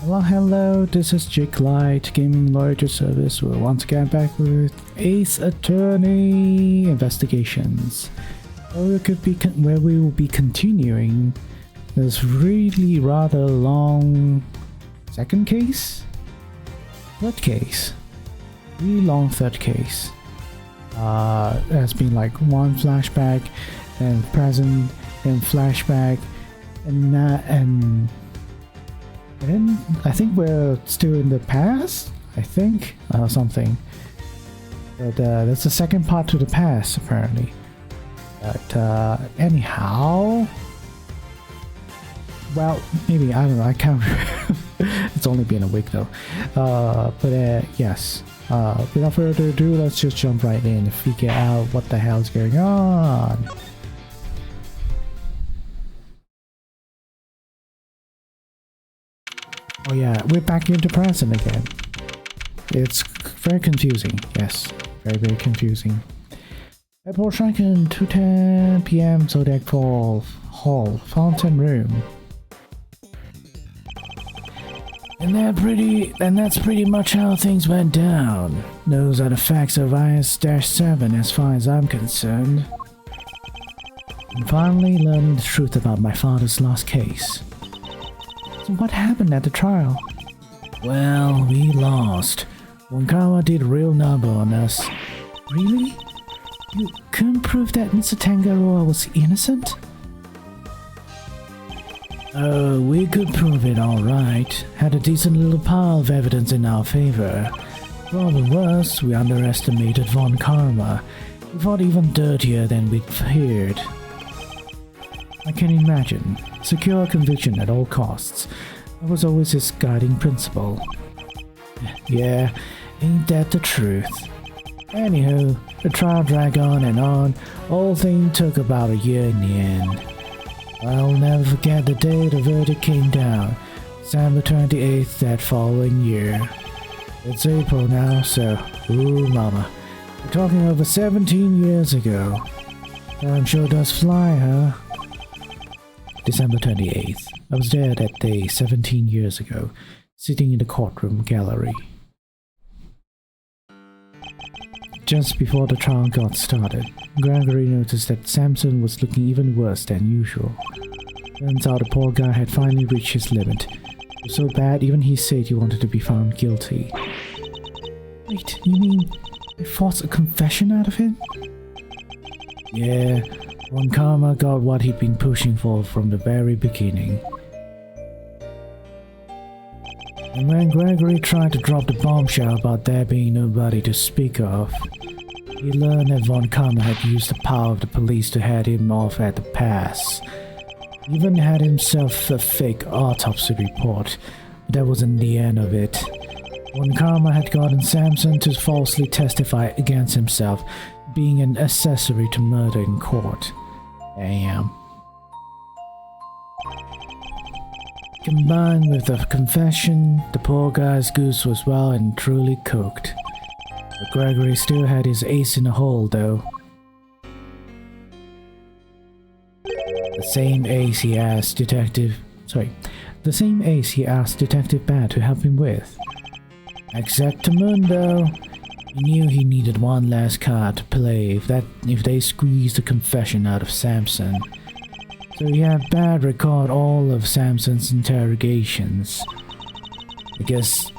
Hello, this is Jake Light, Gaming Lawyer Service. We're once again back with Ace Attorney Investigations, where we will be continuing this really rather long second case? Third case. Really long third case. It has been like one flashback, then present, then flashback, and then I think we're still in the past, I think, or something. But that's the second part to the past, apparently. But anyhow, well, maybe, I don't know, I can't it's only been a week though. But yes, without further ado, let's just jump right in and figure out what the hell's going on. Oh yeah, we're back into present again. It's very confusing, yes. Very confusing. Airport Shrunken, 2:10 PM, Zodiac Hall, Fountain Room. And that's pretty much how things went down. Those are the facts of IS-7 as far as I'm concerned. And finally learning the truth about my father's lost case. So what happened at the trial? Well, we lost. Wonkawa did a real number on us. Really? You couldn't prove that Mr. Tangaroa was innocent? Oh, we could prove it alright. Had a decent little pile of evidence in our favor. Problem was, we underestimated Von Karma. He fought even dirtier than we'd feared. I can imagine. Secure conviction at all costs. That was always his guiding principle. Yeah, ain't that the truth? Anywho, the trial dragged on and on. Whole thing took about a year in the end. I'll never forget the day the verdict came down. December 28th that following year. It's April now, so, ooh mama. We're talking over 17 years ago. Time sure does fly, huh? December 28th. I was there that day 17 years ago, sitting in the courtroom gallery. Just before the trial got started, Gregory noticed that Samson was looking even worse than usual. Turns out the poor guy had finally reached his limit. It was so bad even he said he wanted to be found guilty. Wait, you mean they forced a confession out of him? Yeah. Von Karma got what he'd been pushing for from the very beginning. And when Gregory tried to drop the bombshell about there being nobody to speak of, he learned that Von Karma had used the power of the police to head him off at the pass. He even had himself a fake autopsy report, but that wasn't the end of it. Von Karma had gotten Samson to falsely testify against himself, being an accessory to murder in court. Damn. Combined with the confession, the poor guy's goose was well and truly cooked. But Gregory still had his ace in the hole, though. The same ace he asked Detective Bad to help him with. Exactamundo. He knew he needed one last card to play if they squeezed the confession out of Samson. So he had Bad record all of Samson's interrogations. I guess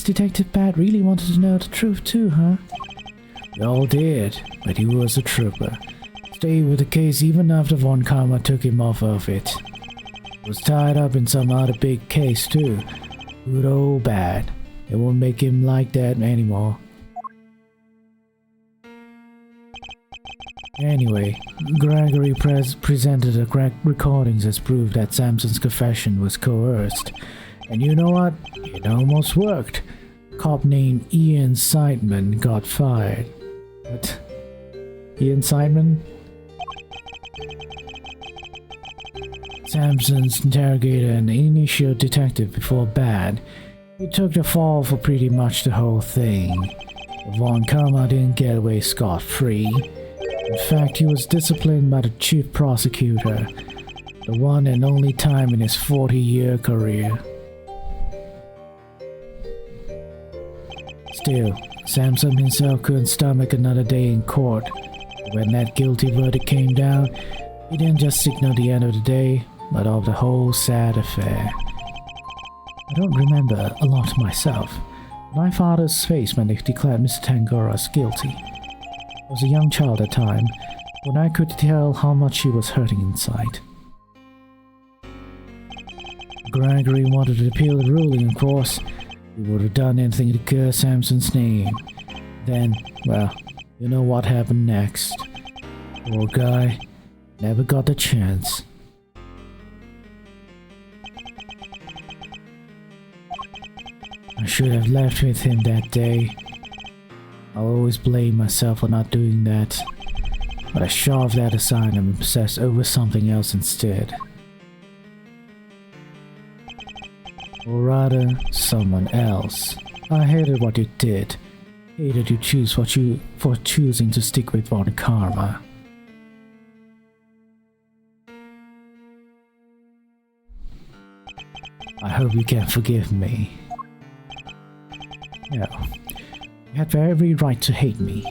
Detective Bad really wanted to know the truth too, huh? We all did, but he was a trooper. Stayed with the case even after Von Karma took him off of it. Was tied up in some other big case too. Good old Bad. It won't make him like that anymore. Anyway, Gregory presented the correct recordings as proof that Samson's confession was coerced. And you know what? It almost worked. Cop named Ian Seidman got fired. What? Ian Seidman? Samson's interrogator and initial detective before Bad. He took the fall for pretty much the whole thing. Von Karma didn't get away scot-free. In fact, he was disciplined by the chief prosecutor, the one and only time in his 40-year career. Still, Samson himself couldn't stomach another day in court. When that guilty verdict came down, he didn't just signal the end of the day, but of the whole sad affair. I don't remember a lot myself. My father's face when they declared Mr. Tangoras guilty. I was a young child at the time, when I could tell how much he was hurting inside. Gregory wanted to appeal the ruling, of course. He would have done anything to curse Samson's name. Then, well, you know what happened next. Poor guy never got the chance. I should have left with him that day. I always blame myself for not doing that, but I shoved that aside and obsessed over something else instead. Or rather, someone else. I hated what you did. Hated you for choosing to stick with Von Karma. I hope you can forgive me. No, you had every right to hate me.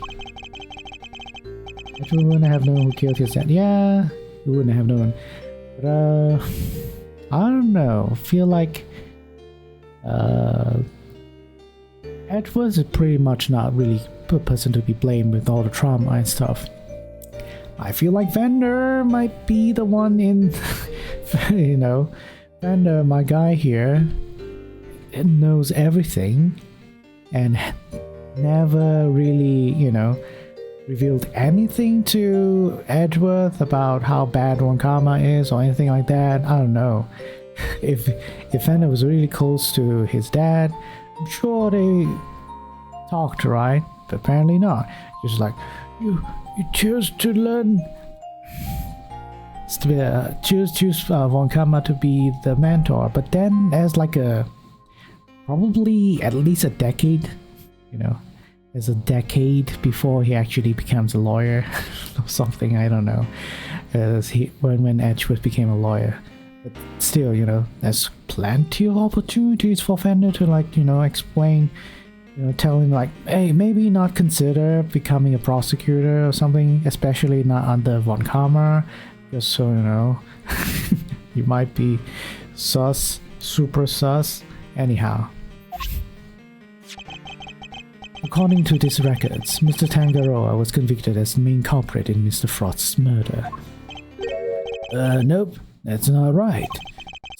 But we wouldn't have known who killed his dad. Yeah, we wouldn't have known. But I don't know. Feel like Edward is pretty much not really a person to be blamed with all the trauma and stuff. I feel like Vander might be the one in, you know, Vander, my guy here, knows everything and never really, you know, revealed anything to Edward about how bad Von Karma is or anything like that. I don't know. If Vander was really close to his dad, I'm sure they talked, right? But apparently not. Just like, you choose to learn, choose Von Karma to be the mentor. But then there's like probably at least a decade, you know, there's a decade before he actually becomes a lawyer or something. I don't know. When Edgeworth became a lawyer. But still, you know, there's plenty of opportunities for Vander to, like, you know, explain, you know, tell him like, hey, maybe not consider becoming a prosecutor or something, especially not under Von Karma, just so you know, you might be sus, super sus. Anyhow, according to these records, Mr. Tangaroa was convicted as the main culprit in Mr. Frost's murder. Nope. That's not right.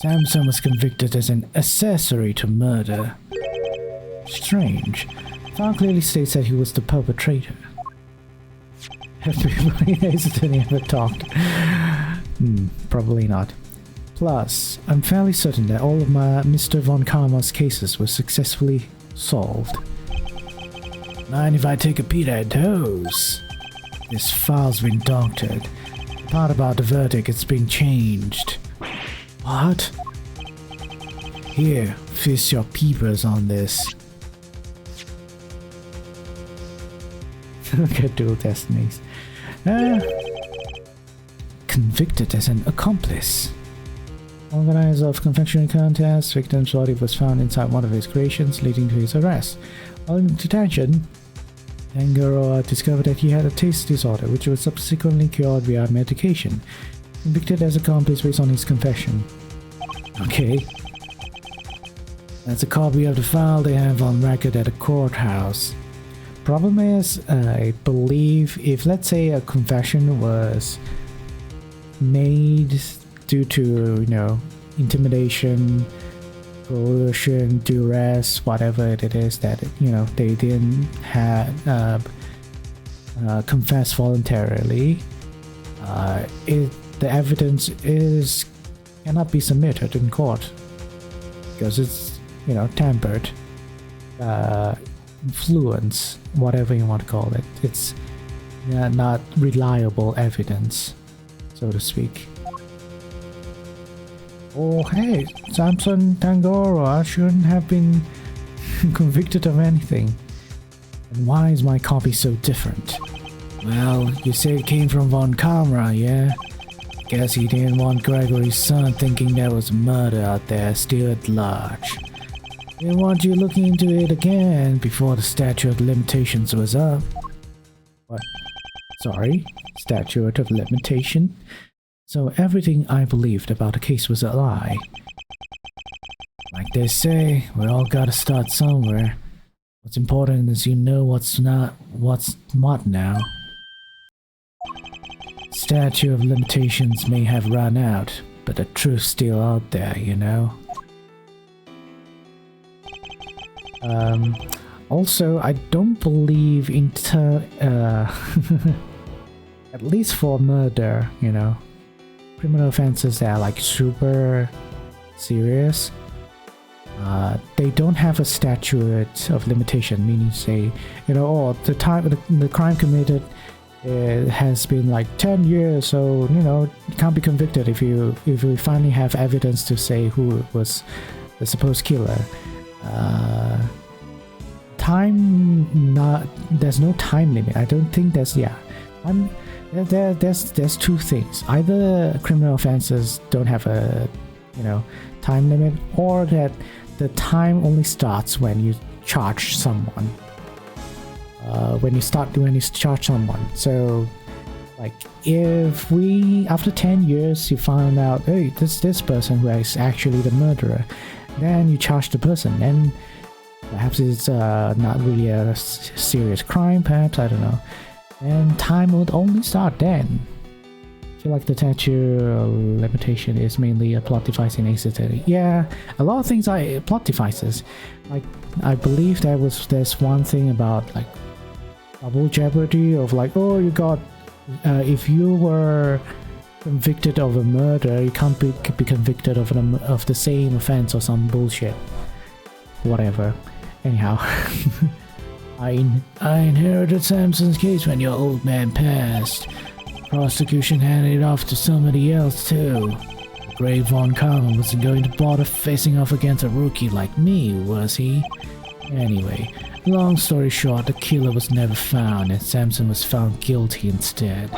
Samson was convicted as an accessory to murder. Strange. File clearly states that he was the perpetrator. Have people hesitantly ever talked? Probably not. Plus, I'm fairly certain that all of my Mr. Von Karma's cases were successfully solved. Mind if I take a peek at those? This file's been doctored. The part about the verdict has been changed. What? Here, feast your peepers on this. Look at Dual Destinies. Convicted as an accomplice. Organizer of confectionery contest, victim's body was found inside one of his creations, leading to his arrest. While in detention, Tangaroa discovered that he had a taste disorder, which was subsequently cured via medication. Convicted as accomplice based on his confession. Okay. That's a copy of the file they have on record at the courthouse. Problem is, I believe if, let's say, a confession was made due to, you know, intimidation, coercion, duress, whatever it is that, you know, they didn't have confess voluntarily, the evidence cannot be submitted in court because it's, you know, tampered, influence, whatever you want to call it. It's not reliable evidence, so to speak. Oh hey, Samson Tangaroa shouldn't have been convicted of anything. And why is my copy so different? Well, you say it came from Von Karma, yeah? Guess he didn't want Gregory's son thinking there was murder out there still at large. They want you looking into it again before the statute of limitations was up. What? Sorry? Statute of limitation? So everything I believed about the case was a lie. Like they say, we all gotta start somewhere. What's important is you know what's what now. Statute of limitations may have run out, but the truth's still out there, you know? Also, I don't believe in at least for murder, you know, criminal offenses that are like super serious. They don't have a statute of limitation, meaning say, you know, oh, the time the crime committed has been like 10 years, so you know, you can't be convicted if we finally have evidence to say who was the supposed killer. There's no time limit. I don't think there's there's two things. Either criminal offenses don't have a, you know, time limit, or that the time only starts when you charge someone. When you charge someone. So like if after 10 years you find out, hey, this person who is actually the murderer, then you charge the person, then perhaps it's not really a serious crime, perhaps, I don't know. And time would only start then. I feel like the statute of limitation is mainly a plot device in accident. Yeah, a lot of things are plot devices. Like, I believe there's one thing about like double jeopardy of like, oh, you got if you were convicted of a murder, you can't be convicted of the same offense or some bullshit. Whatever. Anyhow, I inherited Samson's case when your old man passed. Prosecution handed it off to somebody else too. The great Von Karma wasn't going to bother facing off against a rookie like me, was he? Anyway, long story short, the killer was never found and Samson was found guilty instead.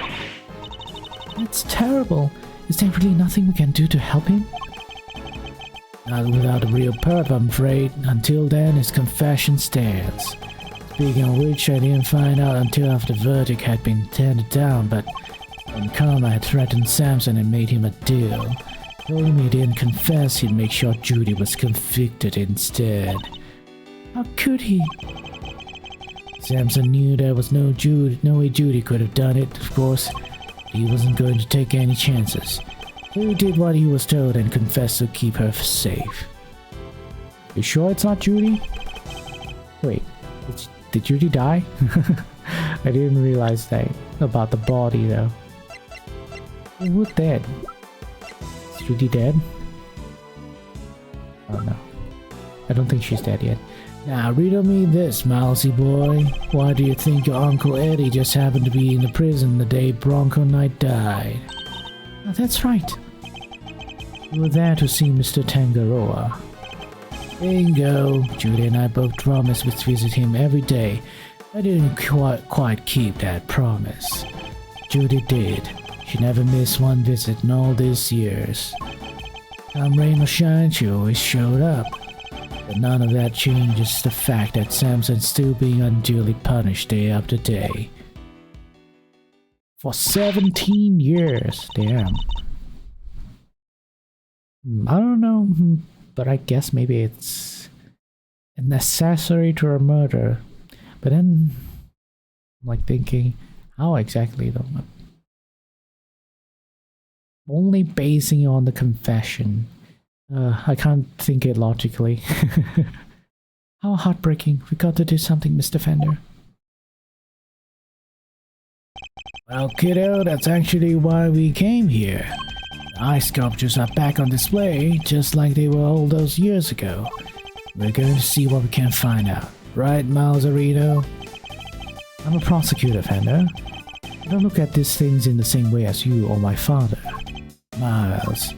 That's terrible. Is there really nothing we can do to help him? Not without a real perp, I'm afraid. Until then, his confession stands. Speaking of which, I didn't find out until after the verdict had been handed down, but when Karma had threatened Samson and made him a deal, told him he didn't confess, he'd make sure Judy was convicted instead. How could he? Samson knew there was no way Judy could have done it, of course. He wasn't going to take any chances. He did what he was told and confessed to keep her safe. You sure it's not Judy? Wait, did Judy die? I didn't realize that about the body though. Who's dead? Is Judy dead? Oh no. I don't think she's dead yet. Now riddle me this, mousy boy. Why do you think your Uncle Eddie just happened to be in the prison the day Bronco Knight died? Oh, that's right. You were there to see Mr. Tangaroa. Bingo! Judy and I both promised we'd visit him every day. I didn't quite keep that promise. Judy did. She never missed one visit in all these years. Come rain or shine, she always showed up. But none of that changes the fact that Samson's still being unduly punished day after day. For 17 years, damn. I don't know, but I guess maybe it's necessary to a murder. But then, I'm like thinking, how exactly though? Only basing on the confession. I can't think it logically. How heartbreaking. We got to do something, Mr. Fender. Well, kiddo, that's actually why we came here. The ice sculptures are back on display, just like they were all those years ago. We're going to see what we can find out. Right, Mouserito? I'm a prosecutor, Fender. I don't look at these things in the same way as you or my father. Miles.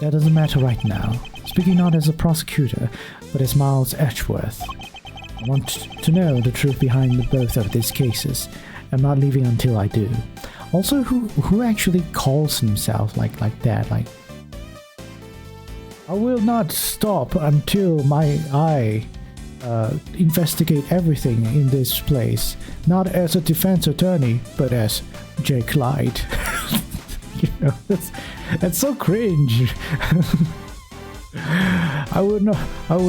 That doesn't matter right now. Speaking not as a prosecutor, but as Miles Edgeworth. I want to know the truth behind both of these cases. I'm not leaving until I do. Also, who actually calls himself like that? Like, I will not stop until I investigate everything in this place. Not as a defense attorney, but as Jake Light. You know, that's so cringe. I would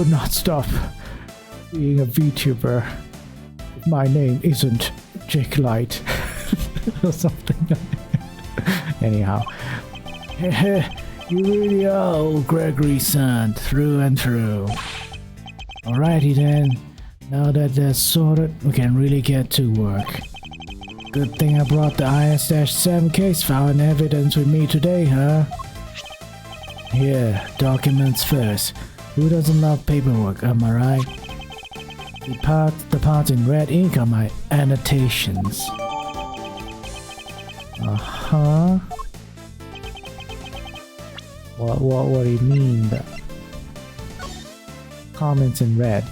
not stop being a VTuber if my name isn't Jake Light or something. Anyhow, you really are old Gregory-san through and through. Alrighty then, now that that's sorted, we can really get to work. Good thing I brought the IS-7 case file and evidence with me today, huh? Here, documents first. Who doesn't love paperwork, am I right? The parts in red ink are my annotations. Uh-huh. What do you mean? The comments in red.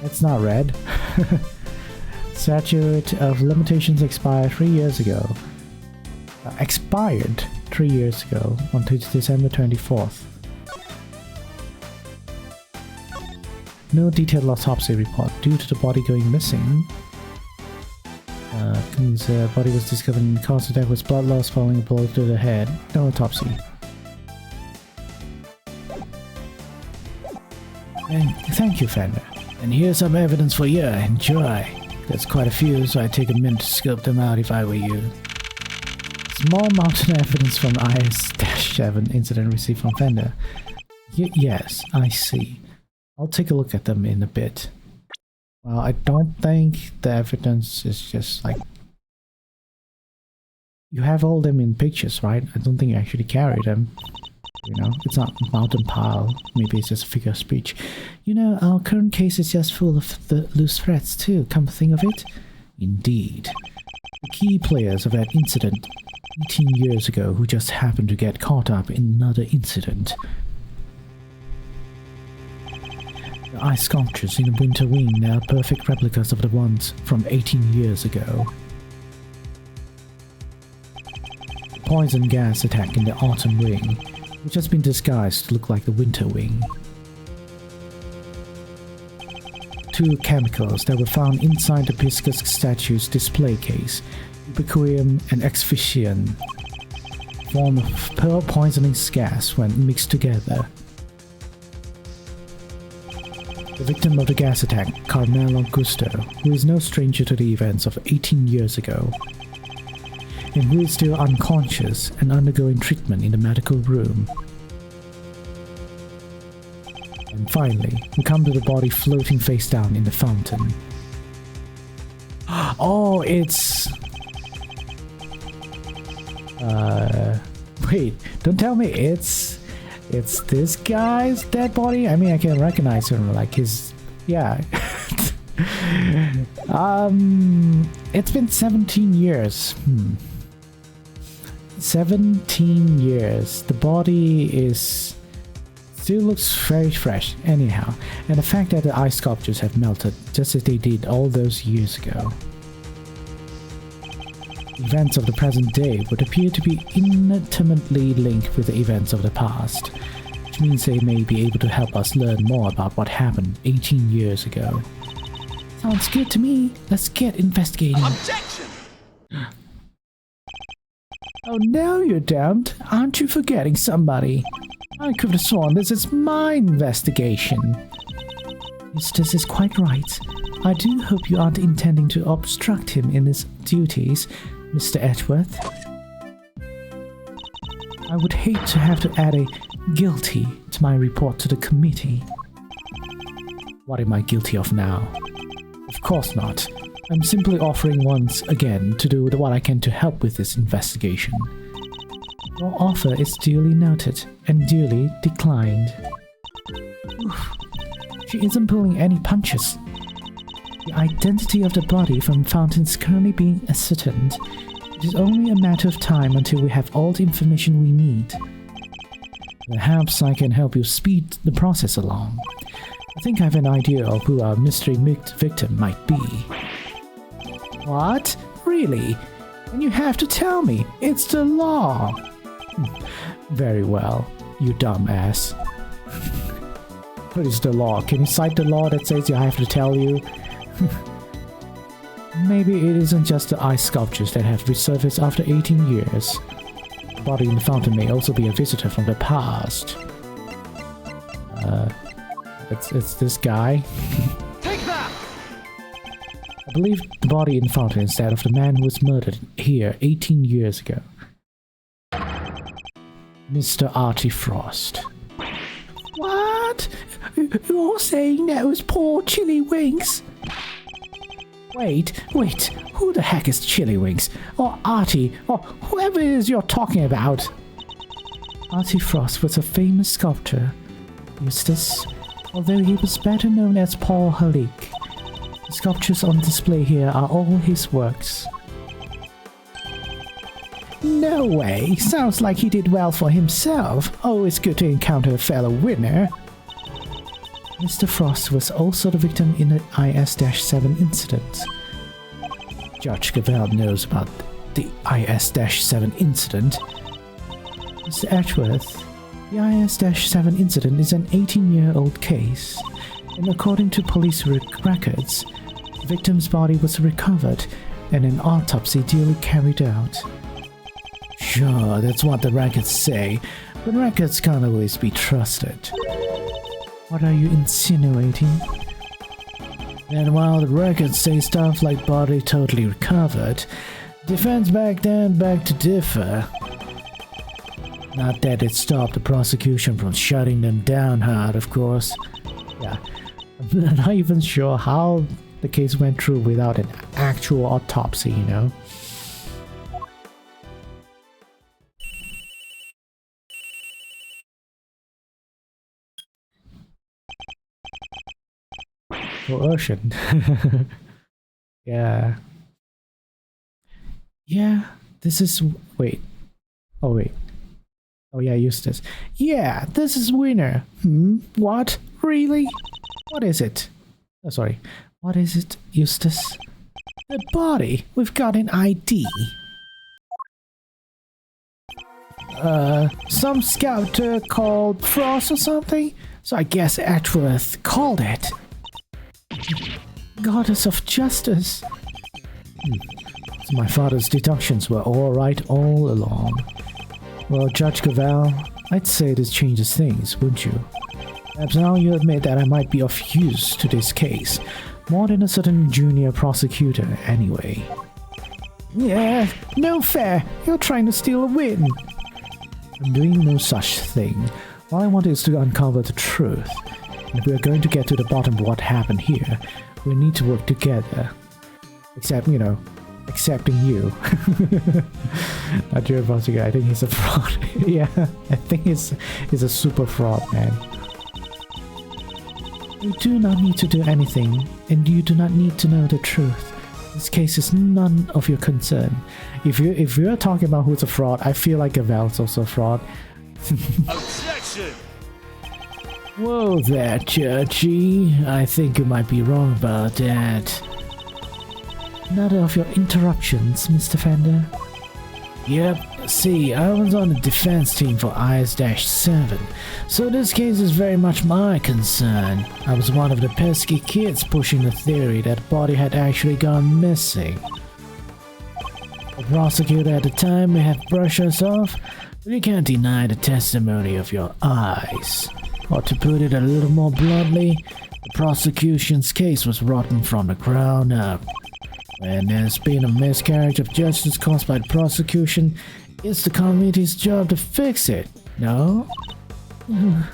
That's not red. Statute of limitations expired 3 years ago. Expired 3 years ago on December 24th. No detailed autopsy report due to the body going missing. The body was discovered in the cause of death was blood loss following a blow to the head. No autopsy. And thank you, Fender. And here's some evidence for you. Enjoy. There's quite a few, so I'd take a minute to scope them out if I were you. Small mountain evidence from IS-7 incident received from Fender. Yes, I see. I'll take a look at them in a bit. Well, I don't think the evidence is just like... You have all them in pictures, right? I don't think you actually carry them. You know, it's not mountain pile. Maybe it's just a figure of speech. You know, our current case is just full of the loose threads too, come to think of it. Indeed. The key players of that incident 18 years ago who just happened to get caught up in another incident. The ice sculptures in the Winter Wing are perfect replicas of the ones from 18 years ago. The poison gas attack in the Autumn Wing, which has been disguised to look like the Winter Wing. 2 chemicals that were found inside the Piscus statue's display case, ubiquitarium and asphyxian, form of pearl poisoning gas when mixed together. The victim of the gas attack, Carmelo Gusto, who is no stranger to the events of 18 years ago, and who is still unconscious and undergoing treatment in the medical room. And finally, we come to the body floating face down in the fountain. Oh, it's... Wait, don't tell me it's this guy's dead body? I mean, I can recognize him, like his... Yeah. It's been 17 years. 17 years. The body is... still looks very fresh, anyhow. And the fact that the ice sculptures have melted, just as they did all those years ago. Events of the present day would appear to be intimately linked with the events of the past, which means they may be able to help us learn more about what happened 18 years ago. Sounds good to me. Let's get investigating. Objection! Oh, now you're damned. Aren't you forgetting somebody? I could have sworn this is my investigation. Eustace is quite right. I do hope you aren't intending to obstruct him in his duties, Mr. Edgeworth. I would hate to have to add a guilty to my report to the committee. What am I guilty of now? Of course not. I'm simply offering once again to do what I can to help with this investigation. Your offer is duly noted and duly declined. Oof. She isn't pulling any punches. The identity of the body from Fountain is currently being ascertained. It is only a matter of time until we have all the information we need. Perhaps I can help you speed the process along. I think I have an idea of who our mystery victim might be. What? Really? And you have to tell me. It's the law. Very well, you dumbass. What is the law? Can you cite the law that says I have to tell you? Maybe it isn't just the ice sculptures that have resurfaced after 18 years. The body in the fountain may also be a visitor from the past. It's this guy. Take that! I believe the body in the fountain is that of the man who was murdered here 18 years ago. Mr. Artie Frost. What? You're saying that was poor Chili Wings? Wait, who the heck is Chili Wings? Or Artie, or whoever it is you're talking about? Artie Frost was a famous sculptor, Eustace, although he was better known as Paul Halik. The sculptures on display here are all his works. No way, sounds like he did well for himself. Always good to encounter a fellow winner. Mr. Frost was also the victim in the IS-7 incident. Judge Cavell knows about the IS-7 incident. Mr. Edgeworth, the IS-7 incident is an 18-year-old case, and according to police records, the victim's body was recovered and an autopsy duly carried out. Sure, that's what the records say, but records can't always be trusted. What are you insinuating? And while the records say stuff like body totally recovered, defense back then begged to differ. Not that it stopped the prosecution from shutting them down hard, of course. Yeah, I'm not even sure how the case went through without an actual autopsy, you know? Coercion. Yeah, this is... wait. Oh yeah, Eustace. Yeah, this is winner. What? Really? What is it? Oh, sorry. What is it, Eustace? The body. We've got an ID. Some sculptor called Frost or something? So I guess Edgeworth called it. Goddess of Justice. So my father's deductions were alright all along. Well, Judge Cavell, I'd say this changes things, wouldn't you? Perhaps now you admit that I might be of use to this case, more than a certain junior prosecutor anyway. Yeah, no fair. You're trying to steal a win. I'm doing no such thing. All I want is to uncover the truth. And if we are going to get to the bottom of what happened here, we need to work together. Except, you know, accepting you. Junior prosecutor, I think he's a fraud. Yeah, I think he's a super fraud, man. You do not need to do anything, and you do not need to know the truth. This case is none of your concern. If you're talking about who's a fraud, I feel like Cavell's also a fraud. Objection! Whoa there, Churchy. I think you might be wrong about that. Another of your interruptions, Mr. Fender. Yep, see, I was on the defense team for IS-7, so this case is very much my concern. I was one of the pesky kids pushing the theory that the body had actually gone missing. The prosecutor at the time may have brushed us off, but you can't deny the testimony of your eyes. Or to put it a little more bluntly, the prosecution's case was rotten from the ground up. When there's been a miscarriage of justice caused by the prosecution, it's the committee's job to fix it, no? And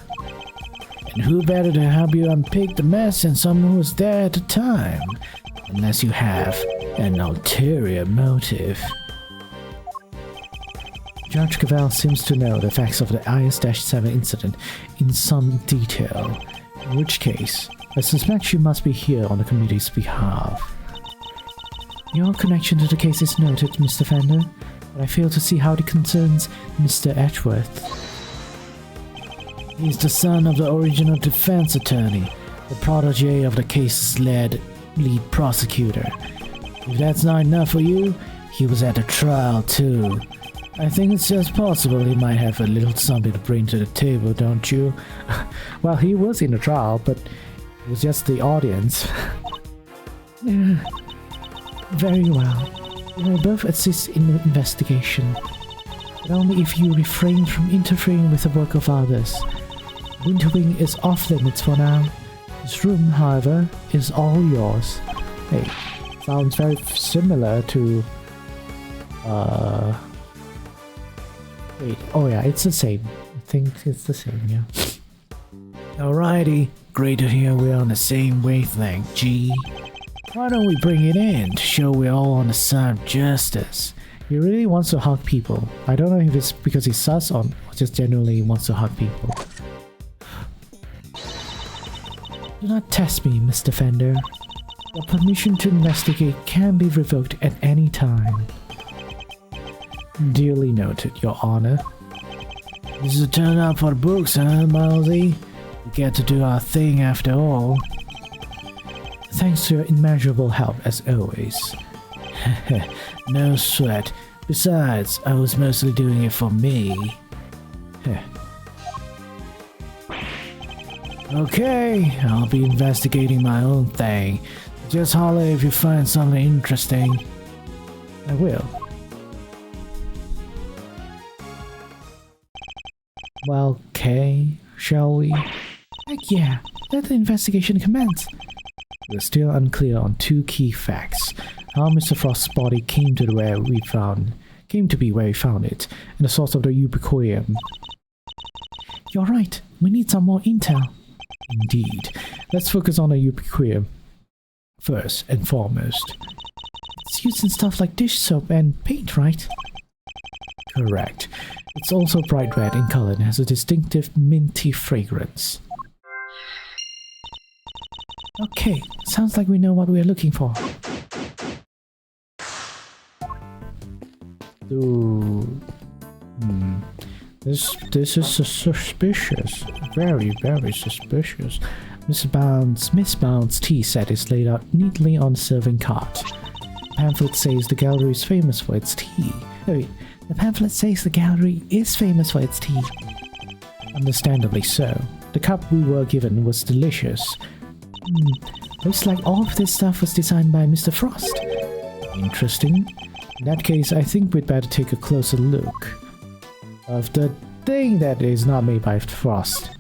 who better to help you unpick the mess than someone who was there at the time? Unless you have an ulterior motive. Judge Cavell seems to know the facts of the IS-7 incident in some detail, in which case, I suspect she must be here on the committee's behalf. Your connection to the case is noted, Mr. Fender, but I fail to see how it concerns Mr. Edgeworth. He's the son of the original defense attorney, the protege of the case's lead prosecutor. If that's not enough for you, he was at the trial too. I think it's just possible he might have a little something to bring to the table, don't you? Well, he was in the trial, but it was just the audience. Very well. You may both assist in the investigation, but only if you refrain from interfering with the work of others. Winterwing is off limits for now. This room, however, is all yours. Hey, sounds very similar to... Wait, oh yeah, it's the same. I think it's the same, yeah. Alrighty, great to hear we're on the same wavelength, G. Why don't we bring it in to show we're all on the side of justice? He really wants to hug people. I don't know if it's because he's sus or just generally wants to hug people. Do not test me, Mr. Fender. Your permission to investigate can be revoked at any time. Duly noted, Your Honor. This is a turn up for the books, huh, Milesy? We get to do our thing after all. Thanks to your immeasurable help, as always. No sweat. Besides, I was mostly doing it for me. Okay, I'll be investigating my own thing. Just holler if you find something interesting. I will. Well, okay, shall we? Heck yeah, let the investigation commence. We're still unclear on two key facts: how Mr. Frost's body came to be where we found it, and the source of the Ubiquarium. You're right, we need some more intel. Indeed. Let's focus on the Ubiquarium first and foremost. It's used in stuff like dish soap and paint, right? Correct. It's also bright red in color and has a distinctive minty fragrance. Okay, sounds like we know what we're looking for. Ooh. This is suspicious. Very, very suspicious. Miss Bounds' tea set is laid out neatly on the serving cart. The pamphlet says the gallery is famous for its tea. No, wait. The pamphlet says the gallery is famous for its tea. Understandably so. The cup we were given was delicious. Looks like all of this stuff was designed by Mr. Frost. Interesting. In that case, I think we'd better take a closer look of the thing that is not made by Frost.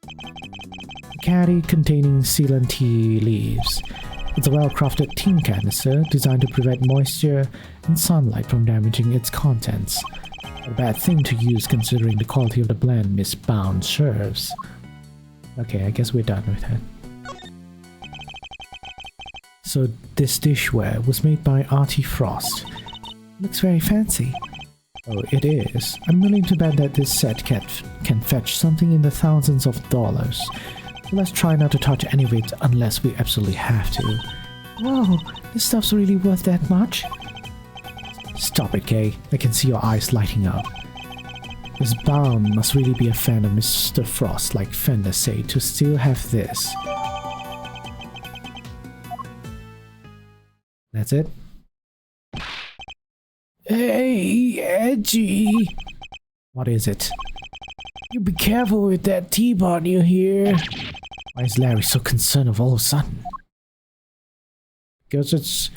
A caddy containing Ceylon tea leaves. It's a well-crafted tin canister designed to prevent moisture and sunlight from damaging its contents. Not a bad thing to use considering the quality of the blend Miss Bound serves. Okay, I guess we're done with that. So this dishware was made by Artie Frost. Looks very fancy. Oh, it is. I'm willing to bet that this set can fetch something in the thousands of dollars. So let's try not to touch any of it unless we absolutely have to. Whoa, this stuff's really worth that much? Stop it, Kay. I can see your eyes lighting up. Miss Bound must really be a fan of Mr. Frost, like Fender said, to still have this. That's it? Hey, Edgy! What is it? You be careful with that teapot, you hear? Why is Larry so concerned of all of a sudden? Because it's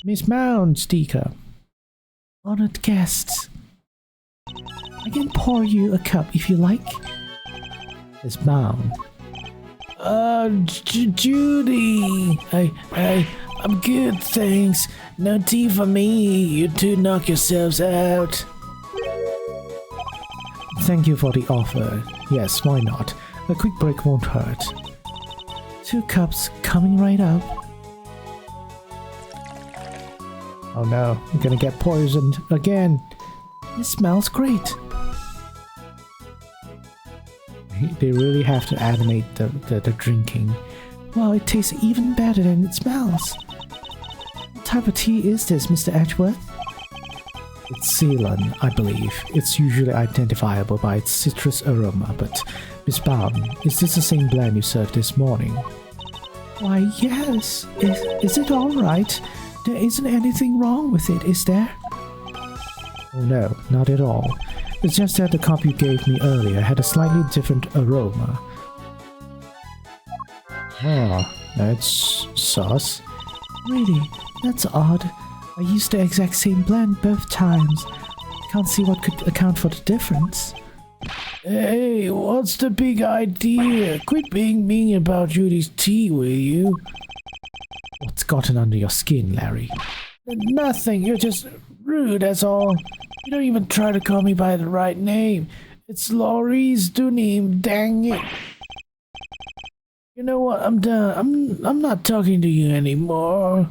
Miss Mound's teacup. Honored guests. I can pour you a cup if you like. Miss Mound. Judy! I'm good, thanks. No tea for me. You two knock yourselves out. Thank you for the offer. Yes, why not? A quick break won't hurt. 2 cups coming right up. Oh no, I'm gonna get poisoned again. It smells great. They really have to animate the drinking. Wow, it tastes even better than it smells. What type of tea is this, Mr. Edgeworth? It's Ceylon, I believe. It's usually identifiable by its citrus aroma, but Miss Bound, is this the same blend you served this morning? Why, yes. Is it alright? There isn't anything wrong with it, is there? Oh no, not at all. It's just that the cup you gave me earlier had a slightly different aroma. Ah, that's sus. Really? That's odd. I used the exact same blend both times. Can't see what could account for the difference. Hey, what's the big idea? Quit being mean about Judy's tea, will you? What's gotten under your skin, Larry? Nothing, you're just rude, that's all. You don't even try to call me by the right name. It's Laurie's name, dang it. You know what, I'm done. I'm not talking to you anymore.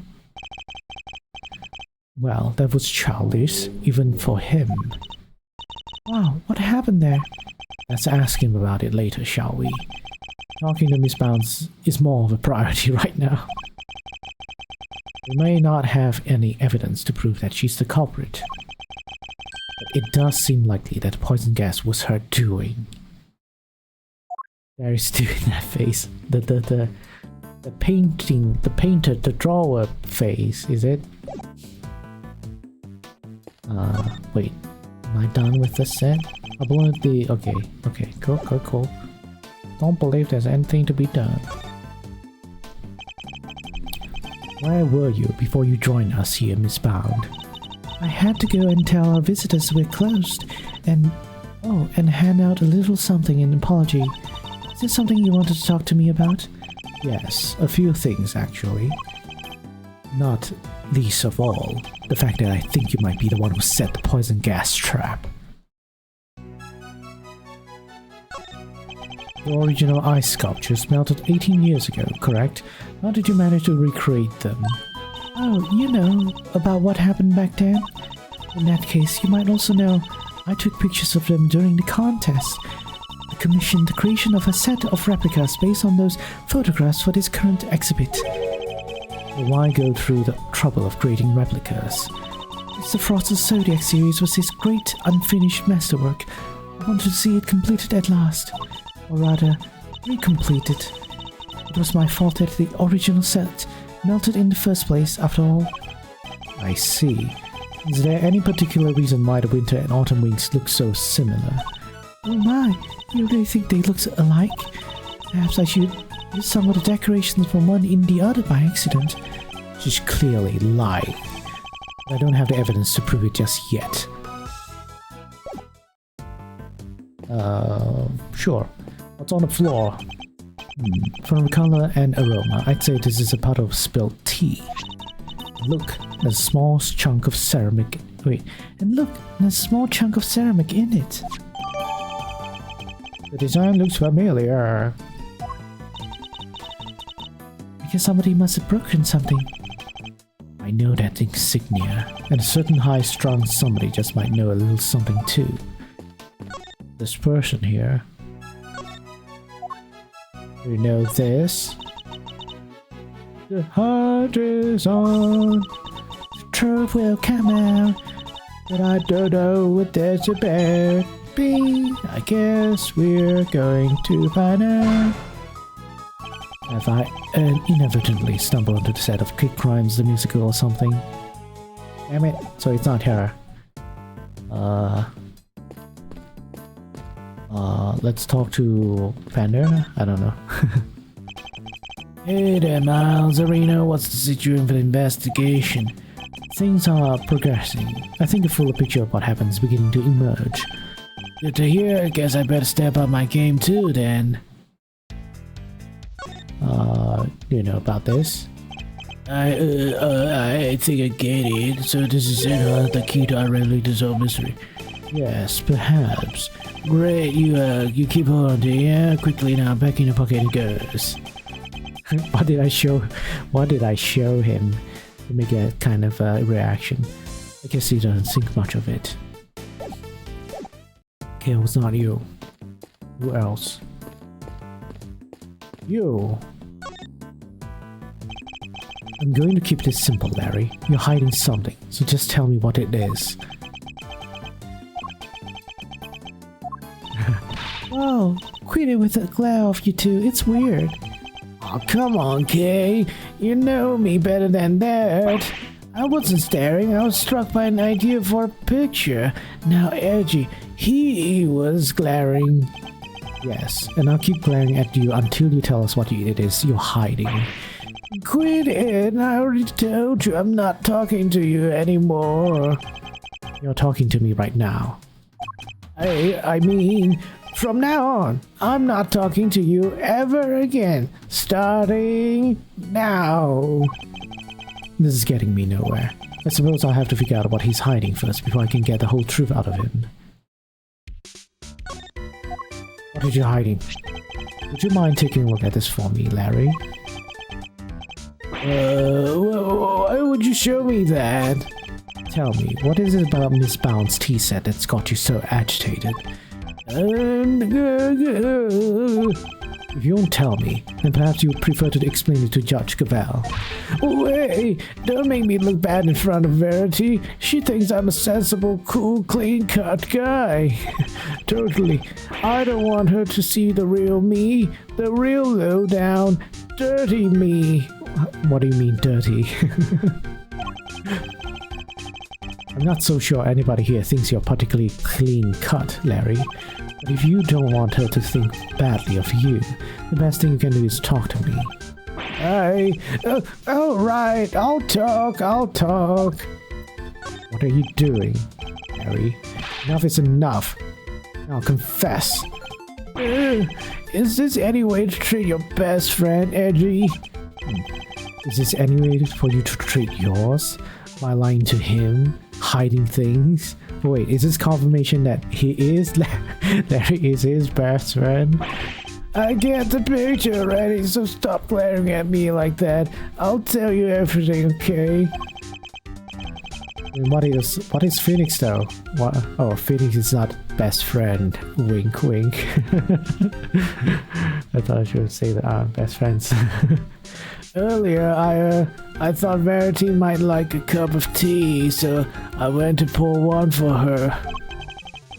Well, that was childish, even for him. Wow, what happened there? Let's ask him about it later, shall we? Talking to Miss Bounce is more of a priority right now. We may not have any evidence to prove that she's the culprit, but it does seem likely that the poison gas was her doing. Larry's doing that face. The painting, the drawer face, is it? Wait. Am I done with the set? I believe the... Okay, cool. Don't believe there's anything to be done. Where were you before you joined us here, Miss Bound? I had to go and tell our visitors we're closed, and hand out a little something in apology. Is there something you wanted to talk to me about? Yes, a few things actually. Not least of all, the fact that I think you might be the one who set the poison gas trap. The original ice sculptures melted 18 years ago, correct? How did you manage to recreate them? Oh, you know, about what happened back then? In that case, you might also know I took pictures of them during the contest. I commissioned the creation of a set of replicas based on those photographs for this current exhibit. Why go through the trouble of creating replicas? The Frosted Zodiac series was his great unfinished masterwork. I wanted to see it completed at last. Or rather, recompleted. It was my fault that the original set melted in the first place, after all. I see. Is there any particular reason why the Winter and Autumn Wings look so similar? Oh my, you really think they look alike? Perhaps I should use some of the decorations from one in the other by accident. She's clearly lying. I don't have the evidence to prove it just yet. Sure. What's on the floor? From the color and aroma, I'd say this is a pot of spilled tea. Look, there's a small chunk of ceramic. Wait, and look, there's a small chunk of ceramic in it. The design looks familiar. I guess somebody must have broken something. I know that insignia, and a certain high-strung somebody just might know a little something too. This person here. You know this? The hunt is on. The truth will come out. But I don't know what there's about. I guess we're going to find out. Have I inadvertently stumbled onto the set of Kid Crimes the musical or something? Damn it, so it's not her. Let's talk to Fender? I don't know. Hey there, Miles Arena, what's the situation for the investigation? Things are progressing. I think a fuller picture of what happened is beginning to emerge. Good to hear. I guess I better step up my game too, then. Do you know about this? I think I get it. So this is it, the key to our regularly dissolved mystery. Yes, perhaps. Great, you keep on to it, yeah? Quickly now, back in your pocket it goes. What did I show him to make a kind of reaction? I guess he doesn't think much of it. Okay, it was not you. Who else? You! I'm going to keep this simple, Larry. You're hiding something, so just tell me what it is. Whoa, quit it with the glare off you two, it's weird. Oh, come on, Kay. You know me better than that. I wasn't staring, I was struck by an idea for a picture. Now, Edgy, he was glaring. Yes, and I'll keep glaring at you until you tell us what it is you're hiding. Quit it, I already told you I'm not talking to you anymore. You're talking to me right now. I mean, from now on, I'm not talking to you ever again. Starting now. This is getting me nowhere. I suppose I'll have to figure out what he's hiding first before I can get the whole truth out of him. What are you hiding? Would you mind taking a look at this for me, Larry? Why would you show me that? Tell me, what is it about Miss Bound's tea set that's got you so agitated? If you won't tell me, then perhaps you would prefer to explain it to Judge Cavell. Wait, don't make me look bad in front of Verity. She thinks I'm a sensible, cool, clean-cut guy. Totally. I don't want her to see the real me, the real low-down, dirty me. What do you mean, dirty? I'm not so sure anybody here thinks you're particularly clean-cut, Larry. But if you don't want her to think badly of you, the best thing you can do is talk to me. Alright, I'll talk. What are you doing, Larry? Enough is enough. Now confess. Is this any way to treat your best friend, Edgy? Is this any way for you to treat yours? By lying to him? Hiding things? Wait, is this confirmation that Larry is his best friend? I get the picture already, so stop glaring at me like that. I'll tell you everything, okay? And what is Phoenix though? What? Oh, Phoenix is not best friend. Wink, wink. I thought I should say that best friends. Earlier, I thought Verity might like a cup of tea, so I went to pour one for her.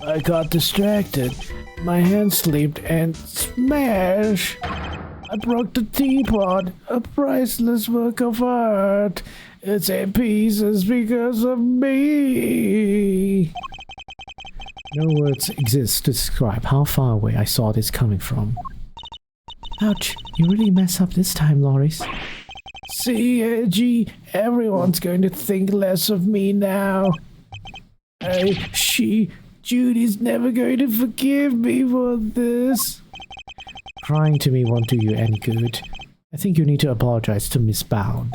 I got distracted. My hand slipped and smash! I broke the teapot, a priceless work of art. It's in pieces because of me. No words exist to describe how far away I saw this coming from. Ouch, you really mess up this time, Loris. See, Edgy, everyone's going to think less of me now. Judy's never going to forgive me for this. Crying to me won't do you any good. I think you need to apologize to Miss Bound.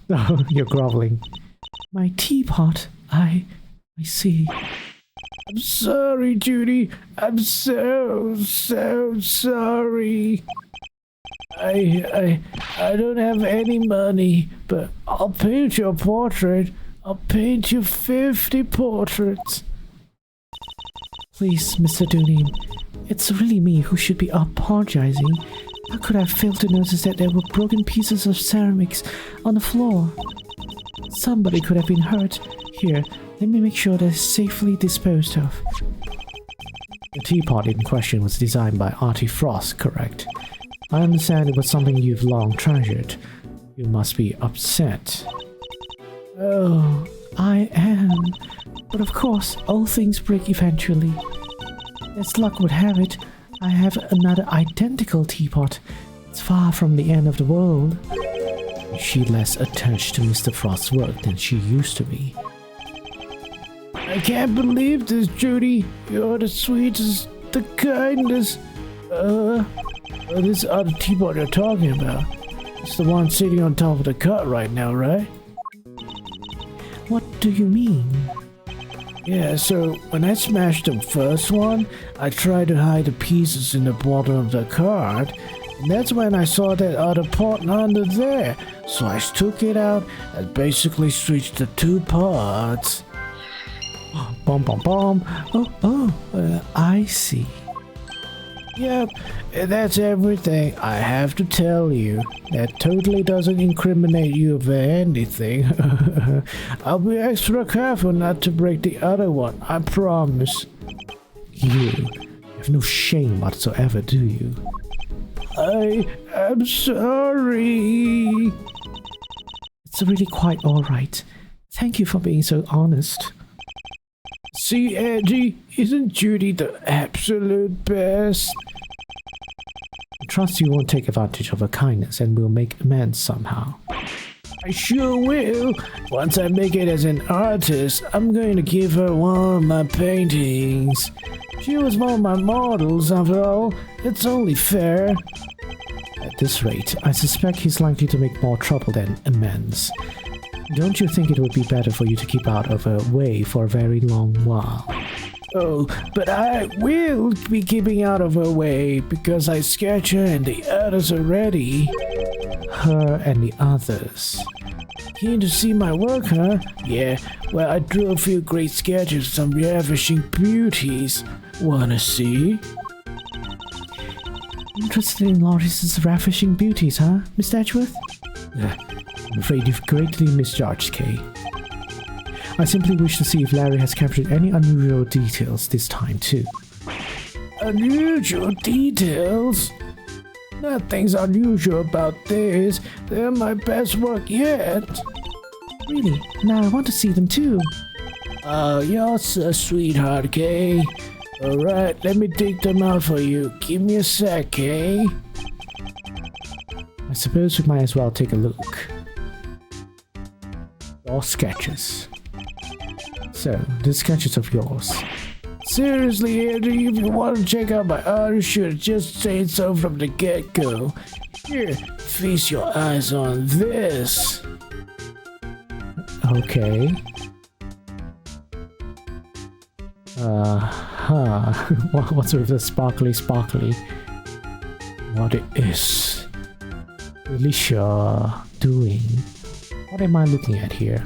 Oh, you're groveling. My teapot, I see. I'm sorry, Judy. I'm so sorry. I don't have any money, but I'll paint your portrait. I'll paint you 50 portraits. Please, Mr. Doonin, it's really me who should be apologizing. How could I fail to notice that there were broken pieces of ceramics on the floor? Somebody could have been hurt. Here, let me make sure they're safely disposed of. The teapot in question was designed by Artie Frost, correct? I understand it was something you've long treasured. You must be upset. Oh, I am. But of course, all things break eventually. As luck would have it, I have another identical teapot. It's far from the end of the world. Is she less attached to Mr. Frost's work than she used to be? I can't believe this, Judy. You're the sweetest, the kindest. This other teapot you're talking about. It's the one sitting on top of the cot right now, right? What do you mean? Yeah, so when I smashed the first one, I tried to hide the pieces in the bottom of the cart, and that's when I saw that other pot under there. So I took it out and basically switched the two pots. Bom bom bom. I see. Yep, that's everything I have to tell you. That totally doesn't incriminate you of anything. I'll be extra careful not to break the other one, I promise. You have no shame whatsoever, do you? I am sorry. It's really quite alright. Thank you for being so honest. See, Angie, isn't Judy the absolute best? I trust you won't take advantage of her kindness and will make amends somehow. I sure will. Once I make it as an artist, I'm going to give her one of my paintings. She was one of my models, after all. It's only fair. At this rate, I suspect he's likely to make more trouble than amends. Don't you think it would be better for you to keep out of her way for a very long while? Oh, but I will be keeping out of her way because I sketch her and the others already. Her and the others. Keen to see my work, huh? Yeah, well, I drew a few great sketches of some ravishing beauties. Wanna see? Interested in Loris's ravishing beauties, huh, Miss Edgeworth? I'm afraid you've greatly misjudged, Kay. I simply wish to see if Larry has captured any unusual details this time, too. Unusual details? Nothing's unusual about this. They're my best work yet. Really? Now I want to see them, too. Oh, you're a sweetheart, Kay. Alright, let me dig them out for you. Give me a sec, Kay. I suppose we might as well take a look. Your sketches. So, the sketches of yours. Seriously, Andy, if you want to check out my art, you should have just said so from the get-go. Here, feast your eyes on this. Okay. What's with the sparkly? What it is? Alicia doing? What am I looking at here?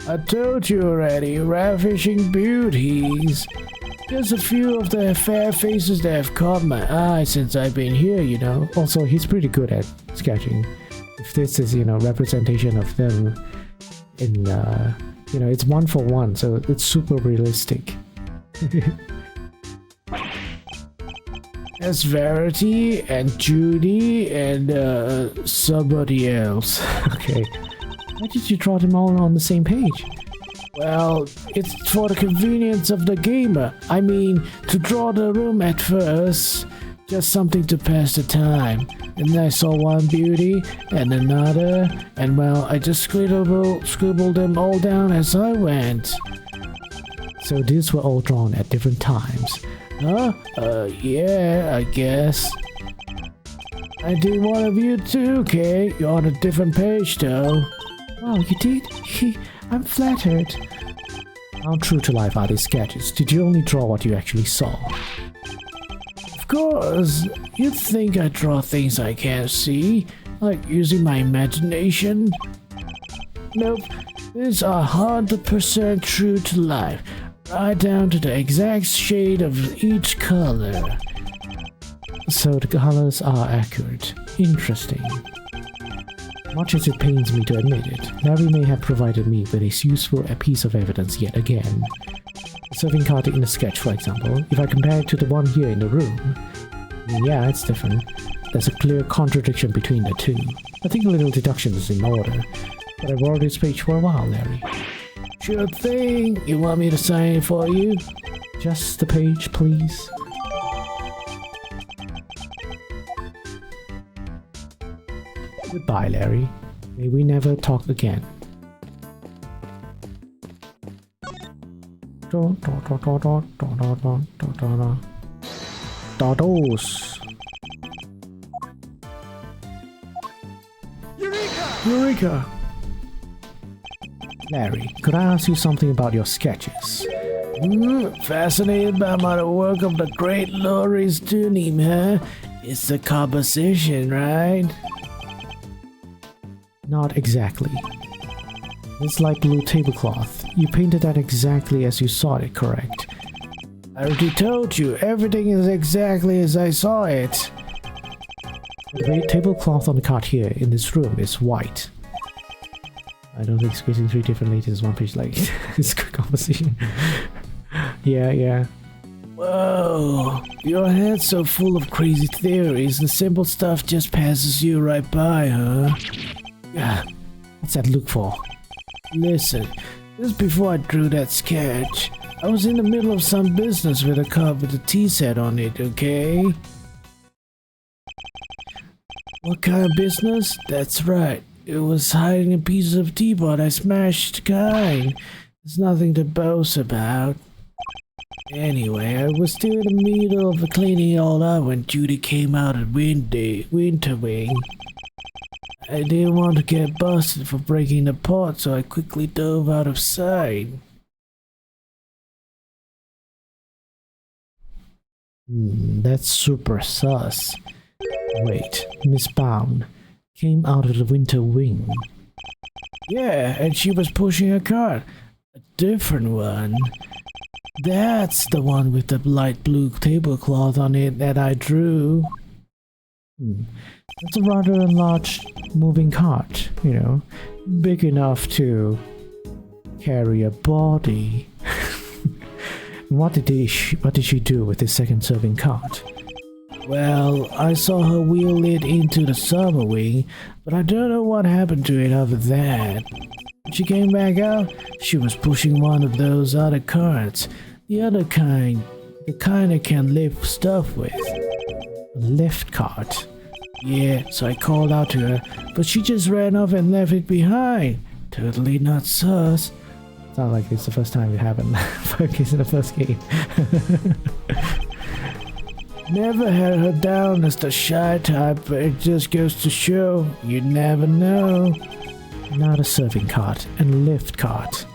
I told you already, ravishing beauties. Just a few of the fair faces that have caught my eye since I've been here, you know. Also, he's pretty good at sketching. If this is, representation of them in, it's 1-for-1, so it's super realistic. There's Verity and Judy and somebody else. Okay. Why did you draw them all on the same page? Well, it's for the convenience of the gamer. I mean, to draw the room at first, just something to pass the time. And then I saw one beauty and another, and well, I just scribbled them all down as I went. So these were all drawn at different times. Huh? Yeah, I guess. I did one of you too, Kay. You're on a different page though. Oh, you did? I'm flattered. How true to life are these sketches? Did you only draw what you actually saw? Of course. You'd think I draw things I can't see, like using my imagination. Nope. These are 100% true to life, right down to the exact shade of each color. So the colors are accurate. Interesting. Much as it pains me to admit it, Larry may have provided me with a useful piece of evidence yet again. The serving card in the sketch, for example, if I compare it to the one here in the room, yeah, it's different. There's a clear contradiction between the two. I think a little deduction is in order, but I've borrowed this page for a while, Larry. Sure thing. You want me to sign it for you? Just the page, please. Goodbye, Larry. May we never talk again. Dados. Eureka! Larry, could I ask you something about your sketches? Fascinated by the work of the great Loris Tunim, huh? It's the composition, right? Not exactly. This light blue tablecloth, you painted that exactly as you saw it, correct? I already told you, everything is exactly as I saw it. The tablecloth on the card here in this room is white. I don't think squeezing 3 different layers one page like it's good composition. Yeah. Whoa, your head's so full of crazy theories, the simple stuff just passes you right by, huh? Yeah, What's that look for? Listen, just before I drew that sketch, I was in the middle of some business with a cup with a tea set on it, okay? What kind of business? That's right. It was hiding a piece of teapot I smashed kind. There's nothing to boast about. Anyway, I was still in the middle of cleaning it all up when Judy came out at Winterwing. I didn't want to get busted for breaking the pot, so I quickly dove out of sight. That's super sus. Wait, Miss Bound came out of the winter wing. Yeah, and she was pushing a cart. A different one. That's the one with the light blue tablecloth on it that I drew. That's a rather large moving cart, you know, big enough to carry a body. What did she do with the second serving cart? Well, I saw her wheel it into the summer wing, but I don't know what happened to it after that. When she came back out, she was pushing one of those other carts. The other kind, the kind I can lift stuff with. A lift cart? Yeah, so I called out to her, but she just ran off and left it behind. Totally not sus. Sounds like it's the first time we haven't focused in the first game. Never had her down as the shy type, but it just goes to show, you never know. Not a serving cart and lift cart.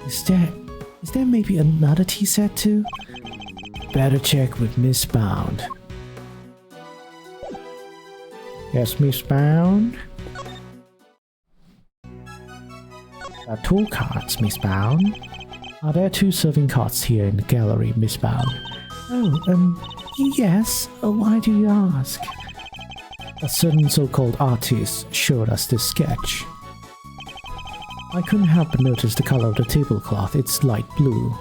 Is there maybe another tea set too? Better check with Miss Bound. Yes, Miss Bound. Two carts, Miss Bound. Are there two serving carts here in the gallery, Miss Bound? Yes. Why do you ask? A certain so-called artist showed us this sketch. I couldn't help but notice the color of the tablecloth. It's light blue.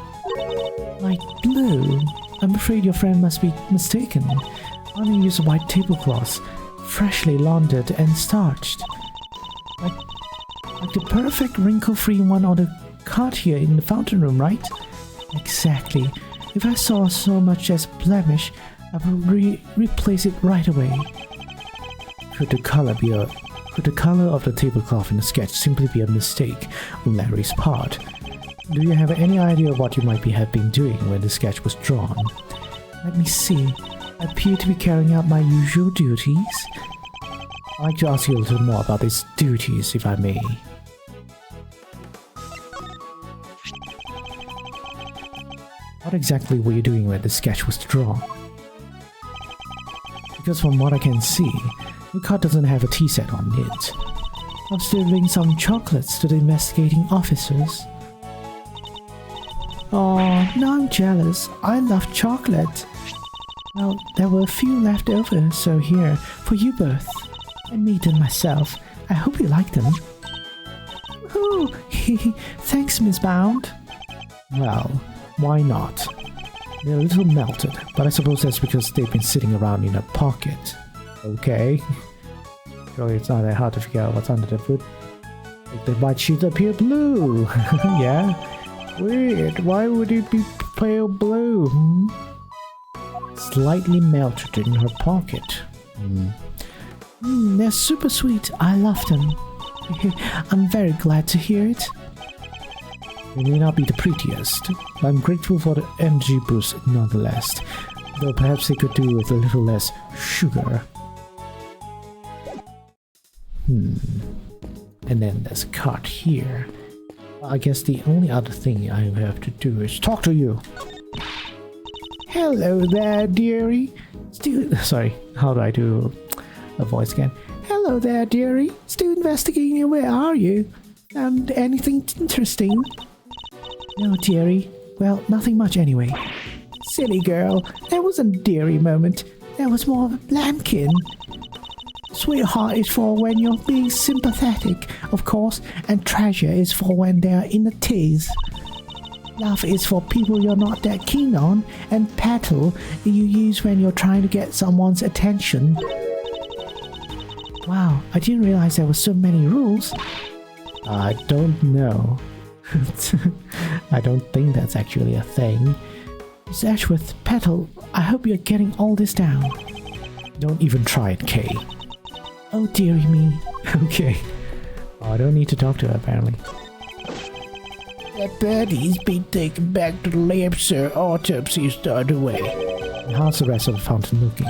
Light blue? I'm afraid your friend must be mistaken. I only use white tablecloths, freshly laundered and starched. Like the perfect wrinkle-free one on the cart here in the fountain room, right? Exactly. If I saw so much as blemish, I would replace it right away. Could the color of the tablecloth in the sketch simply be a mistake on Larry's part? Do you have any idea what you might have been doing when the sketch was drawn? Let me see. I appear to be carrying out my usual duties. I'd like to ask you a little more about these duties, if I may. What exactly were you doing when the sketch was drawn? Because from what I can see, the card doesn't have a tea set on it. I was delivering some chocolates to the investigating officers. Oh, now I'm jealous. I love chocolate. Well, there were a few left over, so here, for you both. I made them myself. I hope you like them. Oh, thanks, Miss Bound. Well, why not? They're a little melted, but I suppose that's because they've been sitting around in a pocket. Okay. Surely it's not that hard to figure out what's under the hood. Make the white sheet appear blue. Yeah? Weird. Why would it be pale blue? Slightly melted in her pocket. They're super sweet. I love them. I'm very glad to hear it. They may not be the prettiest, but I'm grateful for the energy boost nonetheless. Though perhaps they could do with a little less sugar. And then there's a card here. I guess the only other thing I have to do is talk to you. Hello there, dearie. Sorry, how do I do a voice again? Hello there, dearie. Still investigating. Where are you? And anything interesting? No, dearie. Well, nothing much anyway. Silly girl. That wasn't a dearie moment. That was more of a lambkin. Sweetheart is for when you're being sympathetic, of course, and treasure is for when they're in a tease. Love is for people you're not that keen on, and petal you use when you're trying to get someone's attention. Wow, I didn't realize there were so many rules. I don't know. I don't think that's actually a thing. Miss Edgeworth, Petal, I hope you're getting all this down. Don't even try it, Kay. Oh dearie me. Okay. Oh, I don't need to talk to her, apparently. That body's been taken back to the lab, sir. Autopsy is underway. And how's the rest of the fountain looking?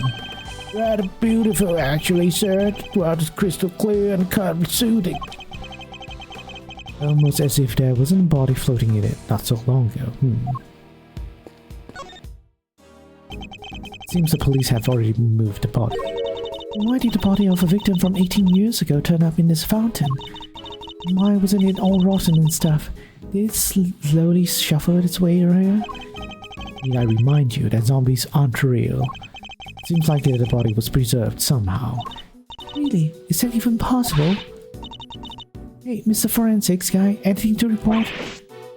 Rather beautiful, actually, sir. The water is crystal clear and calm soothing. Almost as if there wasn't a body floating in it not so long ago. Seems the police have already moved the body. Why did the body of a victim from 18 years ago turn up in this fountain? Why wasn't it all rotten and stuff? Did it slowly shuffle its way around? Need I remind you that zombies aren't real? Seems like the body was preserved somehow. Really? Is that even possible? Hey, Mr. Forensics guy, anything to report?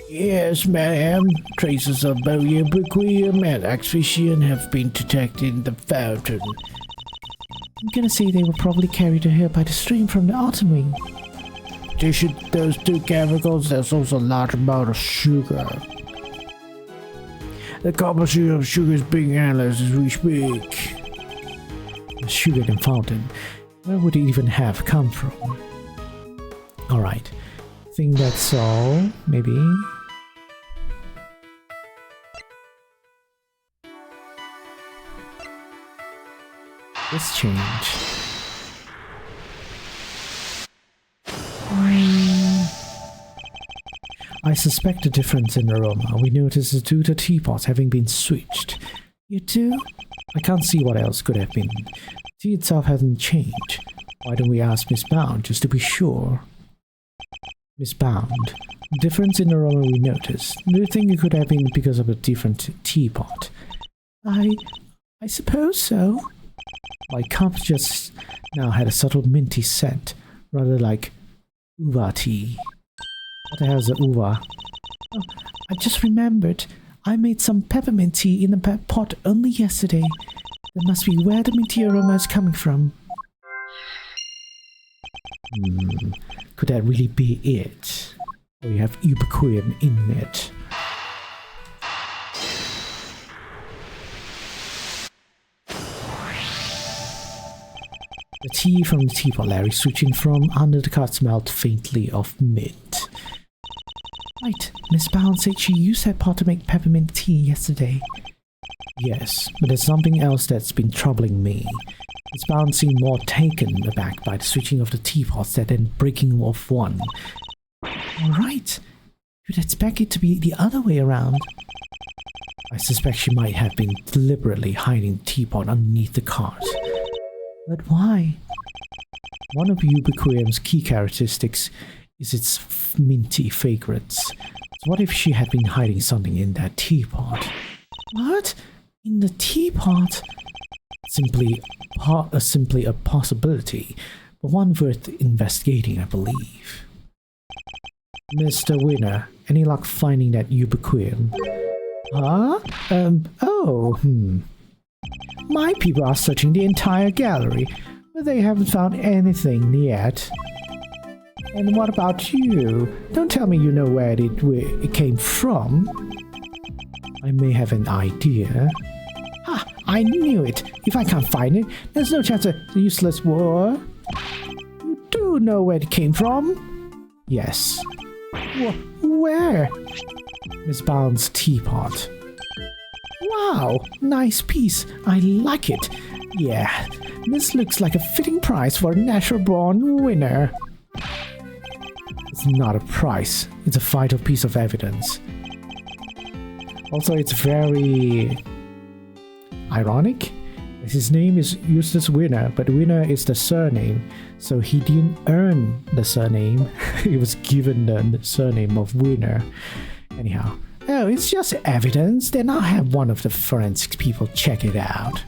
Yes, ma'am. Traces of Boeobuquium and asphyxiation have been detected in the fountain. I'm gonna say they were probably carried here by the stream from the autumn wing. In addition to those two chemicals, there's also a large amount of sugar. The composition of sugar is being analyzed as we speak. The sugar in the fountain. Where would it even have come from? Alright. Think that's all, maybe. Let's change. I suspect a difference in aroma. We noticed the two teapots having been switched. You do? I can't see what else could have been. Tea itself hasn't changed. Why don't we ask Miss Bound just to be sure? Miss Bound, the difference in aroma we noticed. Do you think it could have been because of a different teapot? I suppose so. My cup just now had a subtle minty scent, rather like uva tea. What the hell is the uva? Oh, I just remembered. I made some peppermint tea in the pot only yesterday. That must be where the minty aroma is coming from. Could that really be it? Or you have ubiquium in it? The tea from the teapot Larry switching from under the cart smelled faintly of mint. Right, Miss Bound said she used that pot to make peppermint tea yesterday. Yes, but there's something else that's been troubling me. Miss Bound seemed more taken aback by the switching of the teapots than breaking off one. Alright, you'd expect it to be the other way around. I suspect she might have been deliberately hiding the teapot underneath the cart. But why? One of ubiquium's key characteristics is its minty fragrance. So what if she had been hiding something in that teapot? What? In the teapot? Simply a possibility, but one worth investigating, I believe. Mr. Winner, any luck finding that ubiquium? Huh? My people are searching the entire gallery, but they haven't found anything yet. And what about you? Don't tell me you know where it came from. I may have an idea. Ah, I knew it. If I can't find it, there's no chance of useless war. You do know where it came from? Yes. Where? Miss Bound's teapot. Wow, nice piece. I like it. Yeah, this looks like a fitting price for a natural-born winner. It's not a price. It's a vital piece of evidence. Also, it's very ironic. His name is Eustace Winner, but Winner is the surname, so he didn't earn the surname. He was given the surname of Winner. Anyhow. Oh, it's just evidence. Then I'll have one of the forensics people check it out.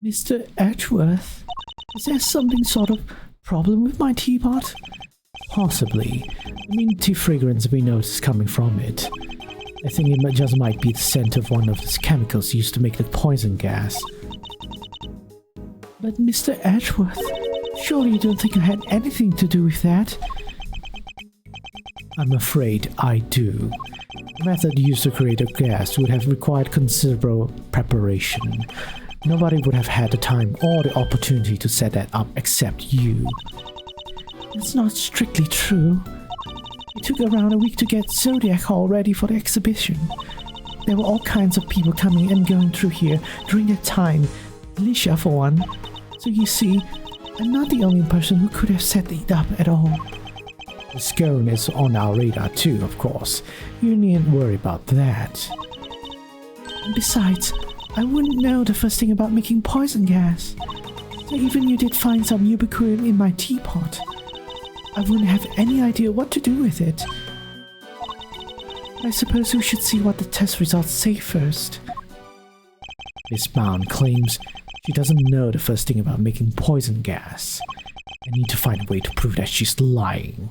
Mr. Edgeworth, is there something sort of problem with my teapot? Possibly. The minty fragrance we noticed coming from it. I think it just might be the scent of one of the chemicals used to make the poison gas. But Mr. Edgeworth, surely you don't think I had anything to do with that? I'm afraid I do. The method used to create a gas would have required considerable preparation. Nobody would have had the time or the opportunity to set that up except you. It's not strictly true. It took around a week to get Zodiac Hall ready for the exhibition. There were all kinds of people coming and going through here during that time. Alicia, for one. So you see, I'm not the only person who could have set it up at all. The scone is on our radar too, of course. You needn't worry about that. And besides, I wouldn't know the first thing about making poison gas. So even you did find some ubiquitous in my teapot, I wouldn't have any idea what to do with it. I suppose we should see what the test results say first. Miss Bound claims she doesn't know the first thing about making poison gas. I need to find a way to prove that she's lying.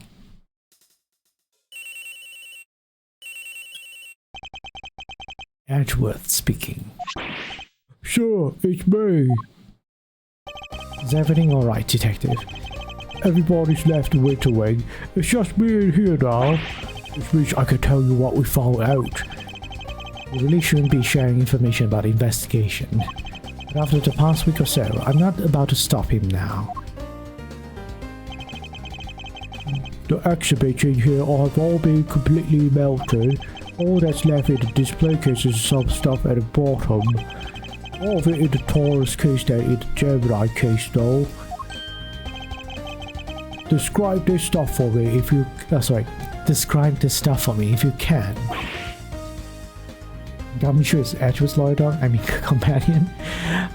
Edgeworth speaking. Sure, it's me. Is everything alright, Detective? Everybody's left the winter wing. It's just me in here now. Which means I can tell you what we found out. You really shouldn't be sharing information about the investigation. But after the past week or so, I'm not about to stop him now. The exhibits in here have all been completely melted. All that's left in the display case is some stuff at the bottom. All of it in the Taurus case and in the Gemini case though. Describe this stuff for me if you... Describe this stuff for me if you can. I'm sure it's Edgeworth's companion.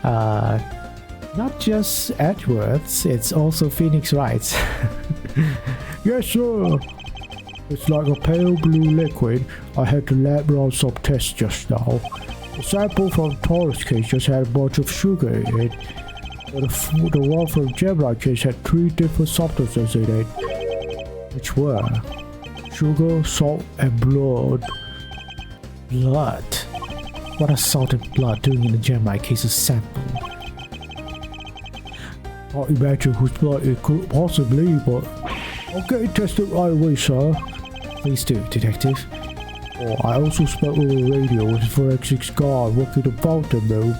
Not just Edgeworth's, it's also Phoenix Wright's. Yes sir. It's like a pale blue liquid. I had to lab run some tests just now. The sample from Taurus case just had a bunch of sugar in it. But the one from Gemini case had 3 different substances in it. Which were? Sugar, salt, and blood. Blood? What is salt and blood doing in the Gemini case's sample? Can't imagine whose blood it could possibly, but I'll get it tested right away, sir. Please do, Detective. Oh, I also spoke over the radio with the forensics guard working the fountain room.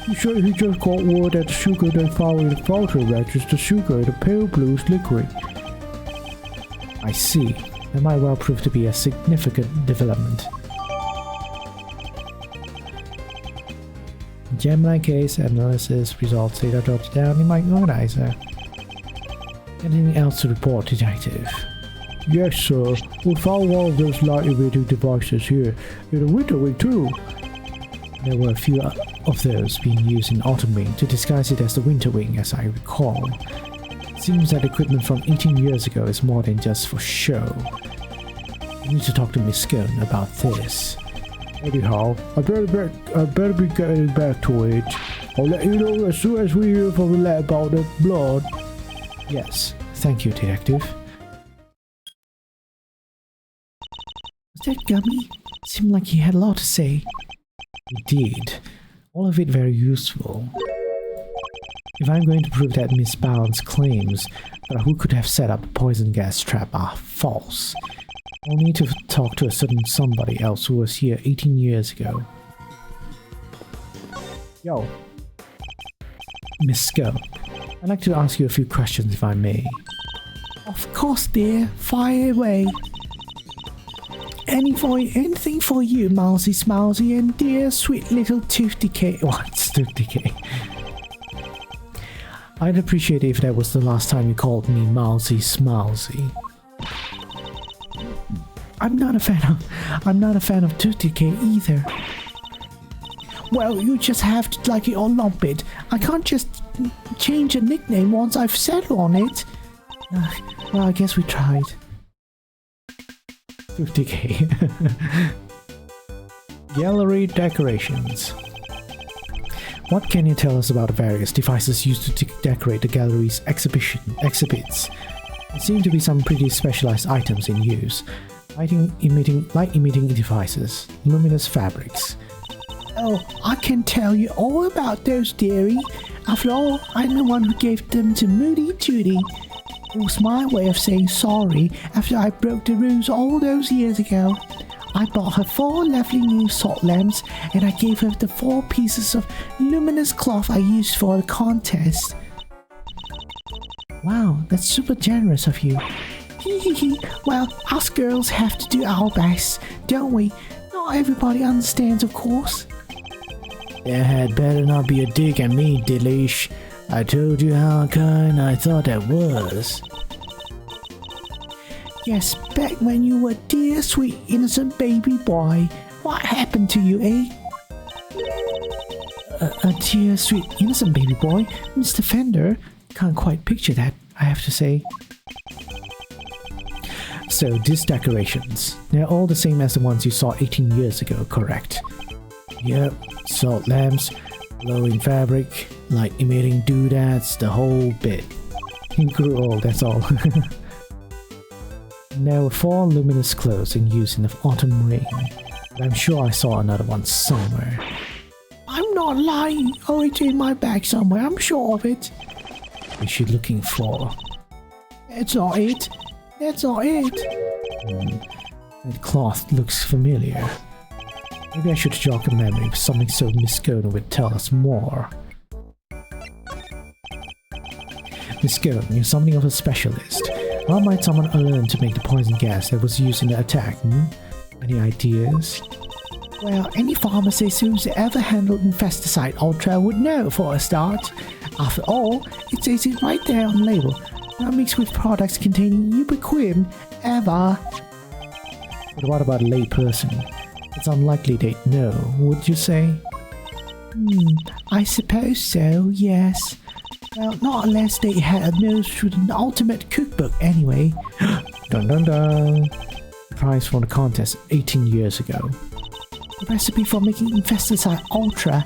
He said he just got word that the sugar they found in the fountain matches the sugar in the pale blue's liquid. I see. That might well prove to be a significant development. Gemini case analysis results data drops down in my organizer. Anything else to report, Detective? Yes, sir. We found one of those light-emitting devices here, in the winter wing too. There were a few of those being used in Autumn Wing to disguise it as the Winter Wing, as I recall. It seems that equipment from 18 years ago is more than just for show. I need to talk to Miss Scone about this. Anyhow, I better be getting back to it. I'll let you know as soon as we hear from the lab about the blood. Yes, thank you, Detective. Was that Gummy? Seemed like he had a lot to say. He did. All of it very useful. If I'm going to prove that Miss Bound's claims that who could have set up a poison gas trap are false, I'll need to talk to a certain somebody else who was here 18 years ago. Yo. Miss Scone, I'd like to ask you a few questions if I may. Of course, dear. Fire away. Anything for you, Mousy Smousy, and dear sweet little Tooth Decay. What's Tooth Decay? I'd appreciate it if that was the last time you called me Mousy Smousy. I'm not a fan of Tooth Decay either. Well, you just have to like it or lump it. I can't just change a nickname once I've settled on it. Well, I guess we tried. Tooth Decay. Gallery decorations. What can you tell us about the various devices used to decorate the gallery's exhibits? There seem to be some pretty specialized items in use. Light-emitting devices, luminous fabrics. Oh, I can tell you all about those, dearie. After all, I'm the one who gave them to Moody Judy. It was my way of saying sorry after I broke the rules all those years ago. I bought her 4 lovely new salt lamps, and I gave her the 4 pieces of luminous cloth I used for the contest. Wow, that's super generous of you. Well, us girls have to do our best, don't we? Not everybody understands, of course. There had better not be a dig at me, Delish. I told you how kind I thought that was. Yes, back when you were a dear, sweet, innocent baby boy. What happened to you, eh? A dear, sweet, innocent baby boy? Mr. Fender? Can't quite picture that, I have to say. So, these decorations, they're all the same as the ones you saw 18 years ago, correct? Yep, salt lamps, glowing fabric, light-emitting doodads, the whole bit. He grew old, that's all. There were 4 luminous clothes in use in the autumn rain, but I'm sure I saw another one somewhere. I'm not lying. Oh, it's in my bag somewhere, I'm sure of it. What is she looking for? That's not it. That's not it. That cloth looks familiar. Maybe I should jog a memory of something so Miss Gona would tell us more. Miss Gona, you're something of a specialist. How might someone learn to make the poison gas that was used in the attack? Any ideas? Well, any pharmacist who's ever handled Infesticide Ultra would know for a start. After all, it says it right there on the label. Not mixed with products containing ubiquin ever. But what about a lay person? It's unlikely they'd know, would you say? I suppose so, yes. Well, not unless they had a nose through the ultimate cookbook anyway. Dun dun dun! Prize for the contest 18 years ago. The recipe for making Infesticide Ultra,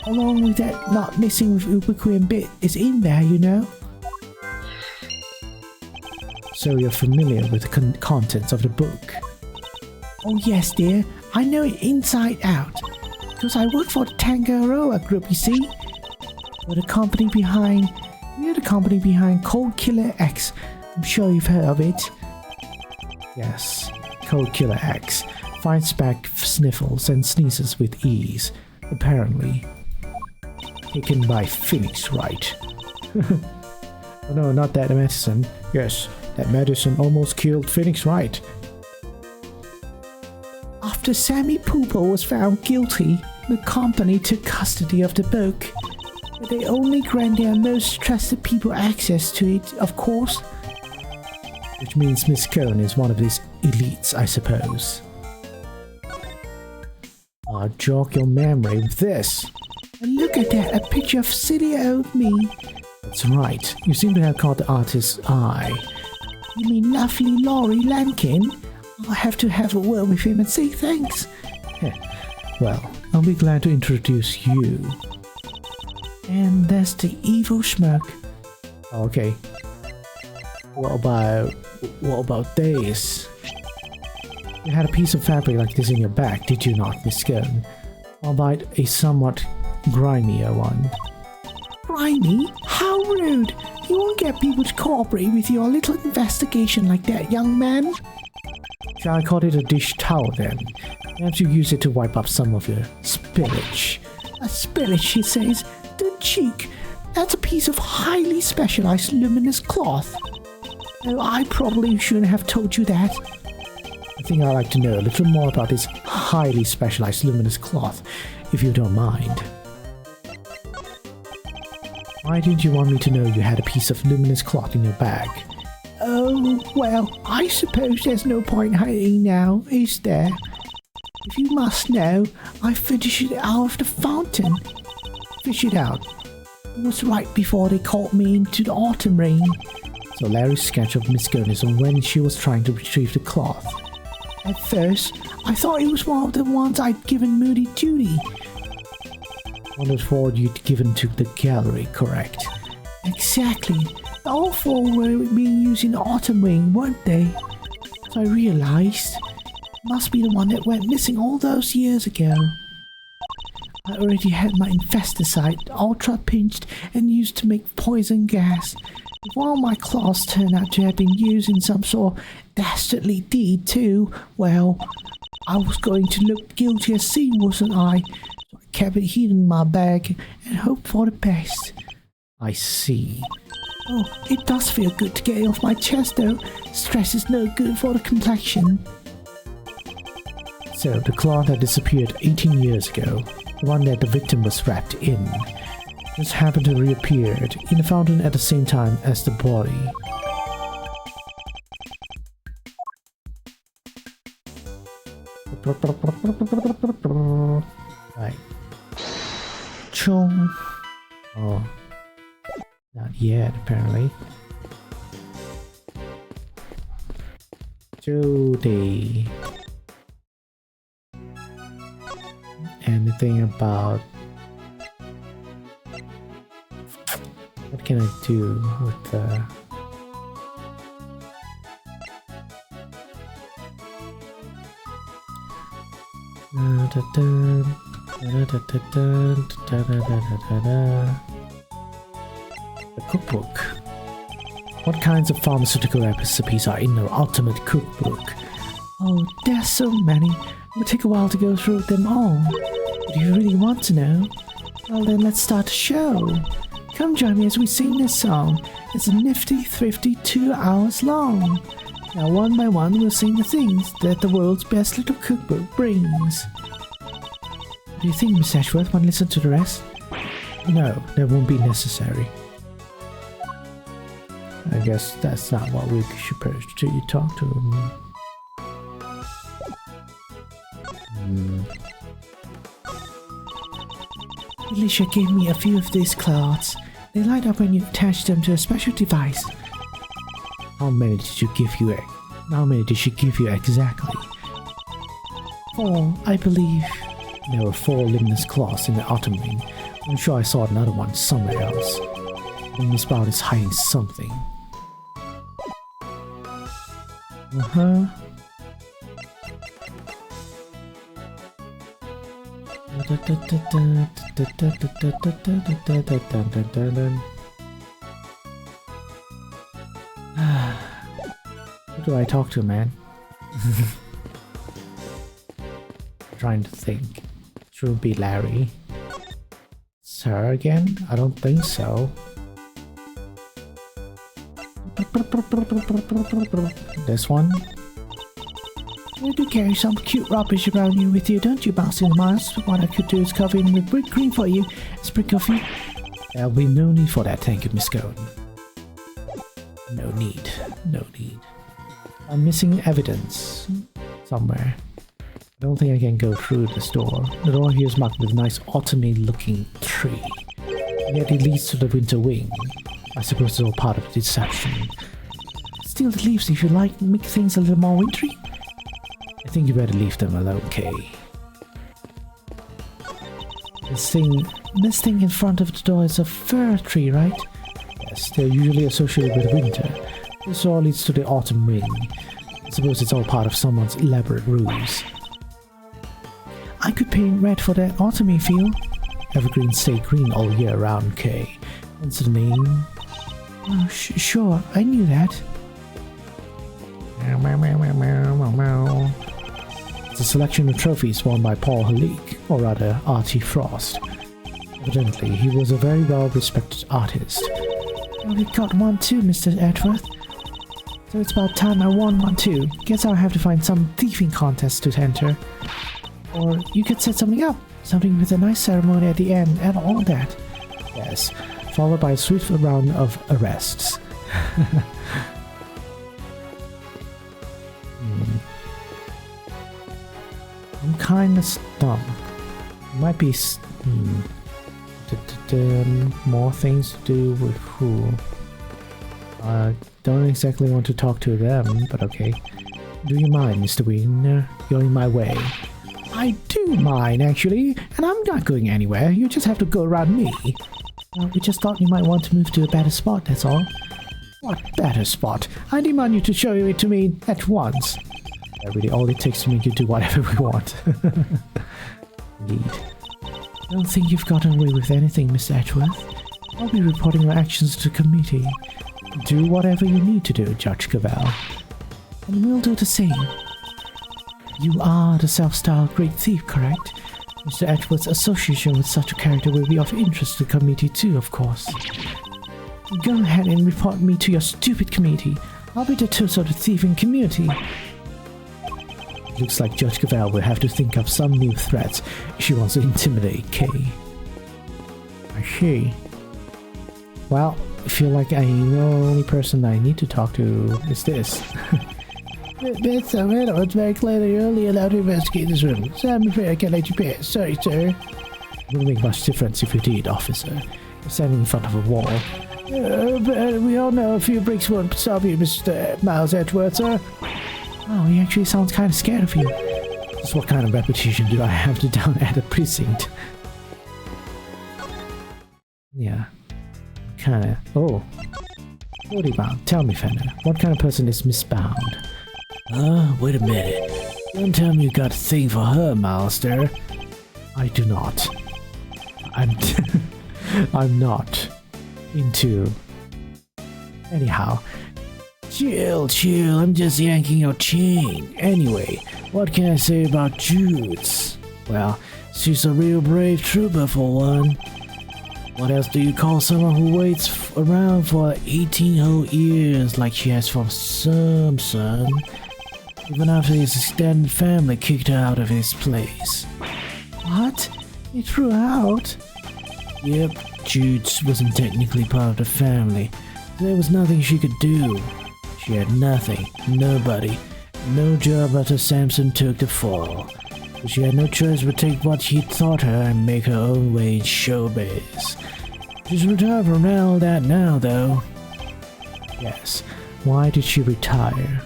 along with that not mixing with ubiquin bit, is in there, you know. So you're familiar with the contents of the book? Oh yes, dear. I know it inside out. Because I work for the Tangaroa group, you see. We're the company behind Cold Killer X. I'm sure you've heard of it. Yes, Cold Killer X fights back sniffles and sneezes with ease. Apparently. Taken by Phoenix Wright. Oh no, not that medicine. Yes, that medicine almost killed Phoenix Wright. After Sammy Pooper was found guilty, the company took custody of the book. But they only grant their most trusted people access to it, of course. Which means Miss Cohn is one of these elites, I suppose. I'll jog your memory with this. And look at that, a picture of silly old me. That's right, you seem to have caught the artist's eye. You mean lovely Laurie Lankin? I'll have to have a word with him and say thanks. Well, I'll be glad to introduce you. And there's the evil schmuck. Okay. What about this? You had a piece of fabric like this in your bag, did you not, Miss Cohn? Albeit a somewhat grimier one. Grimy? How rude! You won't get people to cooperate with your little investigation like that, young man. Shall I call it a dish towel then? Perhaps you use it to wipe up some of your spillage. A spillage, she says. The cheek. That's a piece of highly specialized luminous cloth. Oh, I probably shouldn't have told you that. I think I'd like to know a little more about this highly specialized luminous cloth, if you don't mind. Why didn't you want me to know you had a piece of luminous cloth in your bag? Oh, well, I suppose there's no point hiding now, is there? If you must know, I fished it out of the fountain. Fish it out. It was right before they called me into the autumn rain. So Larry's sketch of Miss Cohn is when she was trying to retrieve the cloth. At first, I thought it was one of the ones I'd given Moody Judy. One of the four you'd given to the gallery, correct? Exactly. All four were being used in Autumn Wing, weren't they? So I realized it must be the one that went missing all those years ago. I already had my infesticide ultra pinched and used to make poison gas. If one of my claws turned out to have been used in some sort of dastardly deed too, well, I was going to look guilty as sin, wasn't I? So I kept it hidden in my bag and hoped for the best. I see. Oh, it does feel good to get it off my chest though. Stress is no good for the complexion. So, the claw that disappeared 18 years ago, the one that the victim was wrapped in, just happened to reappear in the fountain at the same time as the body. Right. Chung. Oh. Not yet, apparently. Jody. Anything about... What can I do with the... The cookbook. What kinds of pharmaceutical recipes are in the ultimate cookbook? Oh, there's so many. It would take a while to go through them all. But if you really want to know, well then let's start the show. Come join me as we sing this song. It's a nifty, thrifty 2 hours long. Now one by one we'll sing the things that the world's best little cookbook brings. What do you think, Miss Edgeworth? Want to listen to the rest? No, that won't be necessary. I guess that's not what we're supposed to talk to him. Alicia gave me a few of these cloths. They light up when you attach them to a special device. How many did she give you exactly? 4, I believe. There were 4 luminous cloths in the Autumn Wing. I'm sure I saw another one somewhere else. Miss Bound is hiding something. Who do I talk to, man? Trying to think. Should it be Larry? It's her again? I don't think so. This one? You do carry some cute rubbish around you with you, don't you, Bouncing Miles? What I could do is cover it with whipped cream for you. Sprinkle feet. There'll be no need for that, thank you, Miss Cohen. No need. No need. I'm missing evidence somewhere. I don't think I can go through this door. The door here is marked with a nice autumny looking tree. And yet it leads to the winter wing. I suppose it's all part of the deception. Steal the leaves if you like, make things a little more wintry. I think you better leave them alone, Kay. This thing in front of the door is a fir tree, right? Yes, they're usually associated with winter. This all leads to the autumn wing. I suppose it's all part of someone's elaborate ruse. I could paint red for that autumny feel. Evergreens stay green all year round, Kay. What's the name? Oh, sure, I knew that. It's a selection of trophies won by Paul Halik, or rather Artie Frost. Evidently, he was a very well-respected artist. Well, we got one too, Mr. Edgeworth. So it's about time I won one too. Guess I'll have to find some thieving contest to enter. Or you could set something up. Something with a nice ceremony at the end and all that. Yes, followed by a swift round of arrests. I'm kinda stumped. Might be more things to do with who. Don't exactly want to talk to them, but okay. Do you mind, Mr. Wiener? You're in my way. I do mind, actually, and I'm not going anywhere. You just have to go around me. We just thought you might want to move to a better spot, that's all. What better spot? I demand you to show it to me at once. Yeah, really, all it takes to make you do whatever we want. Indeed. I don't think you've gotten away with anything, Mr. Edgeworth. I'll be reporting your actions to the committee. Do whatever you need to do, Judge Cavell. And we'll do the same. You are the self-styled great thief, correct? Mr. Edgeworth's association with such a character will be of interest to the committee too, of course. Go ahead and report me to your stupid committee. I'll be the toast of the thieving community. Looks like Judge Cavell will have to think of some new threats if she wants to intimidate Kay. I see. Well, I feel like I know the only person I need to talk to is this. It's very clear that you're only allowed to investigate this room, so I'm afraid I can't let you pass. Sorry, sir. It wouldn't make much difference if you did, officer. You're standing in front of a wall. But we all know a few bricks won't stop you, Mr. Miles Edgeworth, sir. Oh, he actually sounds kind of scared of you. Just what kind of reputation do I have to down at a precinct? Yeah. Kinda. Oh. 40 bound. Tell me, Fenner, what kind of person is Miss Bound? Wait a minute. Don't tell me you got a thing for her, Milester. I do not. I'm not into... Anyhow. Chill, I'm just yanking your chain. Anyway, what can I say about Judes? Well, she's a real brave trooper for one. What else do you call someone who waits around for 18 whole years like she has for some son? Even after his extended family kicked her out of his place. What? He threw her out? Yep, Judes wasn't technically part of the family. There was nothing she could do. She had nothing, nobody, no job after Samson took the fall. But she had no choice but take what he taught her and make her own way in showbiz. She's retired from all that now, though. Yes, why did she retire?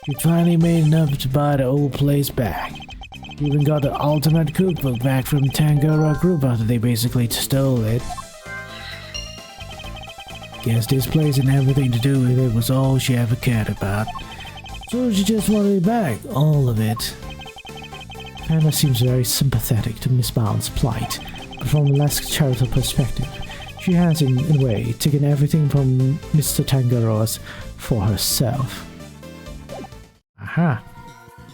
She finally made enough to buy the old place back. She even got the ultimate cookbook back from Tangaroa Group after they basically stole it. Guess this place and everything to do with it was all she ever cared about. So she just wanted it back, all of it. Hannah seems very sympathetic to Miss Bound's plight, but from a less charitable perspective, she has, in a way, taken everything from Mr. Tangaroa's for herself. Aha!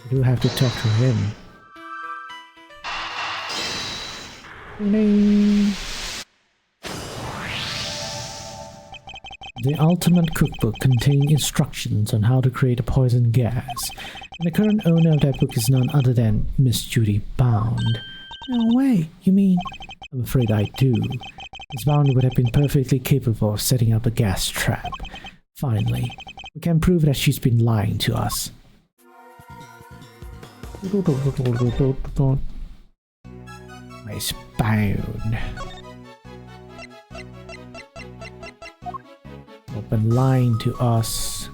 I do have to talk to him. Ding. The Ultimate Cookbook contains instructions on how to create a poison gas, and the current owner of that book is none other than Miss Judy Bound. No way, you mean? I'm afraid I do. Miss Bound would have been perfectly capable of setting up a gas trap. Finally, we can prove that she's been lying to us. Miss Bound. Been lying to us,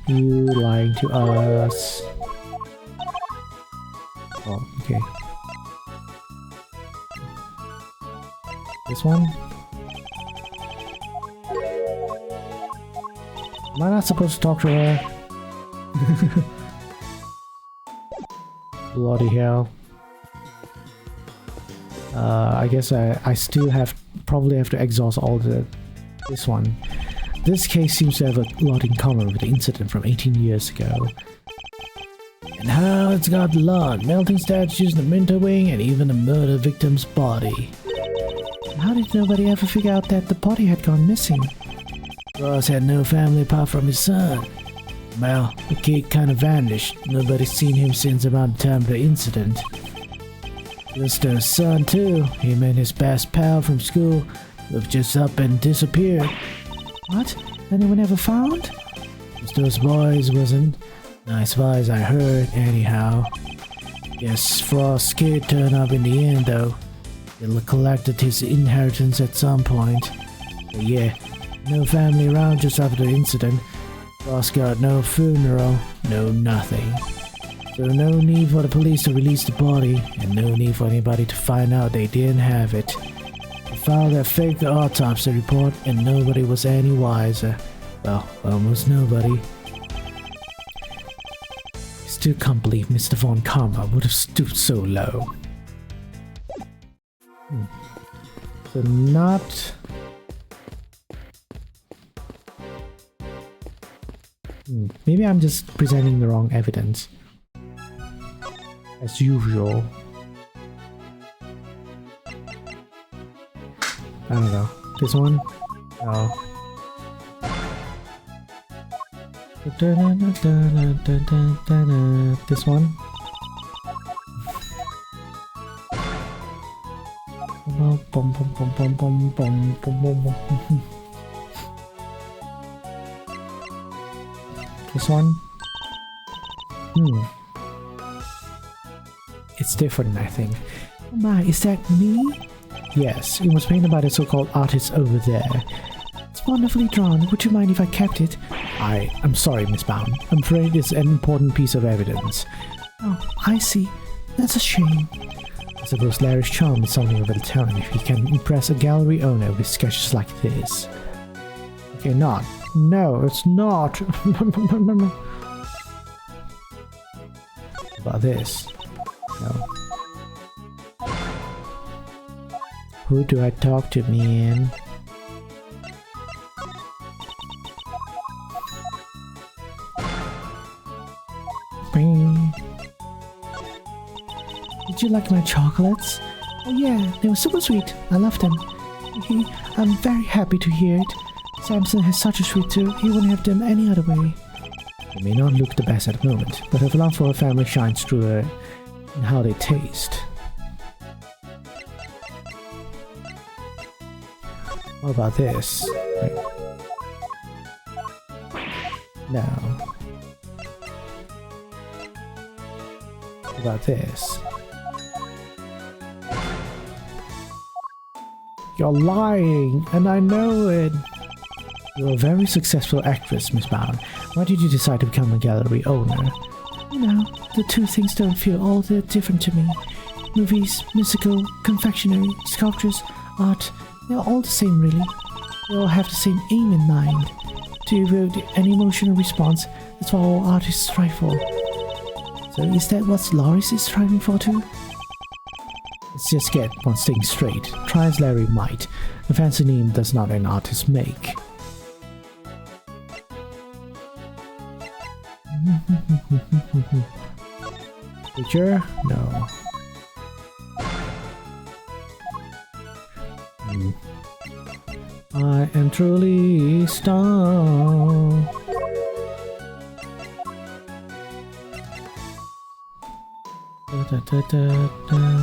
you lying to us. Oh, okay. This one? Am I not supposed to talk to her? Bloody hell. I guess I still probably have to exhaust all this one. This case seems to have a lot in common with the incident from 18 years ago. And how it's got blood, melting statues, the minter wing, and even the murder victim's body. How did nobody ever figure out that the body had gone missing? Ross had no family apart from his son. Well, the kid kinda vanished. Nobody's seen him since about the time of the incident. Just her son too. Him and his best pal from school have just up and disappeared. What? Anyone ever found? Just those boys wasn't. Nice boys I heard, anyhow. Guess Frost's kid turned up in the end though. He'll collected his inheritance at some point. But yeah, no family around just after the incident. Frost got no funeral, no nothing. So no need for the police to release the body, and no need for anybody to find out they didn't have it. The filed that fake autopsy report and nobody was any wiser. Well, almost nobody. Still can't believe Mr. Von Karma would have stooped so low. So not... Maybe I'm just presenting the wrong evidence. as usual. I don't know. This one? No. This one? This one? It's different, I think. Oh my, is that me? Yes, it was painted by the so-called artist over there. It's wonderfully drawn. Would you mind if I kept it? I'm sorry, Miss Baum. I'm afraid it's an important piece of evidence. Oh, I see. That's a shame. I suppose Larry's charm is something of a talent if he can impress a gallery owner with sketches like this. Okay, not. No, it's not. What about this? No. Who do I talk to, man? Did you like my chocolates? Oh yeah, they were super sweet. I love them. I'm very happy to hear it. Samson has such a sweet tooth, he wouldn't have them any other way. They may not look the best at the moment, but her love for her family shines through her in how they taste. What about this? No. What about this? You're lying, and I know it. You're a very successful actress, Miss Brown. Why did you decide to become a gallery owner? You know, the two things don't feel all that different to me. Movies, musical, confectionery, sculptures, art, they're all the same really. They all have the same aim in mind. To evoke an emotional response, that's what all artists strive for. So is that what Loris is striving for too? Let's just get one thing straight. Try as Larry might, a fancy name does not an artist make. Picture? No. I am truly stoned.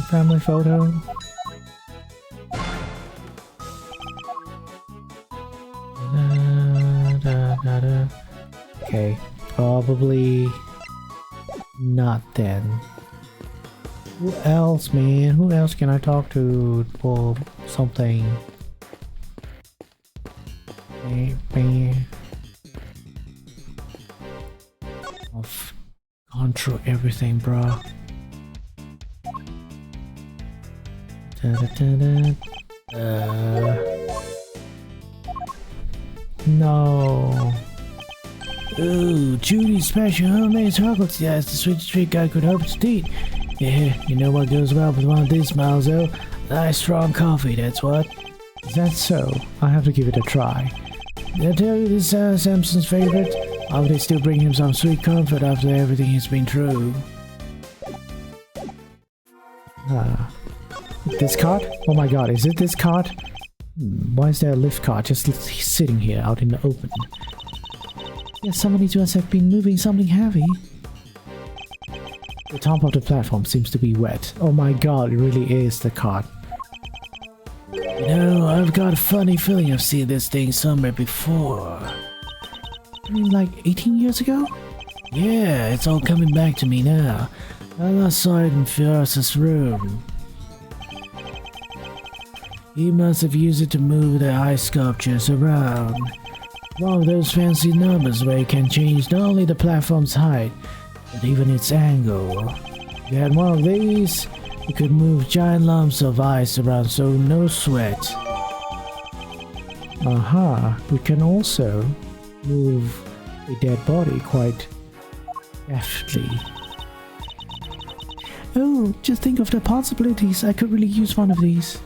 Family photo. Okay, probably not then. Who else, man? Who else can I talk to for something? I've gone through everything, bro. No. Ooh, Judy's special homemade chocolates. Yeah, it's the sweetest treat I could hope to eat. Yeah, you know what goes well with one of these smiles, though? Nice strong coffee, that's what. Is that so? I'll have to give it a try. Did I tell you this is Samson's favorite? Why would they still bring him some sweet comfort after everything he's been through? This cart? Oh my god, is it this cart? Why is there a lift cart just sitting here out in the open? Yeah, somebody must have been moving something heavy. The top of the platform seems to be wet. Oh my god, it really is the cart. You know, I've got a funny feeling I've seen this thing somewhere before. You mean like 18 years ago? Yeah, it's all coming back to me now. I last saw it in Fioras's room. He must have used it to move the ice sculptures around. One of those fancy numbers where you can change not only the platform's height, but even its angle. If you had one of these, you could move giant lumps of ice around so no sweat. We can also move a dead body quite deftly. Oh, just think of the possibilities. I could really use one of these.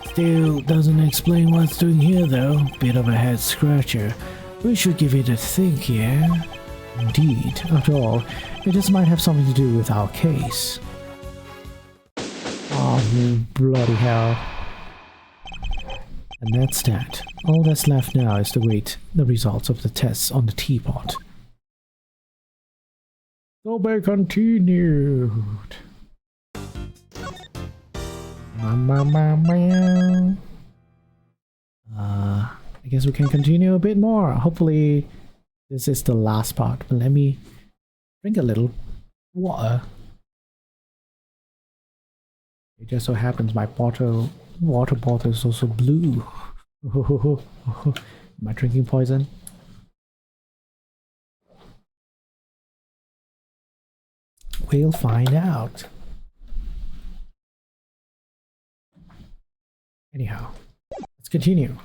Still doesn't explain what it's doing here though. Bit of a head scratcher. We should give it a think, yeah? Indeed. After all, it just might have something to do with our case. Oh, bloody hell. And that's that. All that's left now is to wait the results of the tests on the teapot. To be continued. I guess we can continue a bit more. Hopefully this is the last part. But let me drink a little water. It just so happens my water bottle is also blue. Am I drinking poison? We'll find out. Anyhow, let's continue.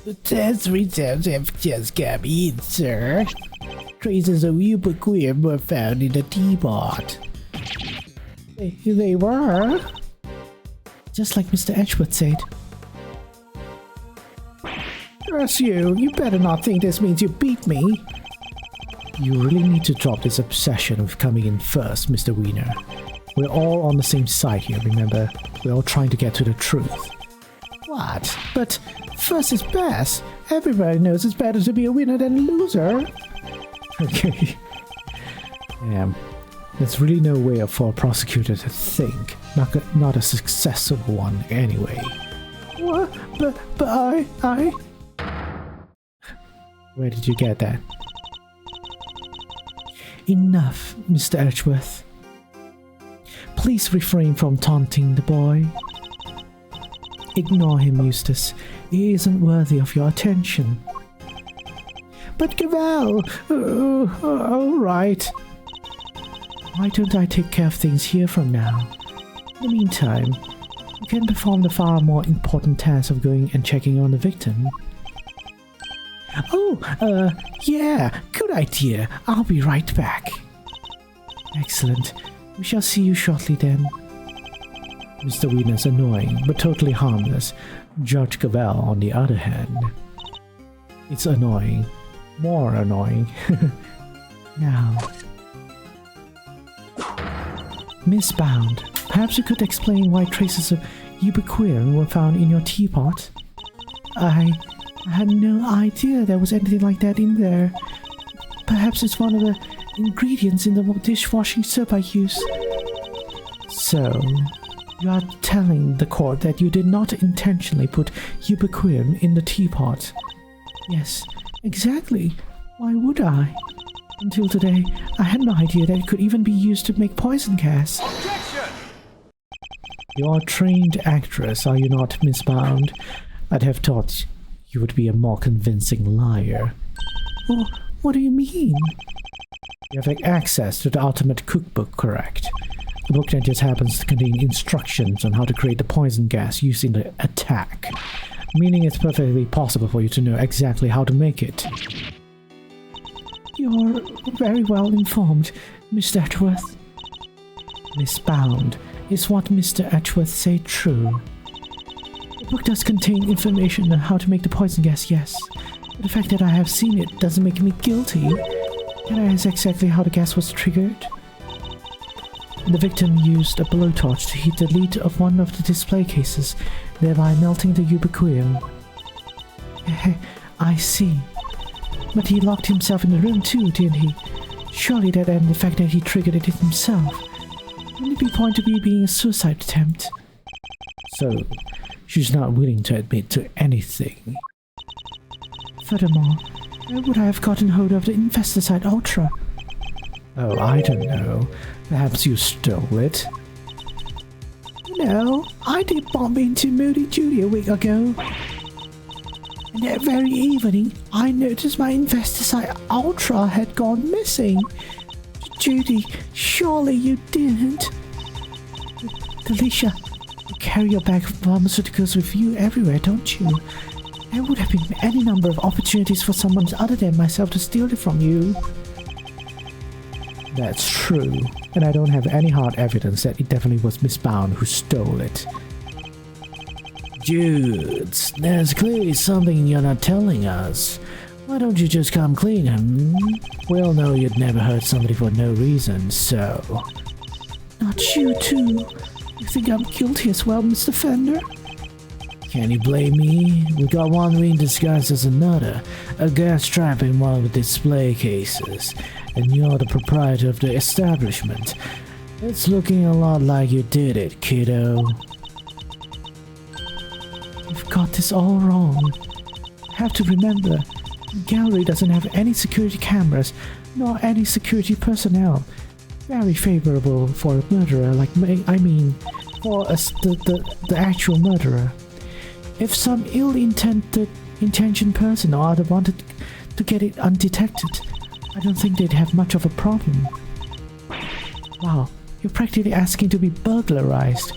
The test results have just come in, sir. Traces of ubiquitin were found in the teapot. They were? Just like Mr. Edgeworth said. Curse you! You better not think this means you beat me! You really need to drop this obsession with coming in first, Mr. Wiener. We're all on the same side here, remember? We're all trying to get to the truth. What? But first is best. Everybody knows it's better to be a winner than a loser. Okay. There's really no way for a prosecutor to think. Not a successful one, anyway. What? But I... Where did you get that? Enough, Mr. Edgeworth. Please refrain from taunting the boy. Ignore him, Eustace. He isn't worthy of your attention. But Cavell... all right. Why don't I take care of things here from now? In the meantime, you can perform the far more important task of going and checking on the victim. Oh, yeah, good idea. I'll be right back. Excellent. We shall see you shortly then. Mr. Wiener's annoying, but totally harmless. Judge Cavell, on the other hand, it's annoying. More annoying. Now, Miss Bound, perhaps you could explain why traces of ubiquitin were found in your teapot? I had no idea there was anything like that in there. Perhaps it's one of the ingredients in the dishwashing soap I use. So, you are telling the court that you did not intentionally put ubiquitin in the teapot? Yes, exactly. Why would I? Until today, I had no idea that it could even be used to make poison gas. Objection! You're a trained actress, are you not, Miss Bound? I'd have thought you would be a more convincing liar. Oh, what do you mean? You have access to the Ultimate Cookbook, correct? The book that just happens to contain instructions on how to create the poison gas used in the attack, meaning it's perfectly possible for you to know exactly how to make it. You're very well informed, Mr. Edgeworth. Miss Bound, is what Mr. Edgeworth said true? The book does contain information on how to make the poison gas, yes. But the fact that I have seen it doesn't make me guilty. Can I ask exactly how the gas was triggered? The victim used a blowtorch to heat the lid of one of the display cases, thereby melting the ubiquitin. I see. But he locked himself in the room too, didn't he? Surely that and the fact that he triggered it himself. Wouldn't it be point to be being a suicide attempt? So, she's not willing to admit to anything. Furthermore, where would I have gotten hold of the Infesticide Ultra? Oh, I don't know. Perhaps you stole it? No, I did bump into Moody Judy a week ago. And that very evening, I noticed my Investicide Ultra had gone missing. Judy, surely you didn't. Alicia, you carry your bag of pharmaceuticals with you everywhere, don't you? There would have been any number of opportunities for someone other than myself to steal it from you. That's true, and I don't have any hard evidence that it definitely was Miss Bound who stole it. Dudes, there's clearly something you're not telling us. Why don't you just come clean, We all know you'd never hurt somebody for no reason, so... Not you too. You think I'm guilty as well, Mr. Fender? Can you blame me? We got one ring disguised as another, a gas trap in one of the display cases, and you're the proprietor of the establishment. It's looking a lot like you did it, kiddo. You've got this all wrong. You have to remember, the gallery doesn't have any security cameras, nor any security personnel. Very favorable for a murderer like me, for the actual murderer. If some ill-intentioned person or other wanted to get it undetected, I don't think they'd have much of a problem. Wow, you're practically asking to be burglarized.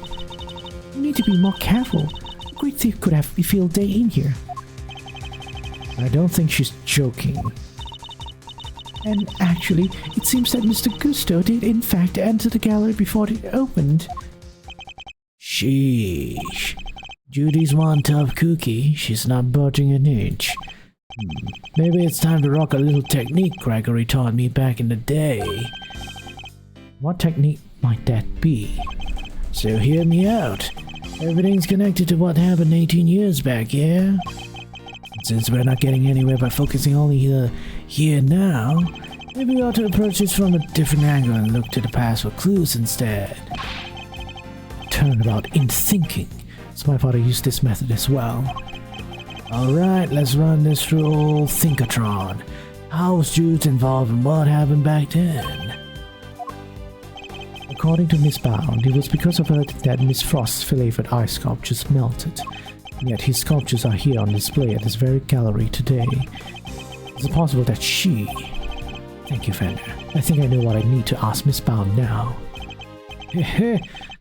You need to be more careful. A great thief could have a field day in here. I don't think she's joking. And actually, it seems that Mr. Gusto did in fact enter the gallery before it opened. Sheesh. Judy's one tough cookie. She's not budging an inch. Maybe it's time to rock a little technique Gregory taught me back in the day. What technique might that be? So hear me out. Everything's connected to what happened 18 years back, yeah? Since we're not getting anywhere by focusing only here now, maybe we ought to approach this from a different angle and look to the past for clues instead. Turnabout in thinking. So my father used this method as well. Alright, let's run this through old Thinkatron. How was Jude involved in what happened back then? According to Miss Bound, it was because of her that Miss Frost's flavored ice sculptures melted. And yet his sculptures are here on display at this very gallery today. Is it possible that she... Thank you, Fender. I think I know what I need to ask Miss Bound now.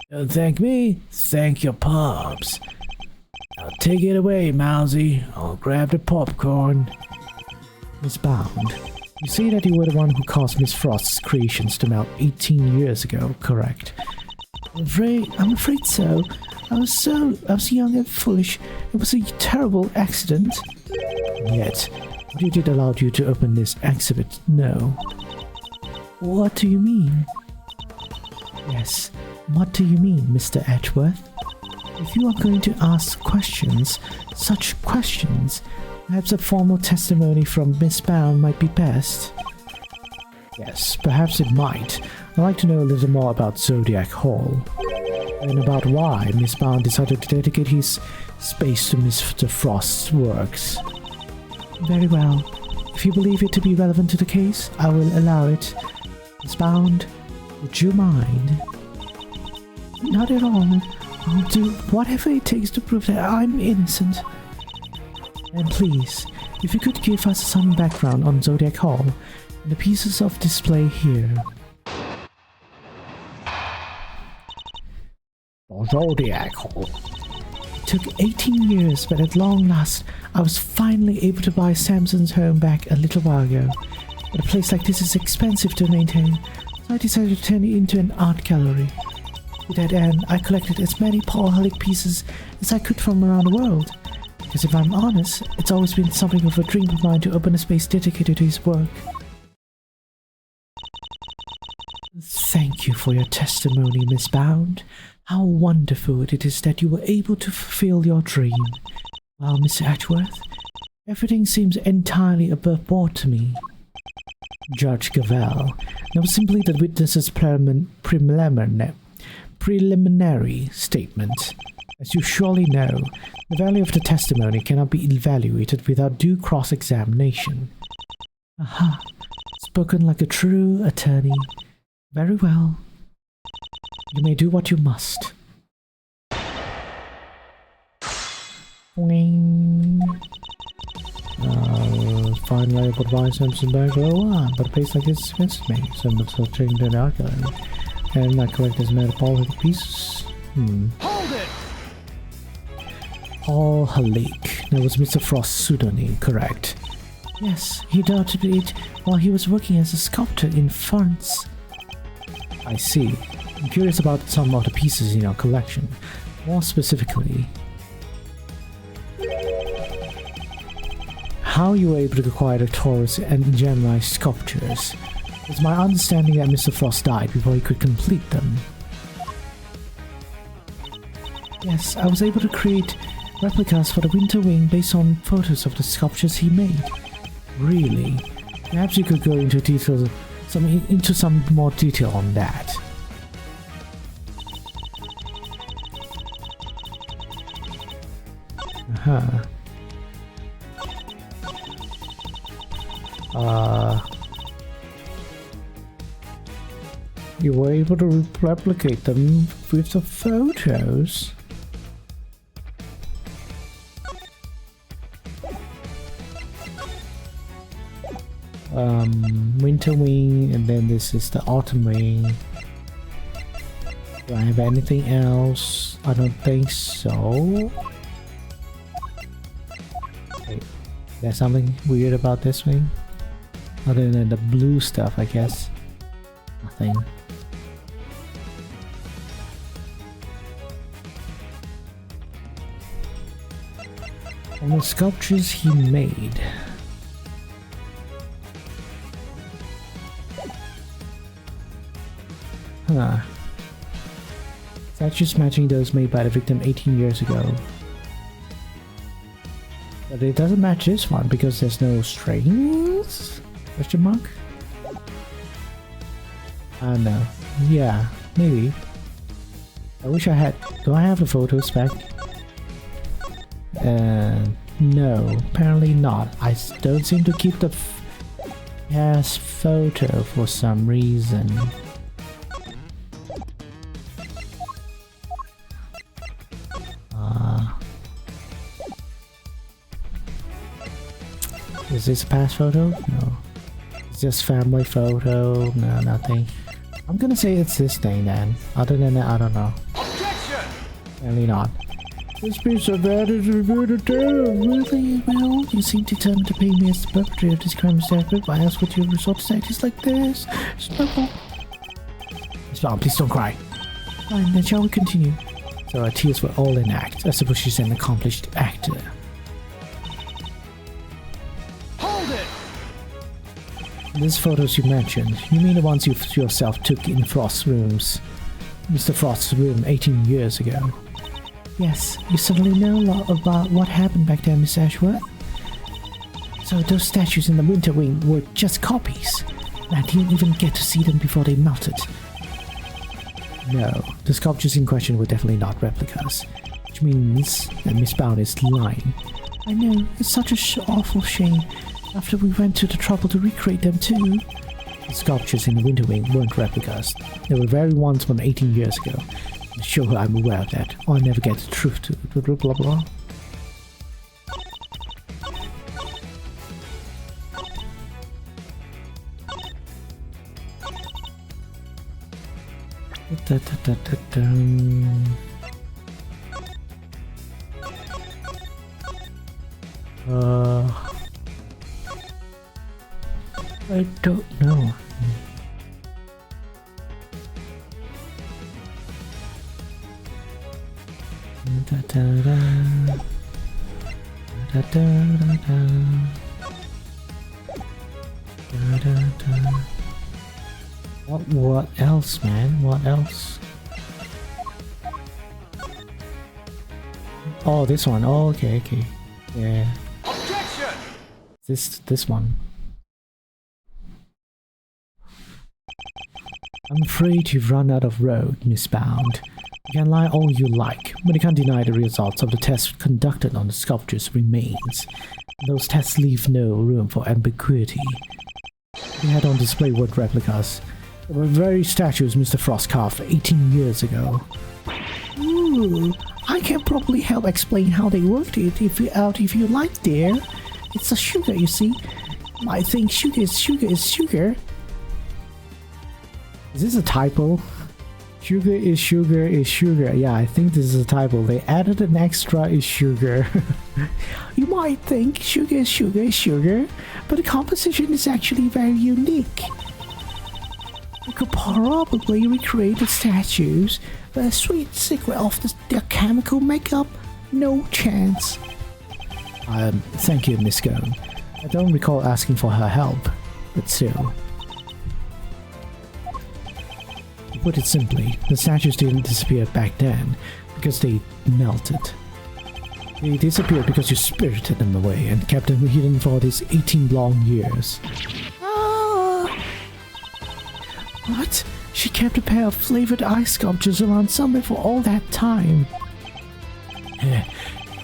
Don't thank me, thank your pops. Now take it away, Mousy. I'll grab the popcorn. Miss Bound, you say that you were the one who caused Miss Frost's creations to melt 18 years ago, correct? I'm afraid so. I was young and foolish. It was a terrible accident. And yet, what did it allow you to open this exhibit? No. What do you mean? Yes, what do you mean, Mr. Edgeworth? If you are going to ask questions, such questions, perhaps a formal testimony from Miss Bound might be best. Yes, perhaps it might. I'd like to know a little more about Zodiac Hall. And about why Miss Bound decided to dedicate his space to Mr. Frost's works. Very well. If you believe it to be relevant to the case, I will allow it. Miss Bound, would you mind? Not at all. I'll do whatever it takes to prove that I'm innocent. And please, if you could give us some background on Zodiac Hall and the pieces of display here. Zodiac Hall. It took 18 years, but at long last, I was finally able to buy Samson's home back a little while ago. But a place like this is expensive to maintain, so I decided to turn it into an art gallery. To that end, I collected as many Paul Halleck pieces as I could from around the world. Because if I'm honest, it's always been something of a dream of mine to open a space dedicated to his work. Thank you for your testimony, Miss Bound. How wonderful it is that you were able to fulfill your dream. Well, Mr. Edgeworth, everything seems entirely above board to me. Judge Cavell, that was simply the witness's preliminary statement. As you surely know, the value of the testimony cannot be evaluated without due cross-examination. Aha, spoken like a true attorney. Very well. You may do what you must. finally able to buy Simpson Bank Low 1, but a place like this expenses me. Some of the change in the algorithm. And my collector's metabolic pieces. Hold it! Paul Halik. That was Mr. Frost's pseudonym, correct? Yes, he adopted it while he was working as a sculptor in France. I see. I'm curious about some of the pieces in your collection. More specifically, how you were able to acquire the Taurus and Gemini sculptures. It's my understanding that Mr. Frost died before he could complete them. Yes, I was able to create replicas for the Winter Wing based on photos of the sculptures he made. Really? Perhaps you could go into some more detail on that. You were able to replicate them with the photos? Winter Wing, and then this is the Autumn Wing. Do I have anything else? I don't think so. Wait, there's something weird about this wing? Other than the blue stuff, I guess. Nothing. On the sculptures he made. Statues matching those made by the victim 18 years ago. But it doesn't match this one because there's no strings? Question mark? I don't know. Yeah, maybe. I wish I had... Do I have the photos back? No, apparently not. I don't seem to keep the past photo for some reason. Is this a past photo? No. Is this family photo? No, nothing. I'm gonna say it's this thing then. Other than that, I don't know. Objection! Apparently not. This piece of that is reviewed too. Really? Well, you seem determined to paint me as the perpetrator of this crime, Mr. Egbert. Why else would you resort to tactics like this? Snuggle. Miss Brown, please don't cry. Fine, then shall we continue? So her tears were all in act. I suppose she's an accomplished actor. These photos you mentioned, you mean the ones you yourself took in Frost's rooms? Mr. Frost's room 18 years ago. Yes, you certainly know a lot about what happened back then, Miss Ashworth. So those statues in the Winter Wing were just copies. I didn't even get to see them before they melted. No, the sculptures in question were definitely not replicas, which means that Miss Brown is lying. I know, it's such a awful shame. After we went to the trouble to recreate them too. The sculptures in the Winter Wing weren't replicas. They were very ones from 18 years ago. I'm sure I'm aware of that, or I never get the truth to blah blah blah. I don't know. What else, man? What else? Oh, this one. Oh, okay. Yeah. Objection! This one. I'm afraid you've run out of road, Miss Bound. You can lie all you like, but you can't deny the results of the tests conducted on the sculpture's remains. Those tests leave no room for ambiguity. They had on display wood replicas. They were very statues Mr. Frost carved 18 years ago. Ooh, I can probably help explain how they worked it if you like, dear. It's a sugar, you see. I think sugar is sugar. Is this a typo? Sugar is sugar is sugar. Yeah, I think this is a typo. They added an extra is sugar. You might think sugar is sugar, but the composition is actually very unique. You could probably recreate the statues, but a sweet secret of their chemical makeup, no chance. Thank you, Miss Gone. I don't recall asking for her help, but still. To put it simply, the statues didn't disappear back then because they melted. They disappeared because you spirited them away and kept them hidden for these 18 long years. What? She kept a pair of flavored ice sculptures around somewhere for all that time.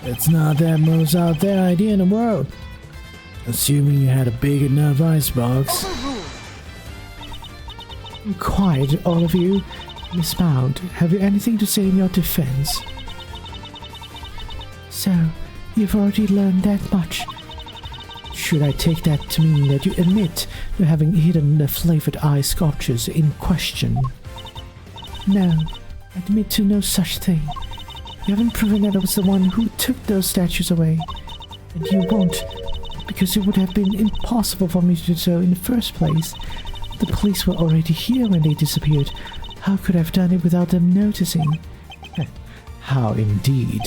It's not that most out there idea in the world. Assuming you had a big enough icebox. Quiet, all of you. Miss Mount, have you anything to say in your defense? So, you've already learned that much. Should I take that to mean that you admit to having hidden the flavored ice sculptures in question? No, I admit to no such thing. You haven't proven that I was the one who took those statues away. And you won't, because it would have been impossible for me to do so in the first place. The police were already here when they disappeared. How could I have done it without them noticing? How indeed.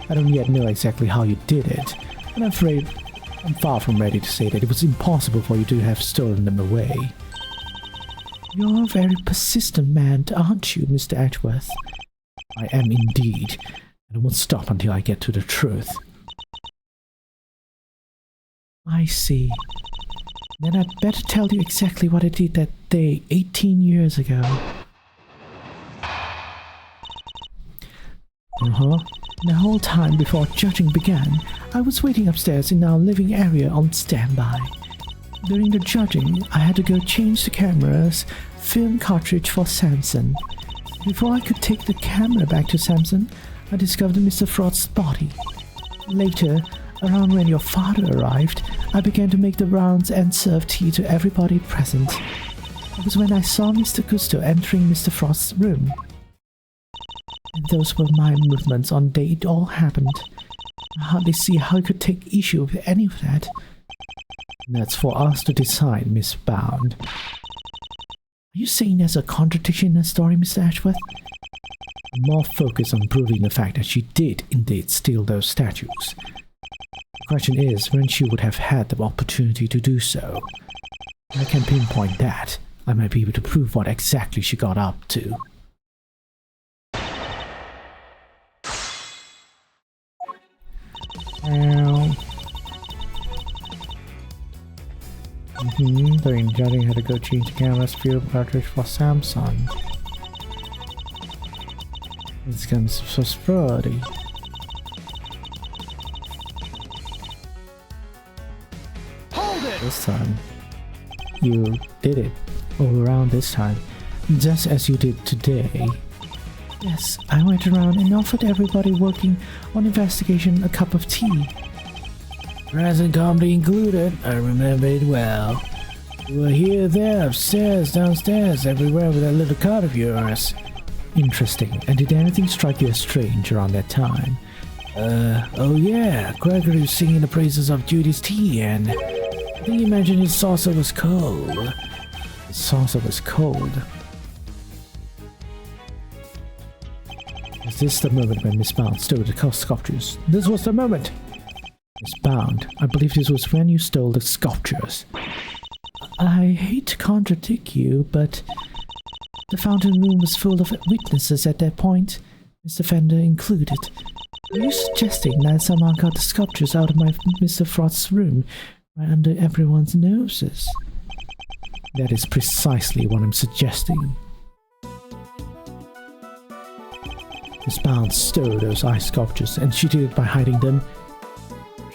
I don't yet know exactly how you did it, and I'm afraid I'm far from ready to say that it was impossible for you to have stolen them away. You're a very persistent man, aren't you, Mr. Edgeworth? I am indeed, and I won't stop until I get to the truth. I see. Then I'd better tell you exactly what I did that day 18 years ago. The whole time before judging began, I was waiting upstairs in our living area on standby. During the judging, I had to go change the camera's film cartridge for Samson. Before I could take the camera back to Samson, I discovered Mr. Frost's body. Later, around when your father arrived, I began to make the rounds and serve tea to everybody present. It was when I saw Mr. Gusto entering Mr. Frost's room. And those were my movements on the day it all happened. I hardly see how you could take issue with any of that. That's for us to decide, Miss Bound. Are you saying there's a contradiction in the story, Mr. Ashworth? I'm more focused on proving the fact that she did indeed steal those statues. The question is when she would have had the opportunity to do so. If I can pinpoint that, I might be able to prove what exactly she got up to. During judging, had to go change the camera's film cartridge for Samsung. This comes so sporty. Hold it! This time, you did it all around this time, just as you did today. Yes, I went around and offered everybody working on investigation a cup of tea. Present comedy included, I remember it well. You were here, there, upstairs, downstairs, everywhere with that little cart of yours. Interesting. And did anything strike you as strange around that time? Oh yeah, Gregory was singing the praises of Judy's tea, and I think he mentioned his saucer was cold. The saucer was cold. Is this the moment when Miss Bound stole the sculptures? This was the moment! Miss Bound, I believe this was when you stole the sculptures. I hate to contradict you, but the fountain room was full of witnesses at that point, Mr. Fender included. Are you suggesting that someone got the sculptures out of Mr. Frost's room right under everyone's noses? That is precisely what I'm suggesting. Miss Bound stole those ice sculptures, and she did it by hiding them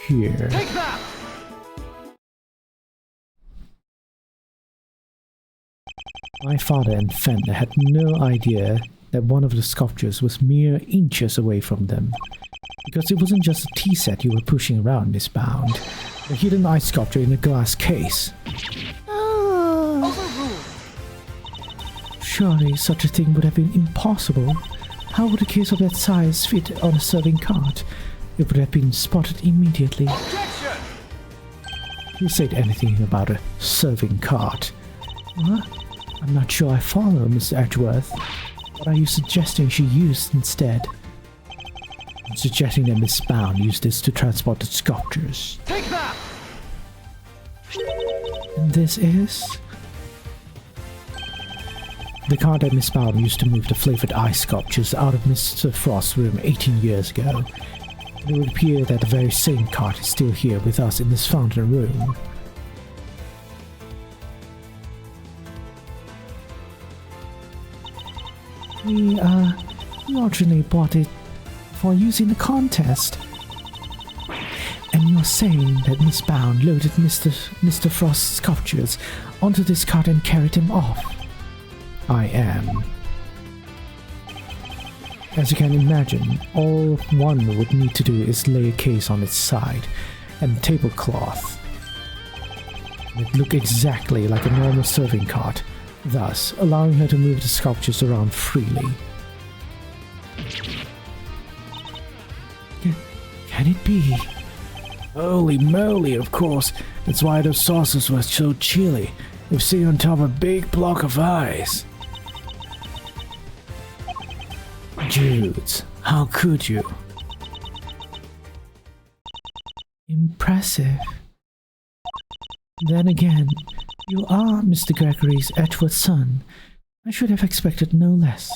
here. Take that! My father and Fender had no idea that one of the sculptures was mere inches away from them. Because it wasn't just a tea set you were pushing around, Miss Bound. A hidden ice sculpture in a glass case. Surely such a thing would have been impossible. How would a case of that size fit on a serving cart? It would have been spotted immediately. Objection! Who said anything about a serving cart? What? I'm not sure I follow, Mr. Edgeworth. What are you suggesting she used instead? I'm suggesting that Miss Bound used this to transport the sculptures. Take that! And this is? The cart that Miss Bound used to move the flavored ice sculptures out of Mr. Frost's room 18 years ago. It would appear that the very same cart is still here with us in this fountain room. We originally bought it for use in the contest. And you're saying that Miss Bound loaded Mr. Frost's sculptures onto this cart and carried them off? I am. As you can imagine, all one would need to do is lay a case on its side and tablecloth. It looked exactly like a normal serving cart, thus allowing her to move the sculptures around freely. Can it be? Holy moly, of course. That's why those saucers were so chilly. They were sitting on top of a big block of ice. Judes, how could you? Impressive. Then again, you are Mr. Gregory's Edgeworth's son. I should have expected no less.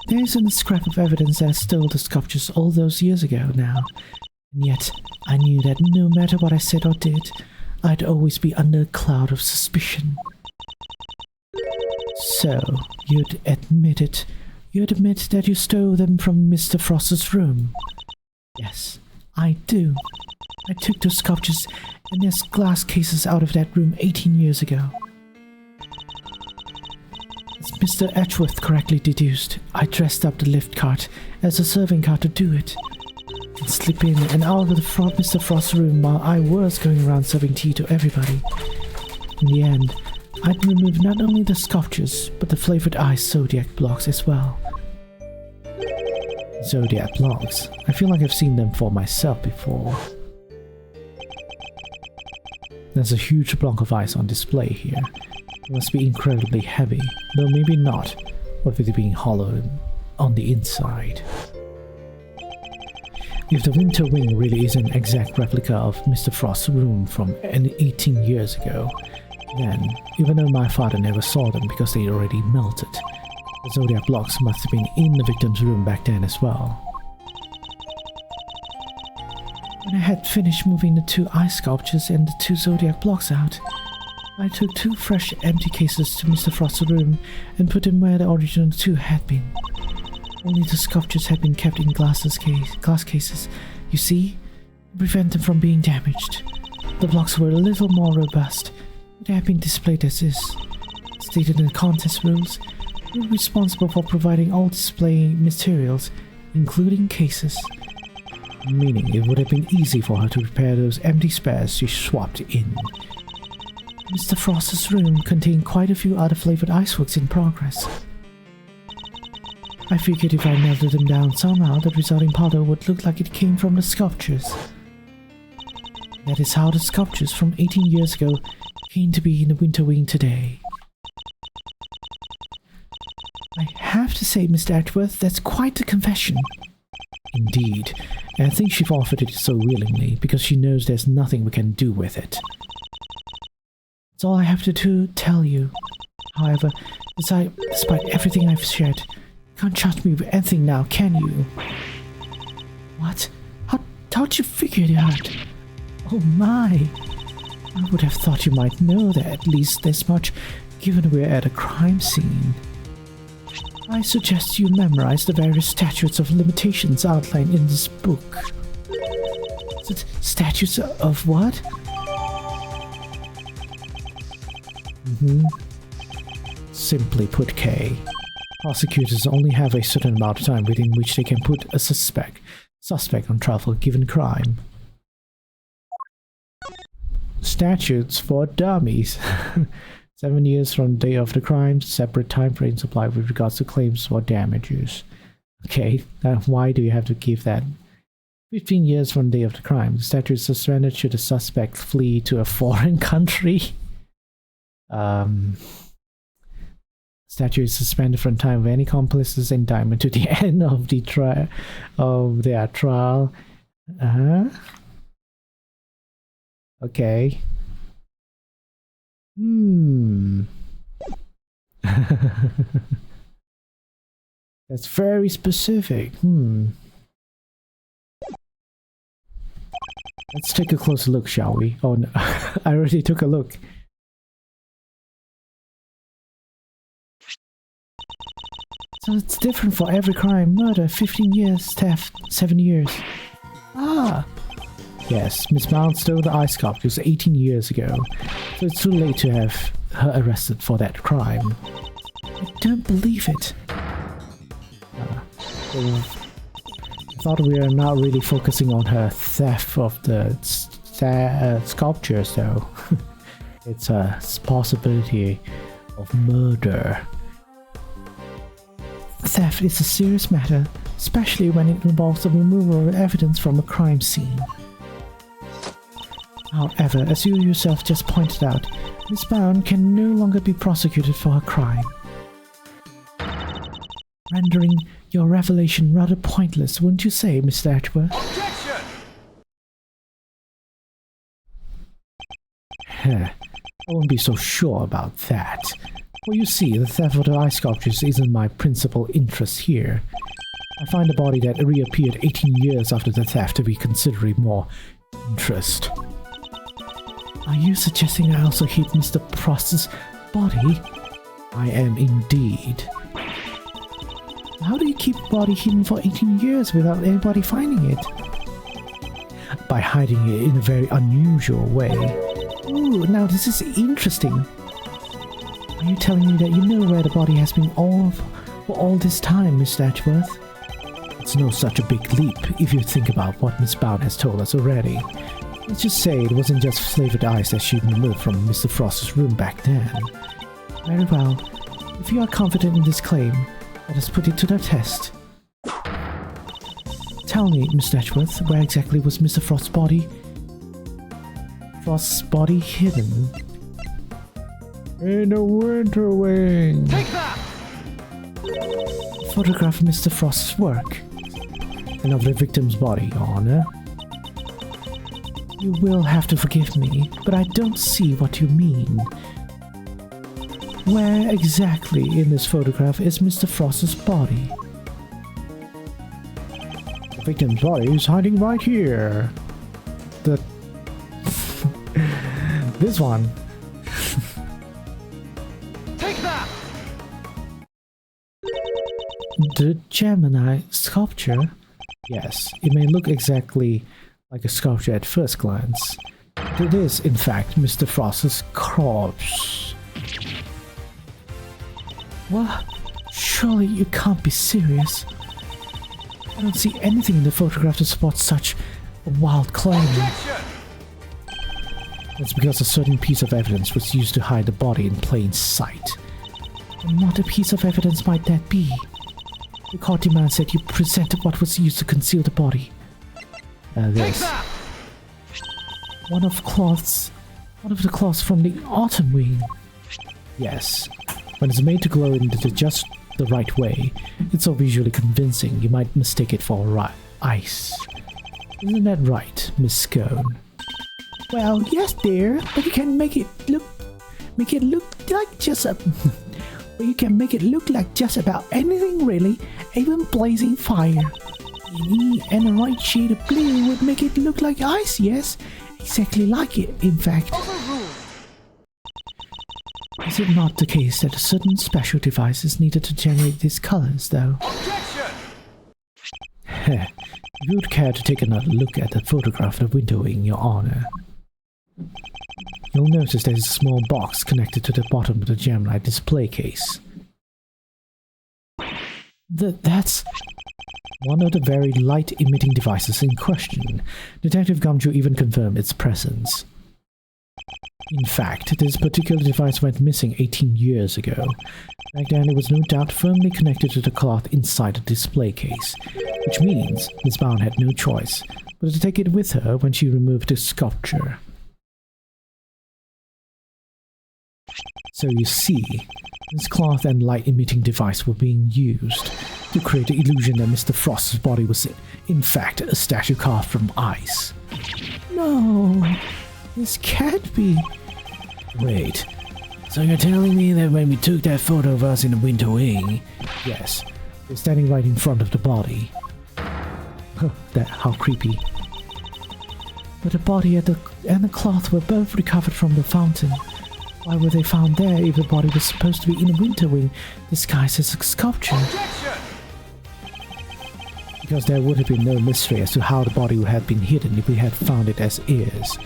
There isn't a scrap of evidence that I stole the sculptures all those years ago now, and yet I knew that no matter what I said or did, I'd always be under a cloud of suspicion. So, you'd admit it. You'd admit that you stole them from Mr. Frost's room. Yes, I do. I took those sculptures and their glass cases out of that room 18 years ago. As Mr. Edgeworth correctly deduced, I dressed up the lift cart as a serving cart to do it, and slip in and out of the Mr. Frost's room while I was going around serving tea to everybody. In the end, I'd remove not only the sculptures, but the flavored ice zodiac blocks as well. Zodiac blocks? I feel like I've seen them for myself before. There's a huge block of ice on display here. It must be incredibly heavy, though maybe not, with it being hollow on the inside. If the Winter Wing really is an exact replica of Mr. Frost's room from 18 years ago, then, even though my father never saw them because they already melted, the Zodiac blocks must have been in the victim's room back then as well. When I had finished moving the 2 ice sculptures and the 2 Zodiac blocks out, I took 2 fresh empty cases to Mr. Frost's room and put them where the original 2 had been. Only the sculptures had been kept in glass cases, you see, to prevent them from being damaged. The blocks were a little more robust. They had been displayed as is. Stated in the contest rules, we were responsible for providing all display materials, including cases. Meaning it would have been easy for her to repair those empty spares she swapped in. Mr. Frost's room contained quite a few other flavored iceworks in progress. I figured if I melted them down somehow, the resulting powder would look like it came from the sculptures. That is how the sculptures from 18 years ago came to be in the Winter Wing today. I have to say, Mr. Edgeworth, that's quite the confession. Indeed, and I think she offered it so willingly because she knows there's nothing we can do with it. That's all I have to tell you. However, despite everything I've shared, you can't trust me with anything now, can you? What? How'd you figure it out? Oh my! I would have thought you might know that at least this much, given we're at a crime scene. I suggest you memorize the various statutes of limitations outlined in this book. Statutes of what? Simply put, Kay. Prosecutors only have a certain amount of time within which they can put a suspect on trial for a given crime. statutes for dummies. 7 years from the day of the crime, separate time frames apply with regards to claims for damages. Okay, why do you have to give that? 15 years from the day of the crime, the statute is suspended should the suspect flee to a foreign country. Statute is suspended from time of any accomplice's indictment to the end of the their trial. Okay. That's very specific. Let's take a closer look, shall we? Oh no, I already took a look. So it's different for every crime. Murder, 15 years. Theft, 7 years. Ah! Yes, Miss Brown stole the ice sculptures 18 years ago, so it's too late to have her arrested for that crime. I don't believe it. I thought we are not really focusing on her theft of the sculptures, though. It's a possibility of murder. Theft is a serious matter, especially when it involves the removal of evidence from a crime scene. However, as you yourself just pointed out, Miss Brown can no longer be prosecuted for her crime, rendering your revelation rather pointless, wouldn't you say, Mr. Edgeworth? Objection! I won't be so sure about that. Well, you see, the theft of the ice sculptures isn't my principal interest here. I find the body that reappeared 18 years after the theft to be considerably more interest. Are you suggesting I also hid Mr. Frost's body? I am indeed. How do you keep a body hidden for 18 years without anybody finding it? By hiding it in a very unusual way. Ooh, now this is interesting. Are you telling me that you know where the body has been for all this time, Mr. Edgeworth? It's no such a big leap if you think about what Miss Brown has told us already. Let's just say it wasn't just flavored ice that she'd removed from Mr. Frost's room back then. Very well. If you are confident in this claim, let us put it to the test. Tell me, Mr. Edgeworth, where exactly was Mr. Frost's body? Frost's body hidden? In the winter wing. Take that! Photograph of Mr. Frost's work. And of the victim's body, Your Honor. You will have to forgive me, but I don't see what you mean. Where exactly in this photograph is Mr. Frost's body? The victim's body is hiding right here. This one. Take that! The Gemini sculpture? Yes, it may look exactly like a sculpture at first glance. But it is, in fact, Mr. Frost's corpse. What? Surely you can't be serious. I don't see anything in the photograph to support such a wild claim. Objection! That's because a certain piece of evidence was used to hide the body in plain sight. And what a piece of evidence might that be? The court demands that you present what was used to conceal the body. This. One of the cloths from the autumn wing. Yes. When it's made to glow in just the right way, it's so visually convincing you might mistake it for ice. Isn't that right, Miss Scone? Well, yes, dear, but you can make it look like just a. But you can make it look like just about anything, really, even blazing fire. And the right shade of blue would make it look like ice, yes, exactly like it, in fact. Is it not the case that a certain special device is needed to generate these colors, though? Objection! If you would care to take another look at the photograph of the window wing, Your Honor, you'll notice there's a small box connected to the bottom of the Gemini display case. That's one of the very light-emitting devices in question. Detective Gumshoe even confirmed its presence. In fact, this particular device went missing 18 years ago. Back then, it was no doubt firmly connected to the cloth inside the display case, which means Miss Bound had no choice but to take it with her when she removed the sculpture. So you see, this cloth and light-emitting device were being used to create the illusion that Mr. Frost's body was in fact a statue carved from ice. No, this can't be. Wait, so you're telling me that when we took that photo of us in the Winter Wing, yes, we're standing right in front of the body. How creepy. But the body and the cloth were both recovered from the fountain. Why were they found there if the body was supposed to be in a Winter Wing disguised as a sculpture? Objection! Because there would have been no mystery as to how the body had been hidden if we had found it as is.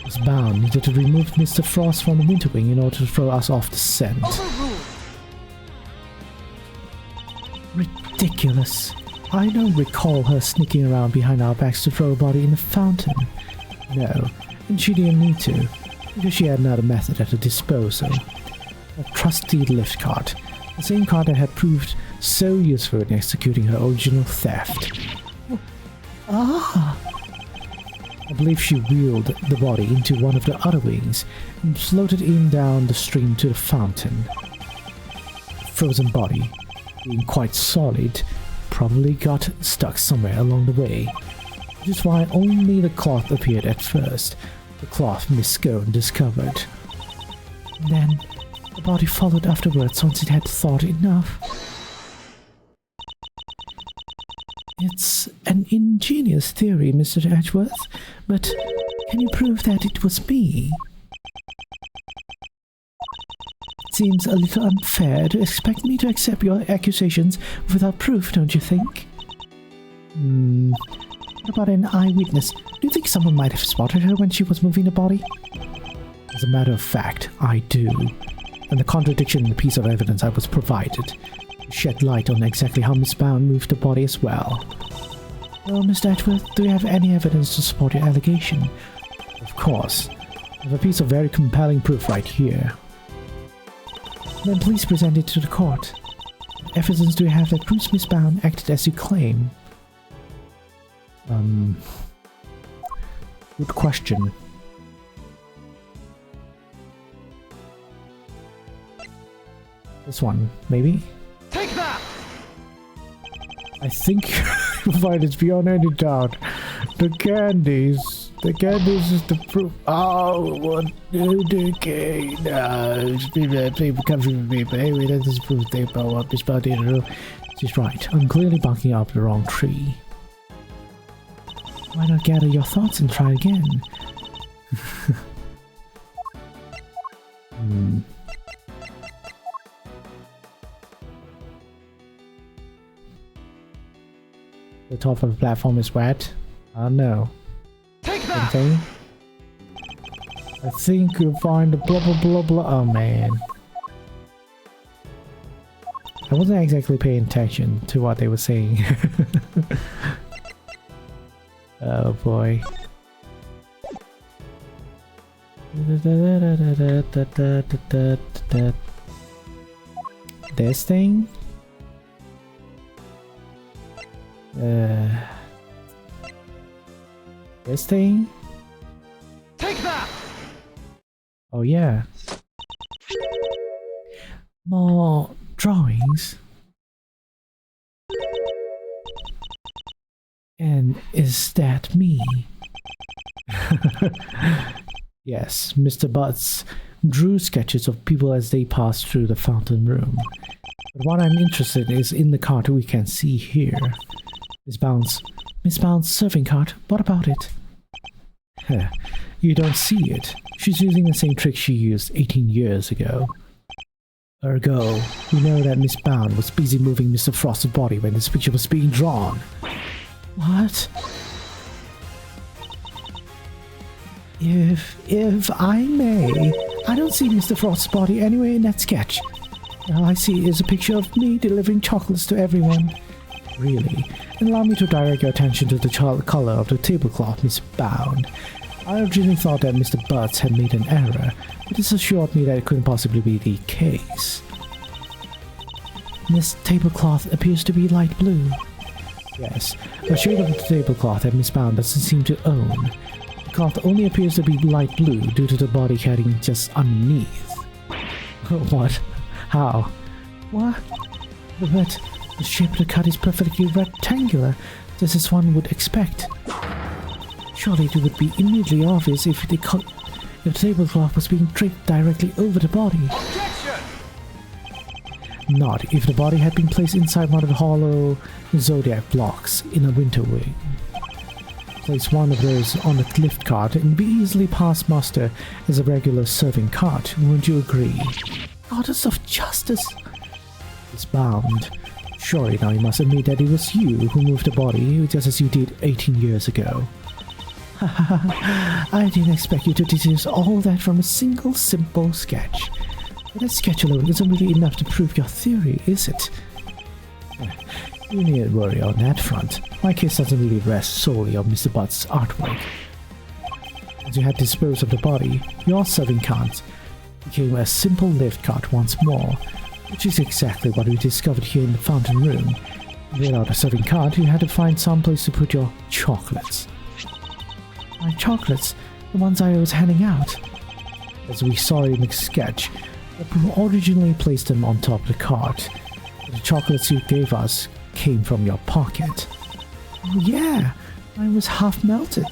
Miss Bound needed to remove Mr. Frost from the Winter Wing in order to throw us off the scent. Overruled! Ridiculous. I don't recall her sneaking around behind our backs to throw a body in the fountain. No, and she didn't need to, because she had another method at her disposal. A trusty lift cart, the same cart that had proved so useful in executing her original theft. Ah! I believe she wheeled the body into one of the other wings and floated in down the stream to the fountain. The frozen body, being quite solid, probably got stuck somewhere along the way, which is why only the cloth appeared at first, the cloth Miss Scone discovered. And then the body followed afterwards once it had thawed enough. It's an ingenious theory, Mr. Edgeworth, but can you prove that it was me? It seems a little unfair to expect me to accept your accusations without proof, don't you think? What about an eyewitness? Do you think someone might have spotted her when she was moving the body? As a matter of fact, I do. And the contradiction in the piece of evidence I was provided shed light on exactly how Miss Bound moved the body as well. Well, Mr. Edgeworth, do you have any evidence to support your allegation? Of course. I have a piece of very compelling proof right here. Then please present it to the court. What evidence do you have that proves Miss Bound acted as you claim? Good question. This one, maybe? Take that! I think you'll find it's beyond any doubt. The candies is the proof. Oh, what do the cake? No, people come from me, but anyway, that doesn't prove a thing about what Miss Bound did at all. She's right. I'm clearly barking up the wrong tree. Why not gather your thoughts and try again? The top of the platform is wet. No. Take that! Something. I think you'll find the blah blah blah blah. Oh man. I wasn't exactly paying attention to what they were saying. Oh boy. This thing? This thing? Take that! Oh yeah. More drawings? And is that me? Yes, Mr. Butts drew sketches of people as they passed through the fountain room. But what I'm interested in is in the cart we can see here. Miss Bound's serving cart, what about it? You don't see it. She's using the same trick she used 18 years ago. Ergo, we know that Miss Bound was busy moving Mr. Frost's body when this picture was being drawn. What? If I may, I don't see Mr. Frost's body anywhere in that sketch. All I see is a picture of me delivering chocolates to everyone. Really? And allow me to direct your attention to the color of the tablecloth, Miss Bound. I originally thought that Mr. Butts had made an error, but this assured me that it couldn't possibly be the case. This tablecloth appears to be light blue. Yes, a shade of the tablecloth that Miss Bound doesn't seem to own. The cloth only appears to be light blue due to the body carrying just underneath. What? How? What? But the shape of the cut is perfectly rectangular, just as one would expect. Surely it would be immediately obvious if the tablecloth was being draped directly over the body. Objection! Not if the body had been placed inside one of the hollow zodiac blocks in a winter wing. Place one of those on a lift cart and be easily passed muster as a regular serving cart, wouldn't you agree? Goddess of justice! It's Bound. Surely now you must admit that it was you who moved the body just as you did 18 years ago. I didn't expect you to deduce all that from a single simple sketch. But that sketch alone isn't really enough to prove your theory, is it? You needn't worry on that front. My case doesn't really rest solely on Mr. Butt's artwork. Once you had disposed of the body, your serving cart became a simple lift cart once more, which is exactly what we discovered here in the fountain room. Without a serving cart, you had to find some place to put your chocolates. My chocolates? The ones I was handing out? As we saw in the sketch, you originally placed them on top of the cart. The chocolates you gave us came from your pocket. Oh yeah, mine was half melted.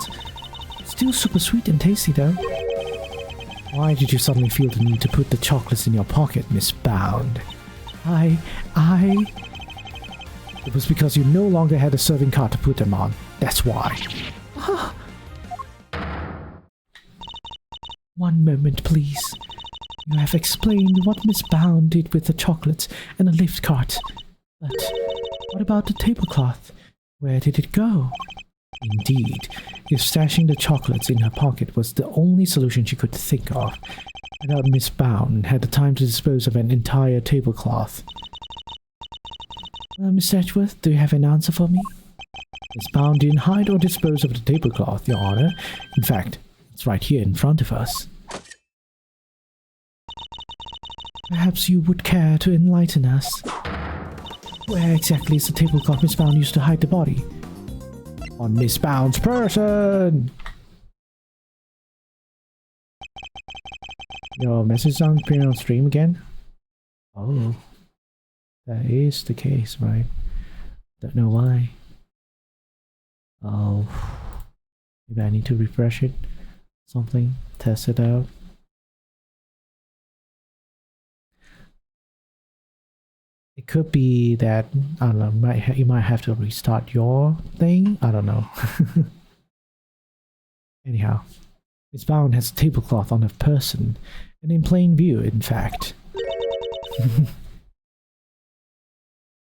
Still super sweet and tasty though. Why did you suddenly feel the need to put the chocolates in your pocket, Miss Bound? It was because you no longer had a serving cart to put them on. That's why. One moment, please. You have explained what Miss Bound did with the chocolates and the lift cart. But what about the tablecloth? Where did it go? Indeed, if stashing the chocolates in her pocket was the only solution she could think of, I doubt Miss Bound had the time to dispose of an entire tablecloth. Miss Edgeworth, do you have an answer for me? Miss Bound didn't hide or dispose of the tablecloth, Your Honor. In fact, it's right here in front of us. Perhaps you would care to enlighten us. Where exactly is the tablecloth Miss Bound used to hide the body? On Miss Bound's person! Your message sounds appearing on stream again? Oh. That is the case, right? Don't know why. Oh. Maybe I need to refresh it. Something. Test it out. It could be that, I don't know, you might have to restart your thing? I don't know. Anyhow, Miss Bound has a tablecloth on her person, and in plain view, in fact.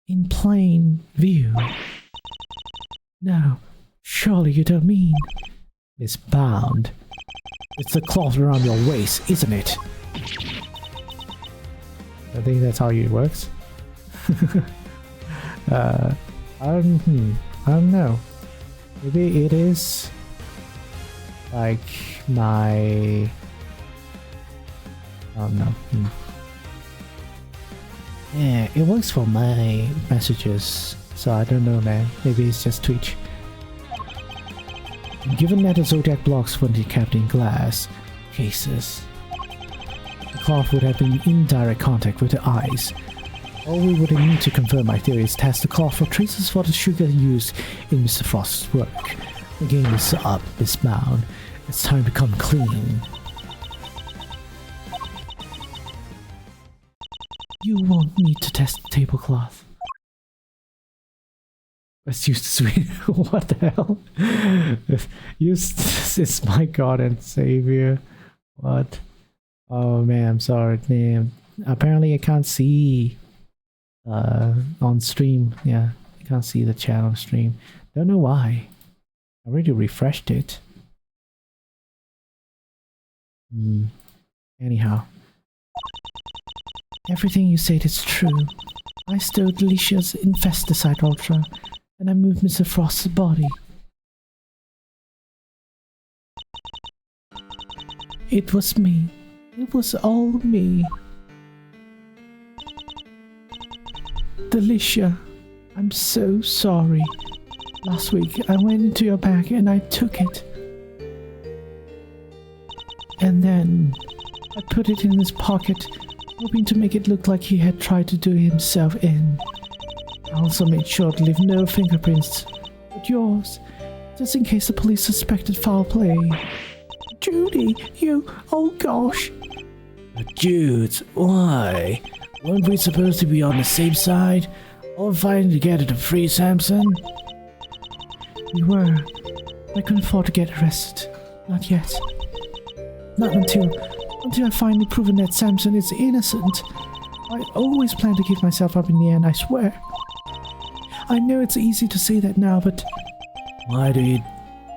In plain view? No, surely you don't mean... Miss Bound, it's the cloth around your waist, isn't it? I think that's how it works. I don't know. Maybe it is like my... I don't know. Yeah, it works for my messages, so I don't know, man. Maybe it's just Twitch. Given that the Zodiac blocks were kept in glass cases, the cloth would have been in direct contact with the eyes. All we would need to confirm my theory is test the cloth for traces for the sugar used in Mr. Frost's work. The game is up, Miss Bound. It's time to come clean. You won't need to test the tablecloth. Let's use the sweet. What the hell? Use this, my God and Savior. What? Oh man, I'm sorry, man. Apparently I can't see on stream. Yeah, I can't see the chat on stream. Don't know why. I already refreshed it. Anyhow. Everything you said is true. I stole Delicia's Infesticide Ultra, and I moved Mr. Frost's body. It was me. It was all me. Delicia, I'm so sorry. Last week, I went into your bag and I took it. And then I put it in his pocket, hoping to make it look like he had tried to do himself in. I also made sure to leave no fingerprints but yours, just in case the police suspected foul play. Judy, oh gosh. Jude, why? Weren't we supposed to be on the same side? All fighting together to free Samson? We were. I couldn't afford to get arrested. Not yet. Not until I've finally proven that Samson is innocent. I always plan to give myself up in the end, I swear. I know it's easy to say that now, but... Why do you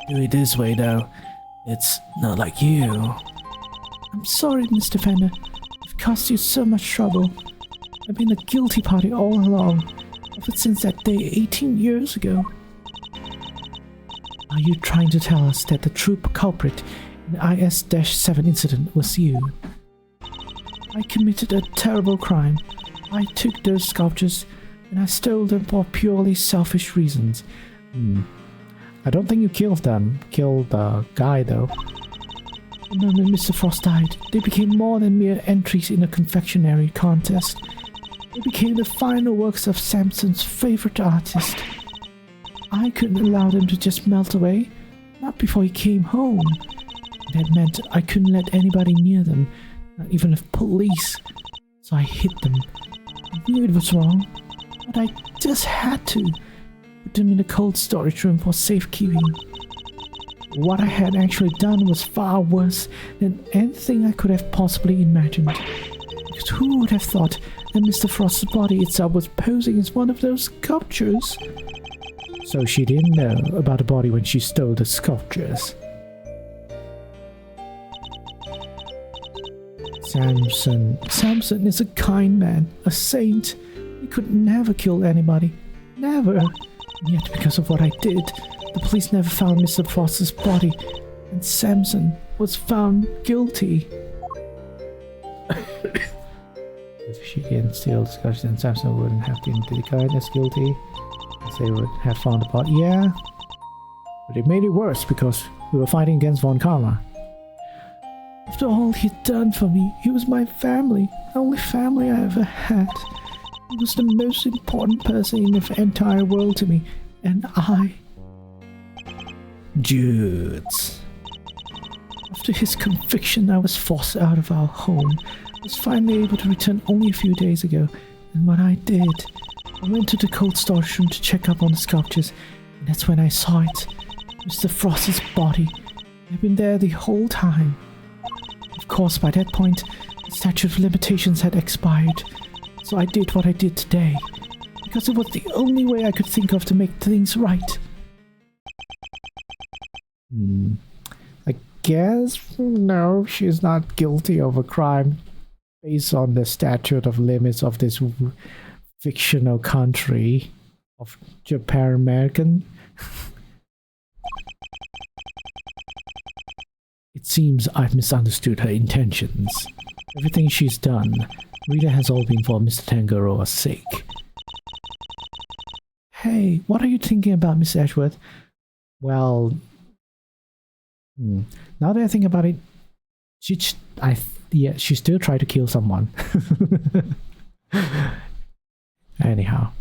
do it this way, though? It's not like you. I'm sorry, Mr. Fender. I've caused you so much trouble. I've been the guilty party all along, ever since that day 18 years ago. Are you trying to tell us that the true culprit in the IS-7 incident was you? I committed a terrible crime. I took those sculptures and I stole them for purely selfish reasons. I don't think you killed them. Killed the guy, though. The moment Mr. Frost died, they became more than mere entries in a confectionery contest. They became the final works of Samson's favorite artist. I couldn't allow them to just melt away, not before he came home. That meant I couldn't let anybody near them, not even the police. So I hid them. I knew it was wrong, but I just had to. Put them in the cold storage room for safekeeping. What I had actually done was far worse than anything I could have possibly imagined. Because who would have thought that Mr. Frost's body itself was posing as one of those sculptures? So she didn't know about the body when she stole the sculptures. Samson is a kind man, a saint. He could never kill anybody. Never. And yet, because of what I did, the police never found Mr. Frost's body, and Samson was found guilty. If she didn't steal the sculptures, then Samson wouldn't have been declared as guilty, as they would have found the body. Yeah, but it made it worse because we were fighting against Von Karma. After all he'd done for me, he was my family, the only family I ever had. He was the most important person in the entire world to me, and I... Jude. After his conviction, I was forced out of our home. I was finally able to return only a few days ago, and when I did, I went to the cold storage room to check up on the sculptures, and that's when I saw it. Mr. Frost's body. I'd been there the whole time. Of course, by that point, the statute of limitations had expired. So I did what I did today, because it was the only way I could think of to make things right. I guess, no, she's not guilty of a crime based on the statute of limits of this fictional country of Japan American. It seems I've misunderstood her intentions. Everything she's done, Rita has all been for Mr. Tangaroa's sake. Hey, what are you thinking about, Miss Edgeworth? Well, now that I think about it, she still tried to kill someone. Anyhow,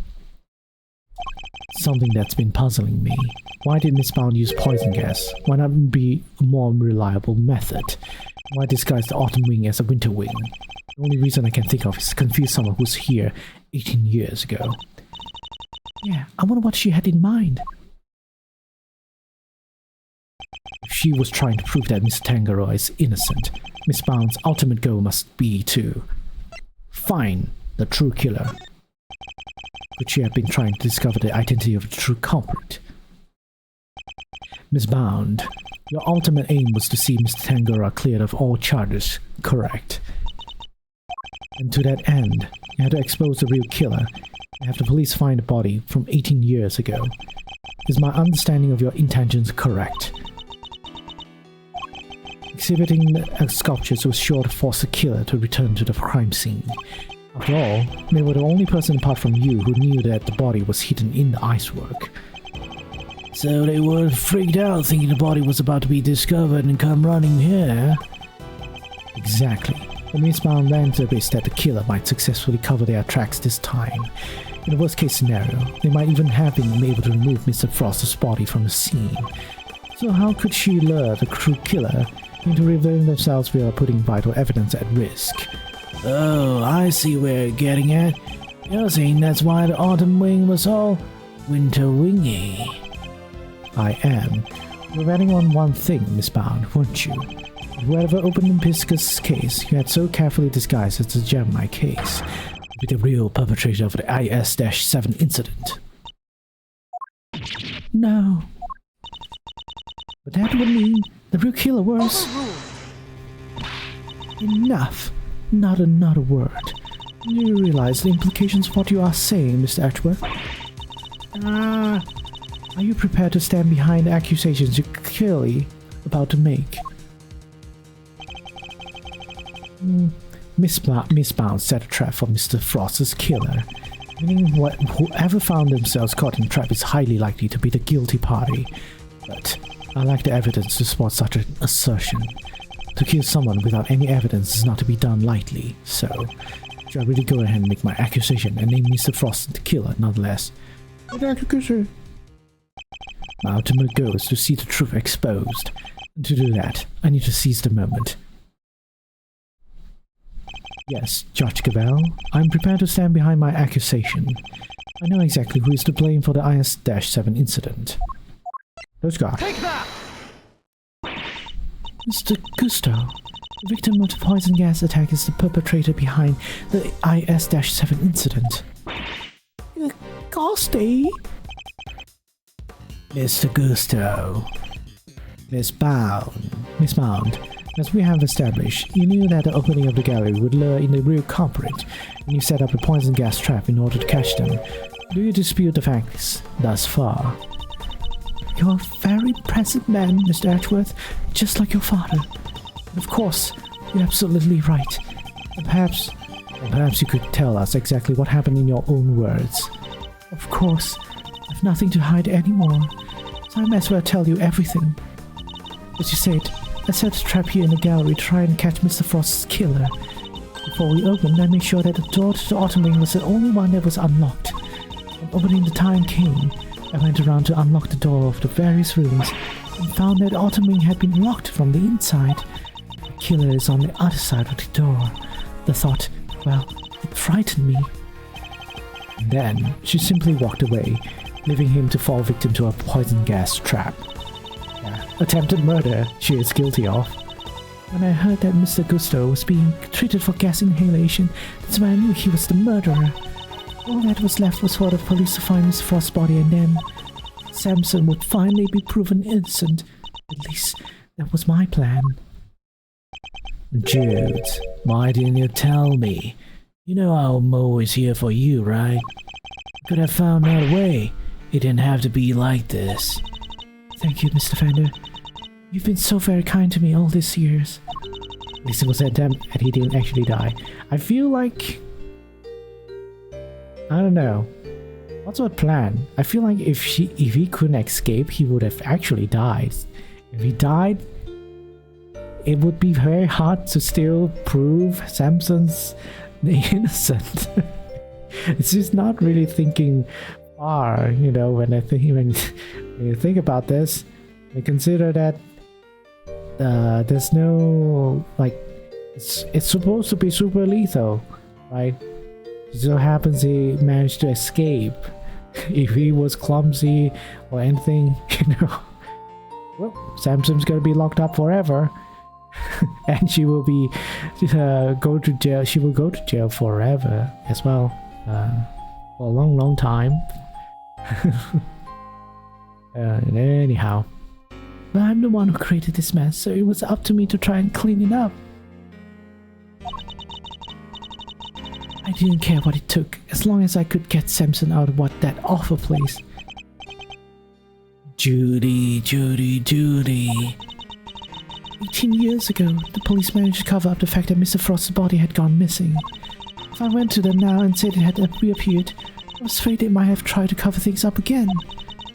Something that's been puzzling me. Why did Miss Bound use poison gas? Why not be a more reliable method? Why disguise the autumn wing as a winter wing? The only reason I can think of is to confuse someone who's here 18 years ago. Yeah, I wonder what she had in mind. If she was trying to prove that Mr. Tangaroa is innocent, Miss Bound's ultimate goal must be to find the true killer. Could she have been trying to discover the identity of the true culprit? Miss Bound, your ultimate aim was to see Mr. Tangaroa cleared of all charges, correct? And to that end, you had to expose the real killer and have the police find the body from 18 years ago. Is my understanding of your intentions correct? exhibiting sculptures was sure to force the killer to return to the crime scene. After all, they were the only person apart from you who knew that the body was hidden in the icework. So they were freaked out thinking the body was about to be discovered and come running here. Exactly. The Mistbound answer is that the killer might successfully cover their tracks this time. In the worst case scenario, they might even have been able to remove Mr. Frost's body from the scene. So how could she lure the true killer into revealing themselves without putting vital evidence at risk? Oh, I see where you're getting at. You're saying that's why the Autumn Wing was all winter wingy. I am. You were betting on one thing, Mistbound, weren't you? Whoever opened Pisca's case, you had so carefully disguised as to jam my case. Be the real perpetrator of the IS-7 incident. No. But that would mean the real killer was... Enough. Not another word. Do you realize the implications of what you are saying, Mr. Edgeworth? Are you prepared to stand behind the accusations you're clearly about to make? Mistbound set a trap for Mr. Frost's killer, meaning whoever found themselves caught in the trap is highly likely to be the guilty party. But I lack the evidence to support such an assertion. To kill someone without any evidence is not to be done lightly, so should I really go ahead and make my accusation and name Mr. Frost the killer nonetheless? My ultimate goal is to see the truth exposed, and to do that, I need to seize the moment. Yes, Judge Cavell, I'm prepared to stand behind my accusation. I know exactly who is to blame for the IS-7 incident. Let's go. Take that! Mr. Gusto, the victim of the poison gas attack is the perpetrator behind the IS-7 incident. Ghosty? Mr. Gusto. Mistbound, as we have established, you knew that the opening of the gallery would lure in the real culprit, and you set up a poison gas trap in order to catch them. Do you dispute the facts thus far? You're a very present man, Mr. Edgeworth, just like your father. And of course, you're absolutely right. And perhaps you could tell us exactly what happened in your own words. Of course, I've nothing to hide anymore, so I may as well tell you everything. As you said, I set a trap here in the gallery to try and catch Mr. Frost's killer. Before we opened, I made sure that the door to the Autumn Wing was the only one that was unlocked. When opening the time came, I went around to unlock the door of the various rooms and found that the Autumn Wing had been locked from the inside. The killer is on the other side of the door. The thought, well, it frightened me. And then she simply walked away, leaving him to fall victim to a poison gas trap. Attempted murder she is guilty of. When I heard that Mr. Gusto was being treated for gas inhalation, that's when I knew he was the murderer. All that was left was for the police to find Mr. Frost's body, and then Samson would finally be proven innocent. At least, that was my plan. Jude, why didn't you tell me? You know I'm always here for you, right? Could have found out a way. It didn't have to be like this. Thank you, Mr. Fender. You've been so very kind to me all these years. At least it was an attempt and he didn't actually die. I feel like... I don't know. What's our plan? I feel like if he couldn't escape, he would have actually died. If he died, it would be very hard to still prove Samson's innocent. It's just not really thinking far, you know, when you think about this. I consider that there's no, like, it's supposed to be super lethal, right? It so happens he managed to escape. If he was clumsy or anything, you know, well, Samson's gonna be locked up forever. And she will be go to jail. She will go to jail forever as well, for a long time. Anyhow, but I'm the one who created this mess, so it was up to me to try and clean it up. I didn't care what it took, as long as I could get Samson out of that awful place. Judy. 18 years ago, the police managed to cover up the fact that Mr. Frost's body had gone missing. If I went to them now and said it had reappeared, I was afraid they might have tried to cover things up again.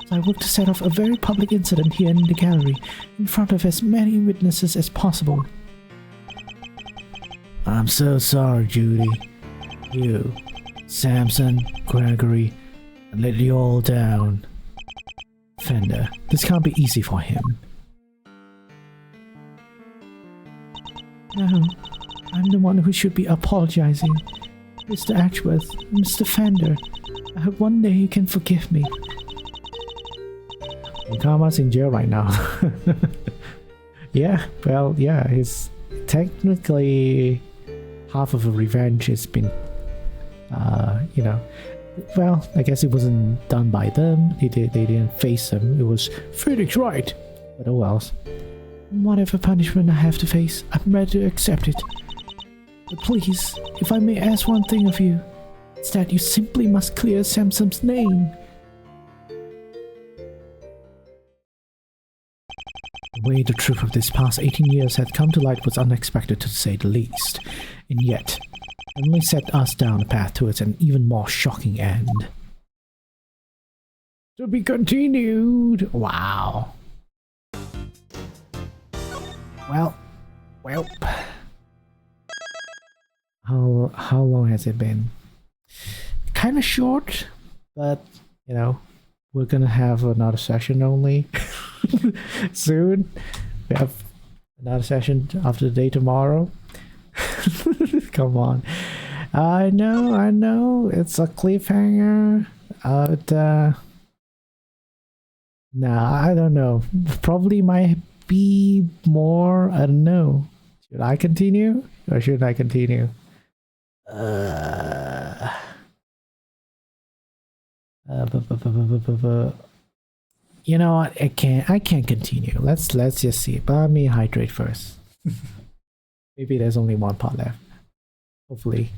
So I worked to set off a very public incident here in the gallery, in front of as many witnesses as possible. I'm so sorry, Judy. You, Samson, Gregory, I let you all down. Fender, this can't be easy for him. No, I'm the one who should be apologizing. Mr. Ashworth, Mr. Fender, I hope one day you can forgive me. Karma's in jail right now. Yeah, well, yeah, he's technically half of a revenge has been, you know, well, I guess it wasn't done by them. They didn't face them. It was Phoenix Wright. But oh well. Whatever punishment I have to face, I'm ready to accept it. But please, if I may ask one thing of you, it's that you simply must clear Samson's name. The way the truth of this past 18 years had come to light was unexpected, to say the least, and yet only set us down a path towards an even more shocking end. To be continued. Wow. Well. How long has it been? Kind of short, but you know, we're gonna have another session only soon. We have another session after the day tomorrow. Come on. I know, it's a cliffhanger. Nah, I don't know. Probably might be more. I don't know. Should I continue or should I continue? You know what? I can't continue. Let's just see. But let me hydrate first. Maybe there's only one part left. Hopefully.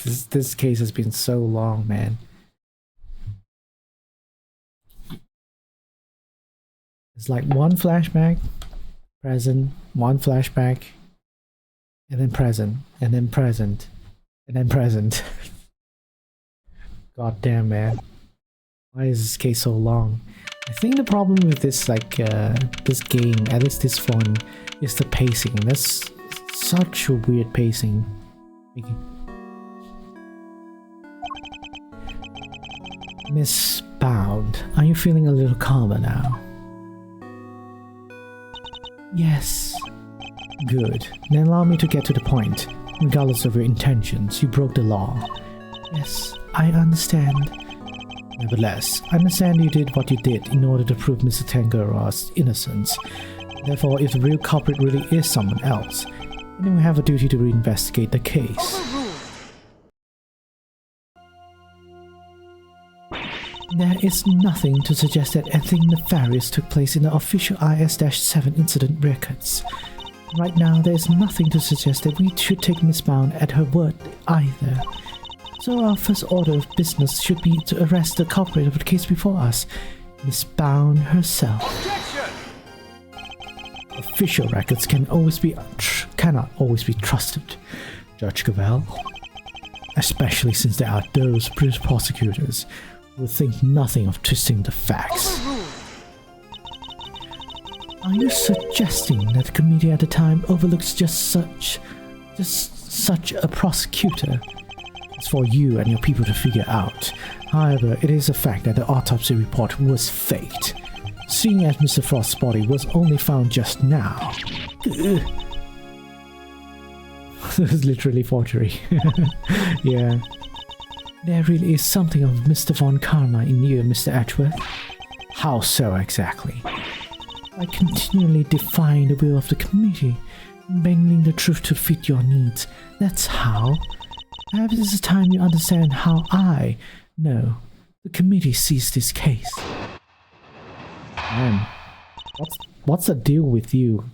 This case has been so long, man. It's like one flashback, present, one flashback, and then present, and then present, and then present. God damn, man. Why is this case so long? I think the problem with this, like, this game, at least this one, is the pacing. That's such a weird pacing. Miss Bound, are you feeling a little calmer now? Yes. Good. Then allow me to get to the point. Regardless of your intentions, you broke the law. Yes, I understand. Nevertheless, I understand you did what you did in order to prove Mr. Tangara's innocence. Therefore, if the real culprit really is someone else, then we have a duty to reinvestigate the case. There is nothing to suggest that anything nefarious took place in the official IS-7 incident records. Right now, there is nothing to suggest that we should take Miss Bound at her word either. So our first order of business should be to arrest the culprit of the case before us, Miss Bound herself. Objection! Official records cannot always be trusted, Judge Cavell. Especially since there are those British prosecutors who think nothing of twisting the facts. Are you suggesting that the committee at the time overlooks just such a prosecutor? It's for you and your people to figure out. However, it is a fact that the autopsy report was faked, seeing as Mr. Frost's body was only found just now. It was literally forgery. Yeah. There really is something of Mr. Von Karma in you, Mr. Ashworth. How so exactly? By continually defying the will of the committee, and bending the truth to fit your needs. That's how. Perhaps it's time you understand how I, no, the committee sees this case. Man, what's the deal with you,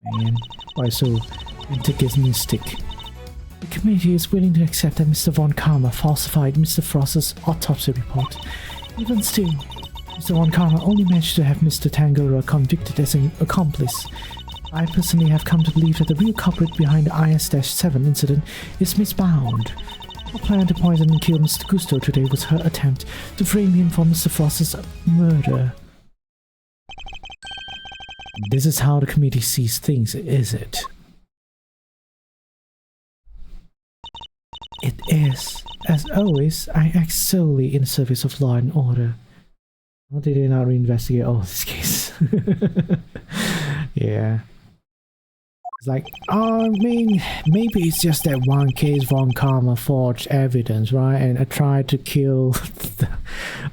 man? Why so antagonistic? The committee is willing to accept that Mr. Von Karma falsified Mr. Frost's autopsy report. Even still, Mr. Von Karma only managed to have Mr. Tangara convicted as an accomplice. I personally have come to believe that the real culprit behind the IS-7 incident is Miss Bound. Her plan to poison and kill Mr. Gusto today was her attempt to frame him for Mr. Frost's murder. This is how the committee sees things, is it? It is. As always, I act solely in the service of law and order. Why did they not reinvestigate all this case? Yeah. It's like, I mean, maybe it's just that one case Von Karma forged evidence, right? And I tried to kill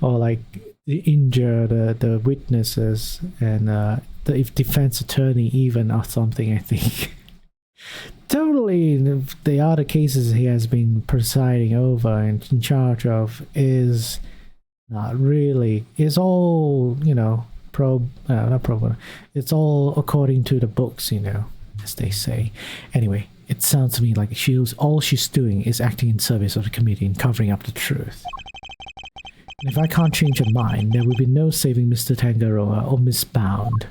or like injure the witnesses and the defense attorney even or something, I think. Totally, the other cases he has been presiding over and in charge of is not really. It's all, you know, not pro. It's all according to the books, you know, as they say. Anyway, it sounds to me like all she's doing is acting in service of the committee and covering up the truth. And if I can't change her mind, there will be no saving Mr. Tangaroa or Miss Bound.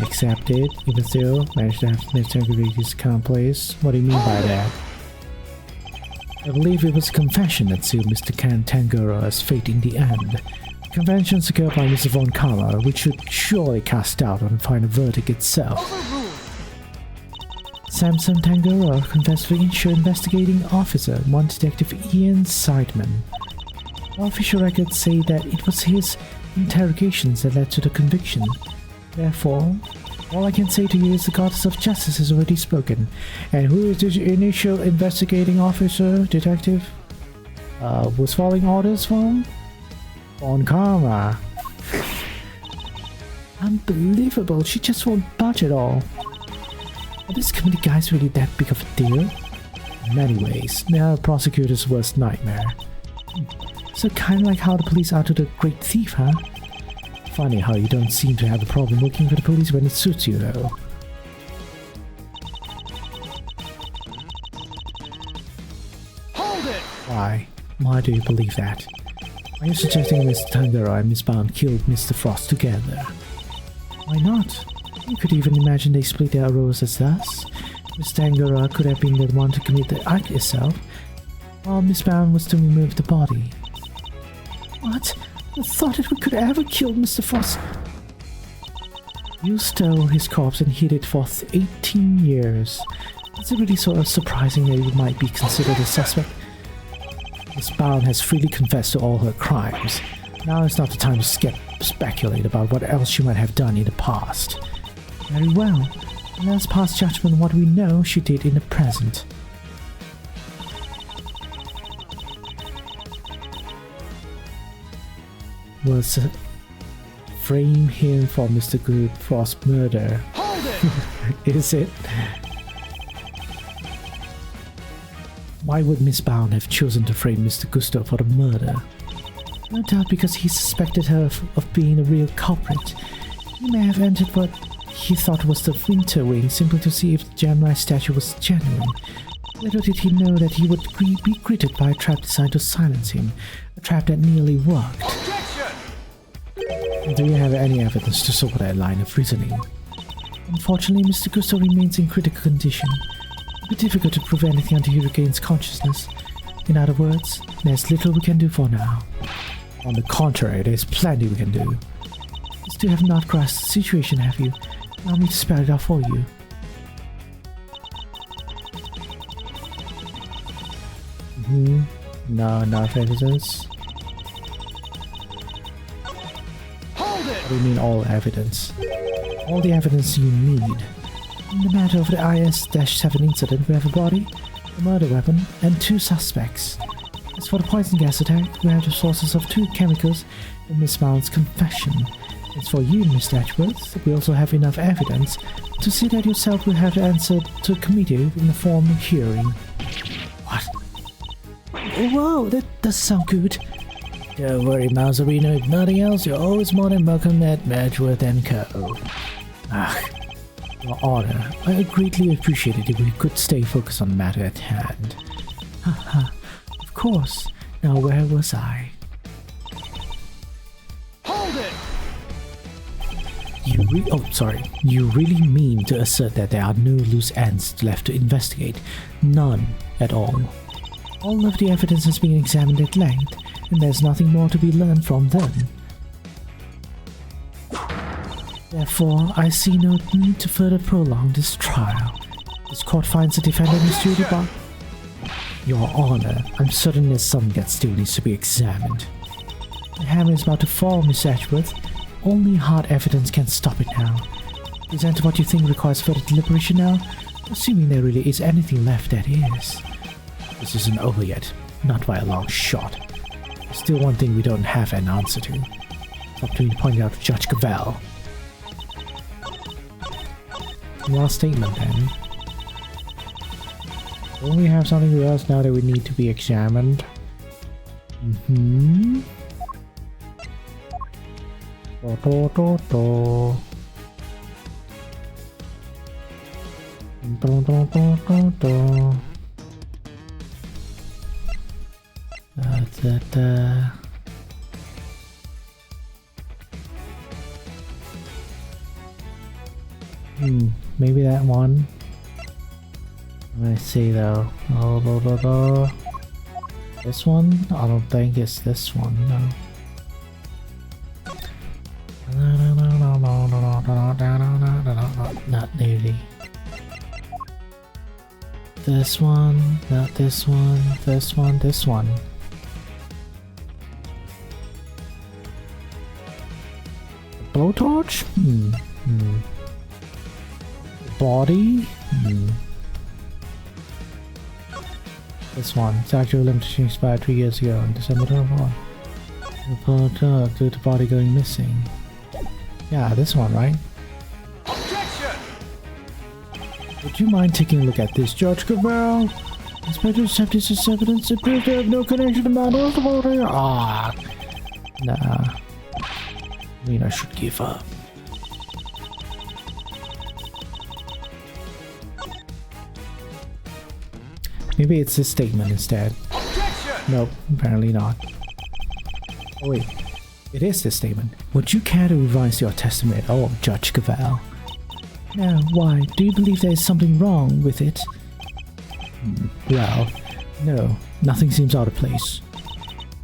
Accepted. Even still, managed to have Mr. Tangaroa's commonplace. What do you mean by that? I believe it was a confession that sealed Mr. Tangaroa's fate in the end. The confession secured by Mr. Von Karma, which should surely cast doubt on the final verdict itself. Samson Tangaroa confessed to the investigating officer, one Detective Ian Seidman. All official records say that it was his interrogations that led to the conviction. Therefore, all I can say to you is the goddess of justice has already spoken. And who is this initial investigating officer, detective? Was following orders from? Von Karma. Unbelievable, she just won't budge at all. Are these committee guys really that big of a deal? In many ways, they are a prosecutor's worst nightmare. So kinda like how the police are to the great thief, huh? Funny how you don't seem to have a problem working for the police when it suits you, though. Hold it! Why? Why do you believe that? Are you suggesting Mr. Tangaroa and Miss Bound killed Mr. Frost together? Why not? You could even imagine they split their roses thus. Miss Tangaroa could have been the one to commit the act itself, while Miss Bound was to remove the body. What? I thought that we could ever kill Mr. Frost. You stole his corpse and hid it for 18 years. Is it really sort of surprising that you might be considered a suspect? Miss Bound has freely confessed to all her crimes. Now is not the time to speculate about what else she might have done in the past. Very well. Let us pass judgment on what we know she did in the present. Was frame him for Mr. Good Frost's murder. Hold it! Is it? Why would Miss Bound have chosen to frame Mr. Gusto for the murder? No doubt because he suspected her of being a real culprit. He may have entered what he thought was the Winter Wing simply to see if the Gemini statue was genuine. Little did he know that he would be greeted by a trap designed to silence him, a trap that nearly worked. Do you have any evidence to support that line of reasoning? Unfortunately, Mr. Gusto remains in critical condition. It will be difficult to prove anything until he regains consciousness. In other words, there's little we can do for now. On the contrary, there's plenty we can do. You still have not grasped the situation, have you? Allow me to spell it out for you. No, enough evidence. What do you mean all evidence? All the evidence you need. In the matter of the IS-7 incident, we have a body, a murder weapon, and 2 suspects. As for the poison gas attack, we have the sources of 2 chemicals in Miss Bound's confession. As for you, Mr. Edgeworth, we also have enough evidence to see that yourself will have answered to the committee in the formal hearing. What? Whoa, that does sound good. Don't worry, Mauserino. If nothing else, you're always more than welcome at Edgeworth & Co. Your Honor, I greatly appreciate it if we could stay focused on the matter at hand. Haha, of course. Now where was I? You really mean to assert that there are no loose ends left to investigate? None at all. All of the evidence has been examined at length, and there's nothing more to be learned from them. Therefore, I see no need to further prolong this trial. This court finds the defendant is duty bound. Your Honor, I'm certain there's something that still needs to be examined. The hammer is about to fall, Miss Edgeworth. Only hard evidence can stop it now. Present what you think requires further deliberation now, assuming there really is anything left that is. This isn't over yet, not by a long shot. There's still one thing we don't have an answer to. It's up to me to point out to Judge Cavell. Last statement then. Don't we have something else now that we need to be examined? Mm-hmm. Maybe that one. Let's see though. This one? I don't think it's this one, no. Not nearly. This one, not this one, this one, this one. Blowtorch? Body? This one. Its actual limitation expired 3 years ago on December 21. Report due to body going missing. Yeah, this one, right? Objection! Would you mind taking a look at this, Judge Cavell? Inspector accepted this evidence. It proves they have no connection to matter of the body. Ah, nah. I mean, I should give up. Maybe it's this statement instead. Objection! Nope, apparently not. Oh wait, it is this statement. Would you care to revise your testimony at all, Judge Cavell? Now, why? Do you believe there is something wrong with it? Well, no, nothing seems out of place.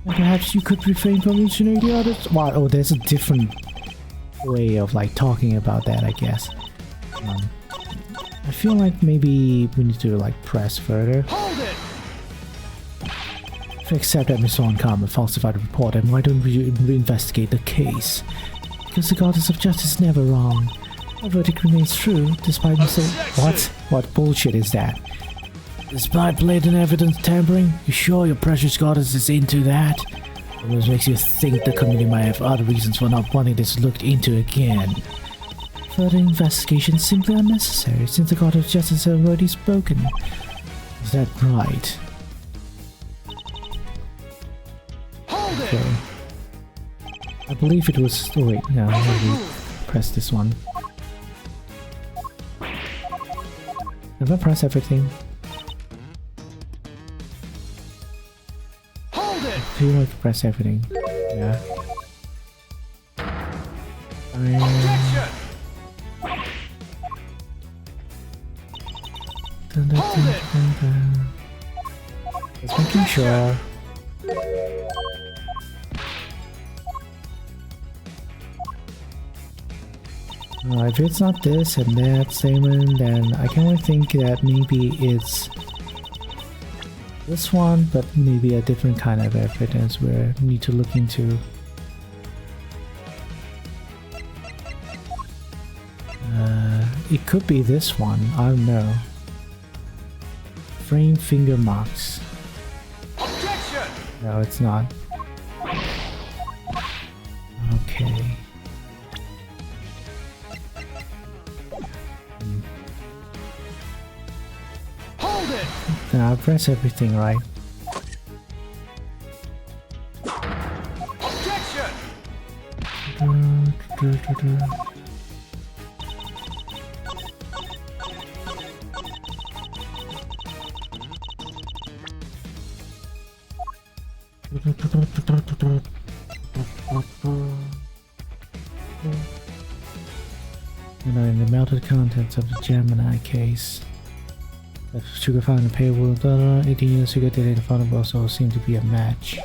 And perhaps you could refrain from insinuating the others? Wow, oh, there's a different way of like talking about that, I guess. I feel like maybe we need to like press further. Hold it! If we accept that Miss Von Karma falsified the report, then why don't we investigate the case? Because the Goddess of Justice is never wrong. Her verdict remains true, despite What? What bullshit is that? Despite blatant evidence tampering, you sure your precious goddess is into that? Almost makes you think the committee might have other reasons for not wanting this looked into again. Further investigation is simply unnecessary, since the Goddess of Justice has already spoken. Is that right? Hold it! Okay. I believe it was... Oh wait, no, maybe press this one. Have I pressed everything? Hold it! I feel like I press everything. Yeah. Objection! Just making sure. If it's not this and that statement, then I can only think that maybe it's this one, but maybe a different kind of evidence we need to look into. It could be this one, I don't know. Frame finger marks. Objection! No, it's not. Okay. Hold it! Now I'll press everything right. Objection! In the melted contents of the Gemini case. The sugar found in the payable 18 years sugar dated found also seemed to be a match.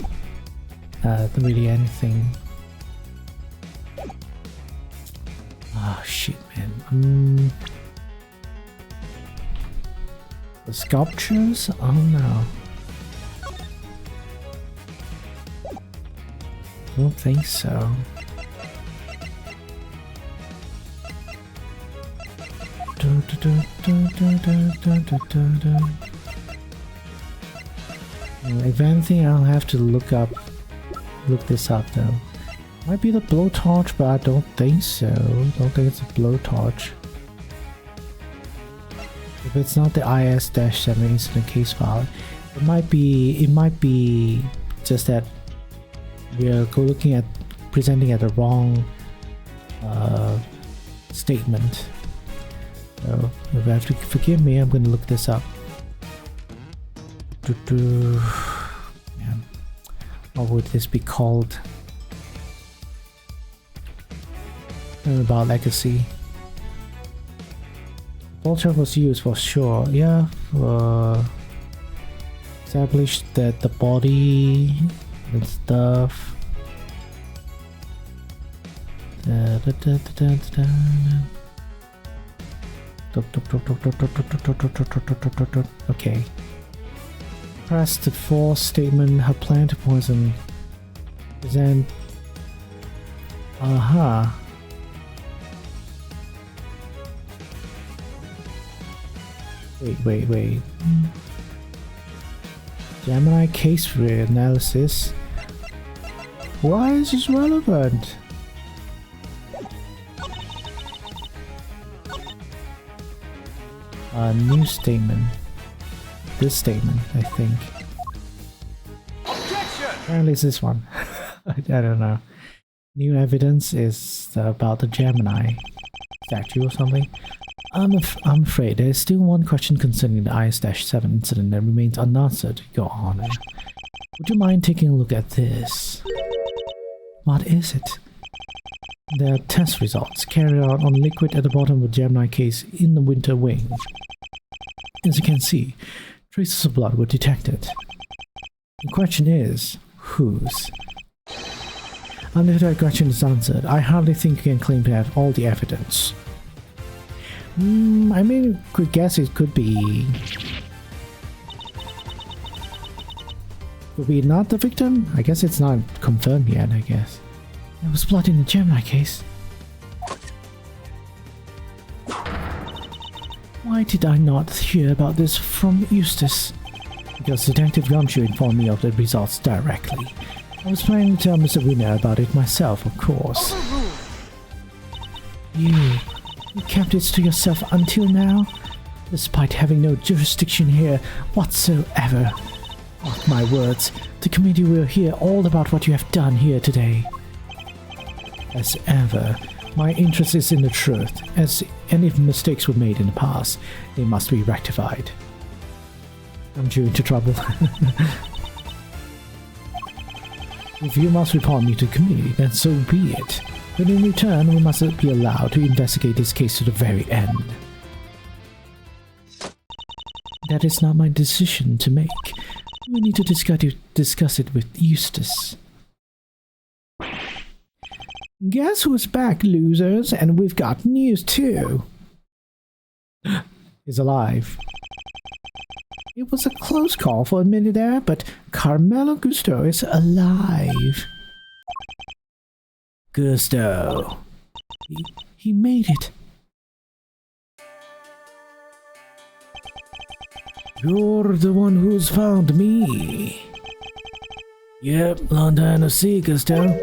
Not really anything. Oh shit, man. The sculptures? Oh no. Don't think so. If anything, I'll have to look this up though. Might be the blowtorch, but I don't think so. Don't think it's a blowtorch. If it's not the IS-7 incident case file, it might be just that we are looking at presenting at the wrong statement. So if you have to forgive me, I'm going to look this up. Yeah. What would this be called? About legacy. Vulture was used for sure. Yeah. Established that the body and stuff. Okay. Press the false statement. Her plan to poison. Present. Aha. Wait. Gemini case for analysis. Why is this relevant? New statement. This statement, I think. Objection! Apparently it's this one. I don't know. New evidence is about the Gemini statue or something. I'm afraid there is still one question concerning the IS-7 incident that remains unanswered, Your Honor. Would you mind taking a look at this? What is it? There are test results carried out on liquid at the bottom of the Gemini case in the winter wing. As you can see, traces of blood were detected. The question is, whose? Until that question is answered, I hardly think you can claim to have all the evidence. I mean, could guess it could be not the victim? I guess it's not confirmed yet, I guess. There was blood in the Gemini case. Why did I not hear about this from Eustace? Because Detective Gumshoe informed me of the results directly. I was planning to tell Mr. Winner about it myself, of course. You kept it to yourself until now? Despite having no jurisdiction here whatsoever. Mark my words, the committee will hear all about what you have done here today. As ever, my interest is in the truth, and if mistakes were made in the past, they must be rectified. I'm due into trouble. If you must report me to the committee, then so be it. But in return, we must be allowed to investigate this case to the very end. That is not my decision to make. We need to discuss it with Eustace. Guess who's back, losers? And we've got news too. He's alive. It was a close call for a minute there, but Carmelo Gusto is alive. Gusto. He made it. You're the one who's found me. Yep, long time to see, Gusto.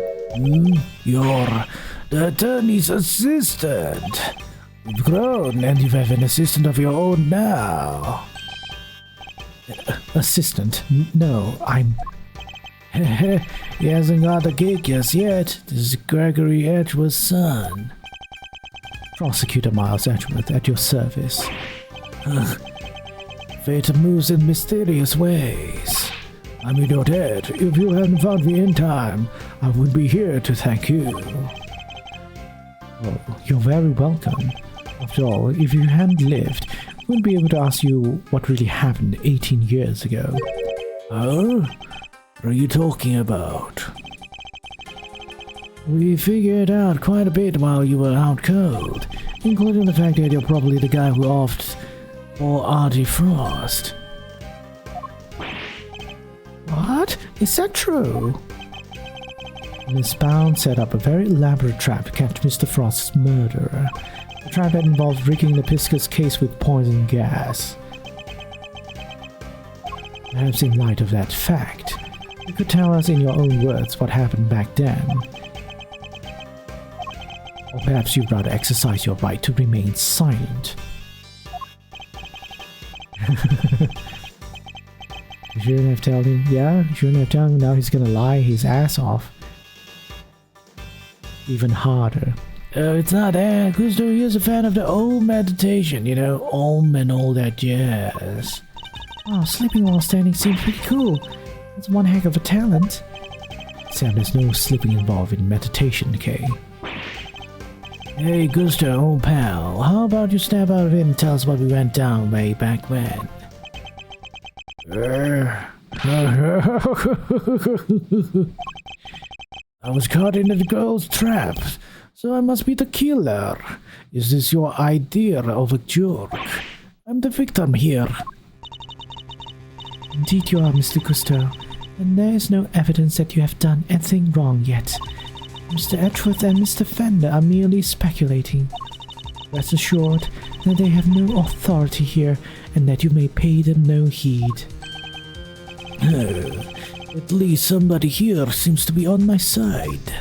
You're the attorney's assistant. You've grown and you have an assistant of your own now. Assistant? No, I'm... He hasn't got the gig yet. This is Gregory Edgeworth's son. Prosecutor Miles Edgeworth at your service. Fate moves in mysterious ways. I'm your head. If you hadn't found me in time, I would be here to thank you. Oh, you're very welcome. After all, if you hadn't lived, we wouldn't be able to ask you what really happened 18 years ago. Oh? What are you talking about? We figured out quite a bit while you were out cold, including the fact that you're probably the guy who offed for Artie Frost. What? Is that true? Miss Bound set up a very elaborate trap to catch Mr. Frost's murderer. A trap that involved rigging Lepisca's case with poison gas. Perhaps in light of that fact, you could tell us in your own words what happened back then. Or perhaps you'd rather exercise your right to remain silent. You shouldn't have told him. Yeah, you shouldn't have told him. Now he's gonna lie his ass off. Even harder. It's not that. Gusto, he is a fan of the old meditation, you know, Om and all that jazz. Oh, sleeping while standing seems pretty cool. That's one heck of a talent. Sam, there's no sleeping involved in meditation, Kay. Hey, Gusto, old pal, how about you snap out of it and tell us what we went down way back when? I was caught into the girl's trap, so I must be the killer. Is this your idea of a joke? I'm the victim here. Indeed you are, Mr. Gusto, and there is no evidence that you have done anything wrong yet. Mr. Edgeworth and Mr. Fender are merely speculating. Rest assured that they have no authority here and that you may pay them no heed. At least somebody here seems to be on my side.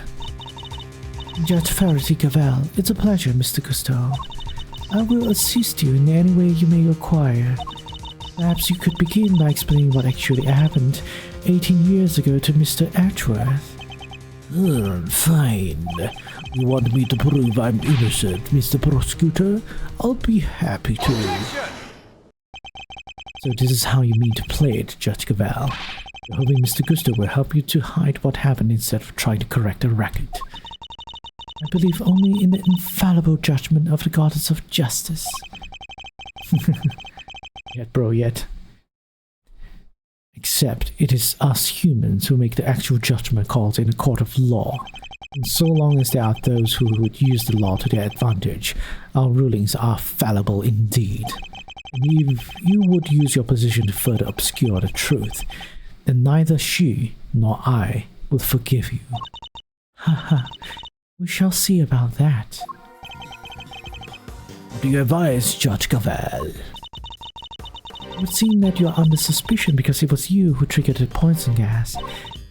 Judge Verity Cavell, it's a pleasure, Mr. Gusto. I will assist you in any way you may require. Perhaps you could begin by explaining what actually happened 18 years ago to Mr. Edgeworth. Fine. You want me to prove I'm innocent, Mr. Prosecutor? I'll be happy to. Objection! So this is how you mean to play it, Judge Cavell. You're hoping Mr. Gusto will help you to hide what happened instead of trying to correct a record. I believe only in the infallible judgment of the goddess of justice. Yet, bro, yet. Except it is us humans who make the actual judgment calls in a court of law. And so long as there are those who would use the law to their advantage, our rulings are fallible indeed. And if you would use your position to further obscure the truth, then neither she nor I will forgive you. Haha, we shall see about that. What do you advise, Judge Cavell? It would seem that you are under suspicion because it was you who triggered the poison gas,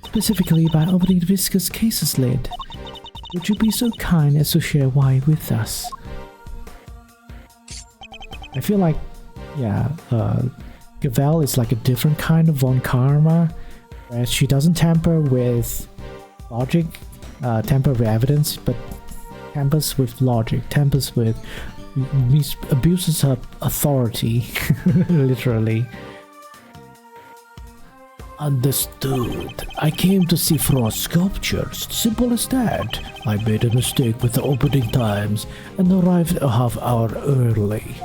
specifically by opening the Viscous case's lid. Would you be so kind as to share why with us? I feel like, yeah, Cavell is like a different kind of Von Karma, where she doesn't tamper with logic, tamper with evidence, but tampers with logic, tampers with abuses her authority, literally. Understood. I came to see Frost sculptures. Simple as that. I made a mistake with the opening times and arrived a half hour early.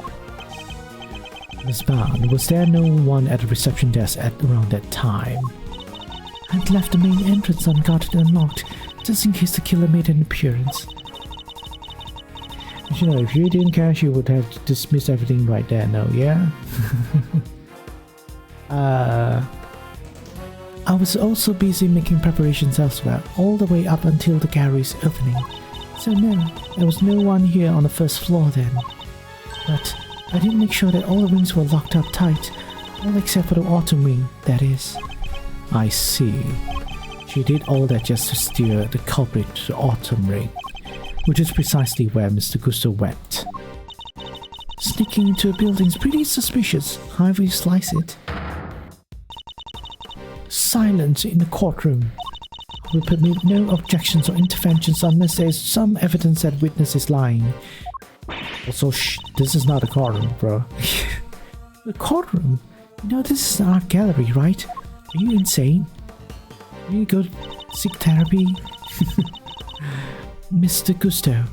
Miss Bound, was there no one at the reception desk at around that time? I'd left the main entrance unguarded and unlocked, just in case the killer made an appearance. You know, if you didn't catch, you would have dismissed everything right there, no, yeah? I was also busy making preparations elsewhere, all the way up until the gallery's opening. So no, there was no one here on the first floor then. But I did make sure that all the wings were locked up tight, all except for the autumn wing, that is. I see. She did all that just to steer the culprit to the autumn ring, which is precisely where Mr. Gusto went. Sneaking into a building's pretty suspicious, however you slice it. Silence in the courtroom. We permit no objections or interventions unless there is some evidence that witness is lying. Also, this is not a courtroom, bro. The courtroom? You know, this is an art gallery, right? Are you insane? You go seek therapy? Mr. Gusto,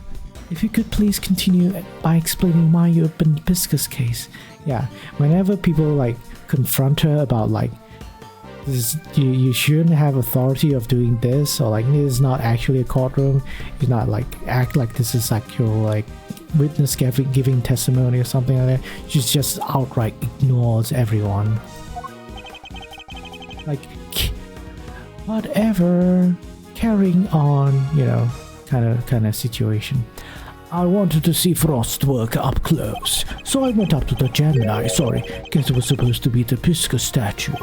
If you could please continue by explaining why you opened Pisca's case. Yeah, whenever people like confront her about like this, you shouldn't have authority of doing this, or like this is not actually a courtroom. You not like act like this is like your like witness giving testimony or something like that. She just outright ignores everyone. Like whatever, carrying on, you know, kind of situation. I wanted to see Frost work up close, so I went up to the Gemini, guess it was supposed to be the Pisca statue,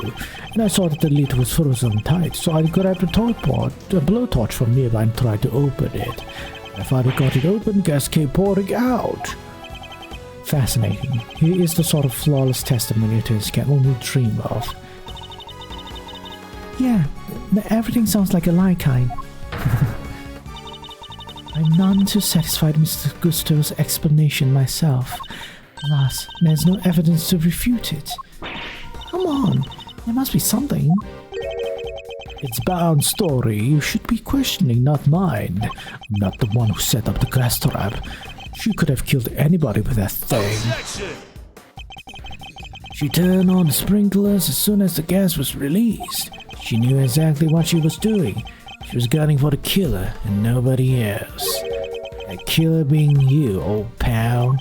and I saw that the lid was frozen tight, so I grabbed a blowtorch from nearby and tried to open it. I finally got it open, gas came pouring out. Fascinating. Here is the sort of flawless testimony it can only dream of. Yeah, everything sounds like a lie, kind. I'm none too satisfied with Mr. Gusto's explanation myself. Alas, there's no evidence to refute it. Come on, there must be something. It's Bound's story. You should be questioning, not mine. I'm not the one who set up the gas trap. She could have killed anybody with that thing. Objection! She turned on the sprinklers as soon as the gas was released. She knew exactly what she was doing. She was gunning for the killer and nobody else. That killer being you, old pal.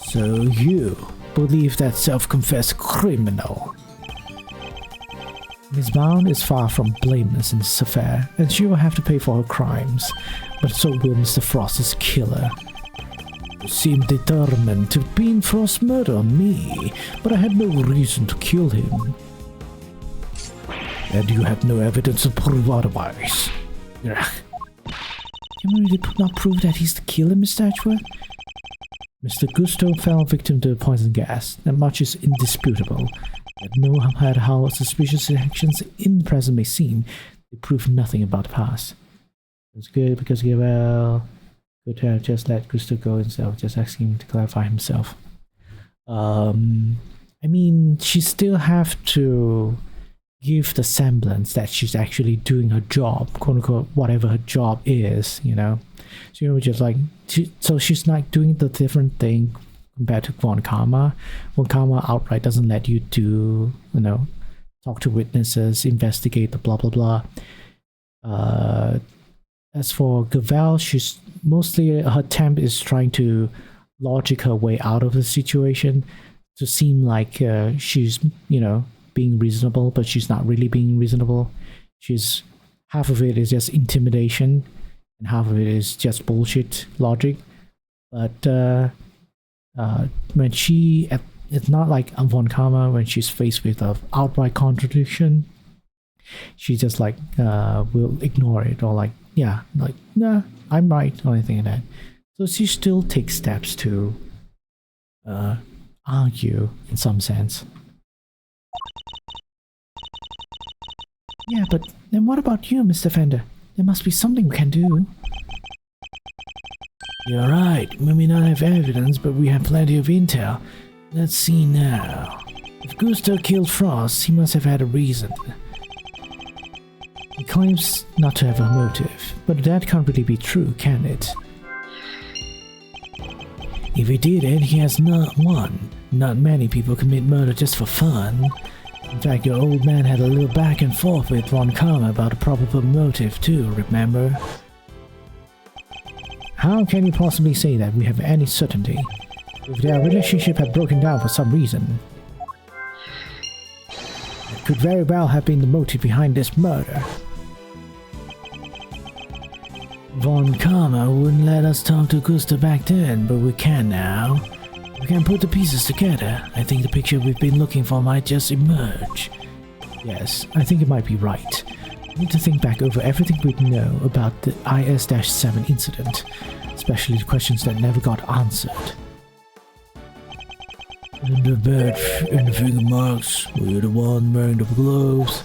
So you believe that self-confessed criminal. Miss Bound is far from blameless in this affair, and she will have to pay for her crimes. But so will Mr. Frost's killer. You seem determined to pin Frost's murder on me, but I had no reason to kill him. And you have no evidence to prove otherwise. Can we really not prove that he's the killer, Miss Statuette? Mr. Gusto fell victim to the poison gas. That much is indisputable. That no matter how suspicious actions in the present may seem, they prove nothing about the past. It's good because well, good to have just let Gusto go instead of just asking him to clarify himself. I mean, she still have to give the semblance that she's actually doing her job, quote unquote, whatever her job is, you know. So, you know, just like, so she's not doing the different thing compared to Von Karma. Von Karma outright doesn't let you do, you know, talk to witnesses, investigate the blah blah blah. As for Gavel, she's mostly, her attempt is trying to logic her way out of the situation to seem like she's, you know, being reasonable, but she's not really being reasonable. She's, half of it is just intimidation and half of it is just bullshit logic. But when she, it's not like Von Karma when she's faced with an outright contradiction, she just like will ignore it, or like, yeah, like, nah, I'm right, or anything like that. So she still takes steps to argue in some sense. Yeah, but then what about you, Mr. Fender? There must be something we can do. You're right, we may not have evidence, but we have plenty of intel. Let's see now. If Gusto killed Frost, he must have had a reason. He claims not to have a motive, but that can't really be true, can it? If he didn't, he has not one. Not many people commit murder just for fun. In fact, your old man had a little back and forth with Von Karma about a probable motive too, remember? How can you possibly say that we have any certainty? If their relationship had broken down for some reason, it could very well have been the motive behind this murder. Von Karma wouldn't let us talk to Gusto back then, but we can now. We can put the pieces together. I think the picture we've been looking for might just emerge. Yes, I think it might be right. We need to think back over everything we know about the IS-7 incident, especially the questions that never got answered. And the badge and the finger marks, were you the one wearing the gloves?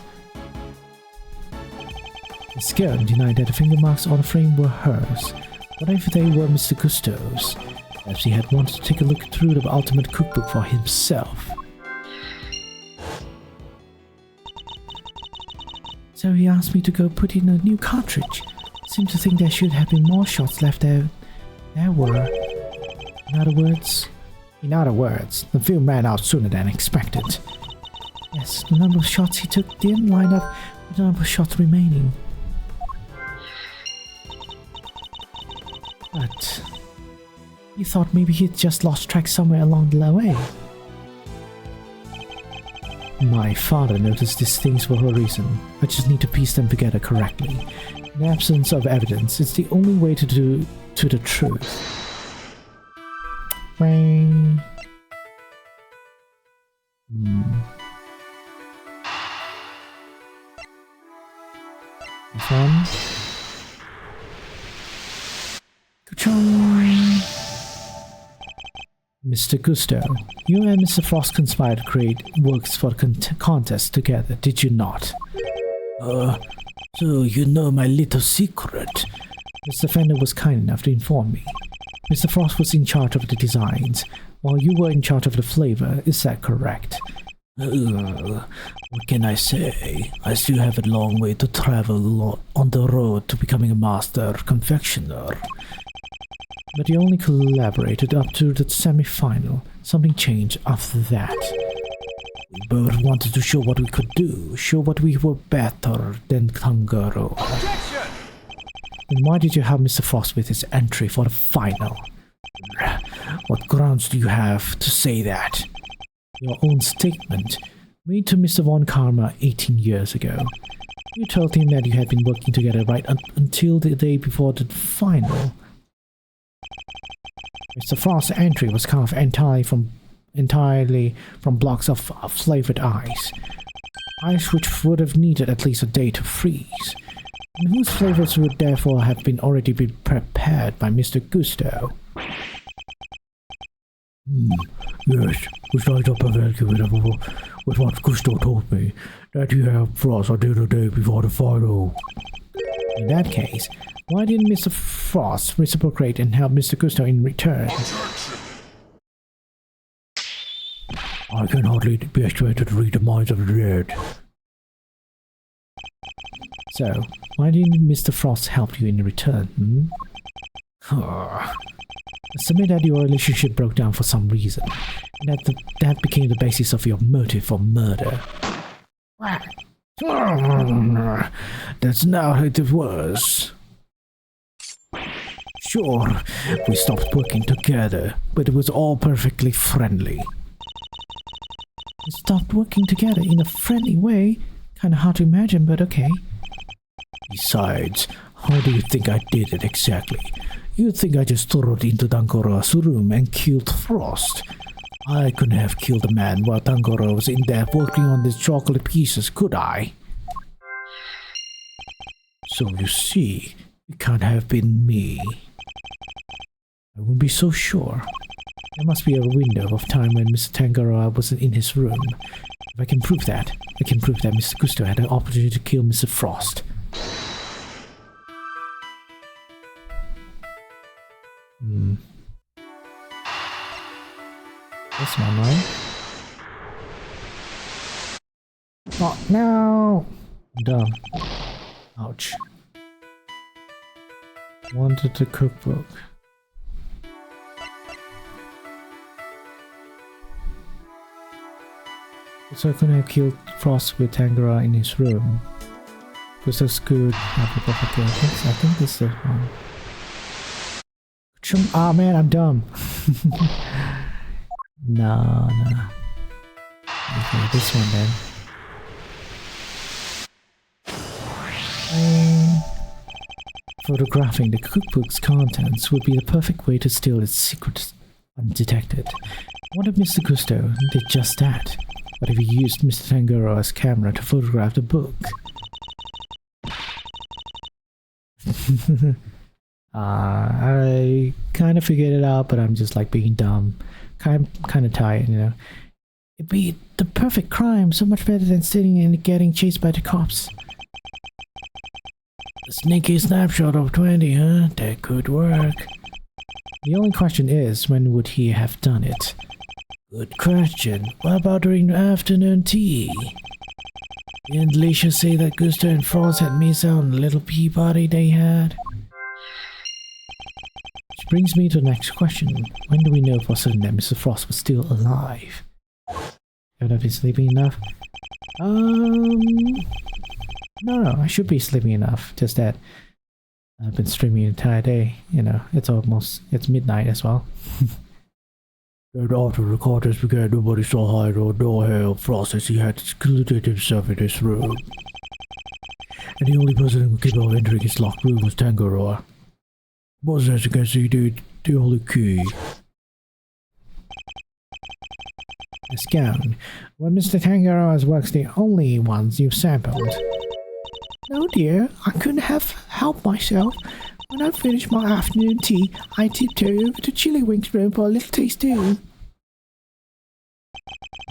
The Skirm denied that the finger marks on the frame were hers. What if they were Mr. Gusto's? Perhaps he had wanted to take a look through the ultimate cookbook for himself. So he asked me to go put in a new cartridge. Seemed to think there should have been more shots left there There were. In other words, the film ran out sooner than expected. Yes, the number of shots he took didn't line up with the number of shots remaining. But he thought maybe he'd just lost track somewhere along the way. My father noticed these things for a reason. I just need to piece them together correctly. In the absence of evidence, it's the only way to the truth. This one. Ka-chung! Mr. Gusto, you and Mr. Frost conspired to create works for the contest together, did you not? So you know my little secret. Mr. Fender was kind enough to inform me. Mr. Frost was in charge of the designs, while you were in charge of the flavor, is that correct? What can I say? I still have a long way to travel on the road to becoming a master confectioner. But you only collaborated up to the semi-final. Something changed after that. We both wanted to show what we could do, show what we were better than Tanjiro. Objection! Then why did you help Mr. Frost with his entry for the final? What grounds do you have to say that? Your own statement, made to Mr. Von Karma 18 years ago. You told him that you had been working together right until the day before the final. Mr. Frost's entry was carved entirely from blocks of flavored ice. Ice which would have needed at least a day to freeze, and whose flavors would therefore have been already been prepared by Mr. Gusto. Yes, which lines up perfectly with what Gusto told me, that you have Frost until the day before the final. In that case, why didn't Mr. Frost reciprocate and help Mr. Gusto in return? I can hardly be expected to read the minds of the dead. So, why didn't Mr. Frost help you in return, Submit that your relationship broke down for some reason, and that became the basis of your motive for murder. That's not how it was. Sure, we stopped working together, but it was all perfectly friendly. We stopped working together in a friendly way? Kinda hard to imagine, but okay. Besides, how do you think I did it exactly? You think I just strode into Tanjiro's room and killed Frost? I couldn't have killed a man while Tanjiro was in there working on these chocolate pieces, could I? So you see, it can't have been me. I wouldn't be so sure. There must be a window of time when Mr. Tanjiro wasn't in his room. If I can prove that, I can prove that Mr. Gusto had an opportunity to kill Mr. Frost. This one, right? Oh, no! I'm done. Ouch. Wanted the cookbook. So I couldn't have killed Frost with Tanjiro in his room. Because that's good. I think this is the one. Ah, man, I'm dumb. No. Okay, this one then. Photographing the cookbook's contents would be the perfect way to steal its secrets undetected. What if Mr. Gusto did just that? What if he used Mr. Tanjiro's camera to photograph the book? I kind of figured it out, but I'm just like being dumb. Kind of tired, you know. It'd be the perfect crime, so much better than sitting and getting chased by the cops. A sneaky snapshot of 20, huh? That could work. The only question is, when would he have done it? Good question. What about during the afternoon tea? Didn't Leisha say that Gusto and Frost had missed out on the little pea party they had? Which brings me to the next question. When do we know for certain that Mr. Frost was still alive? Haven't I been sleeping enough? No, I should be sleeping enough. Just that I've been streaming the entire day. You know, it's midnight as well. And after the contest began, nobody saw hide or no hair of Frost as he had secluded himself in his room. And the only person who kept on entering his locked room was Tangaroa. Was, as you can see, the only key. A scout. Well, Mr. Tangaroa's work's the only ones you've sampled. No, dear, I couldn't have helped myself. When I finished my afternoon tea, I tiptoed over to Chillywink's room for a little taste too.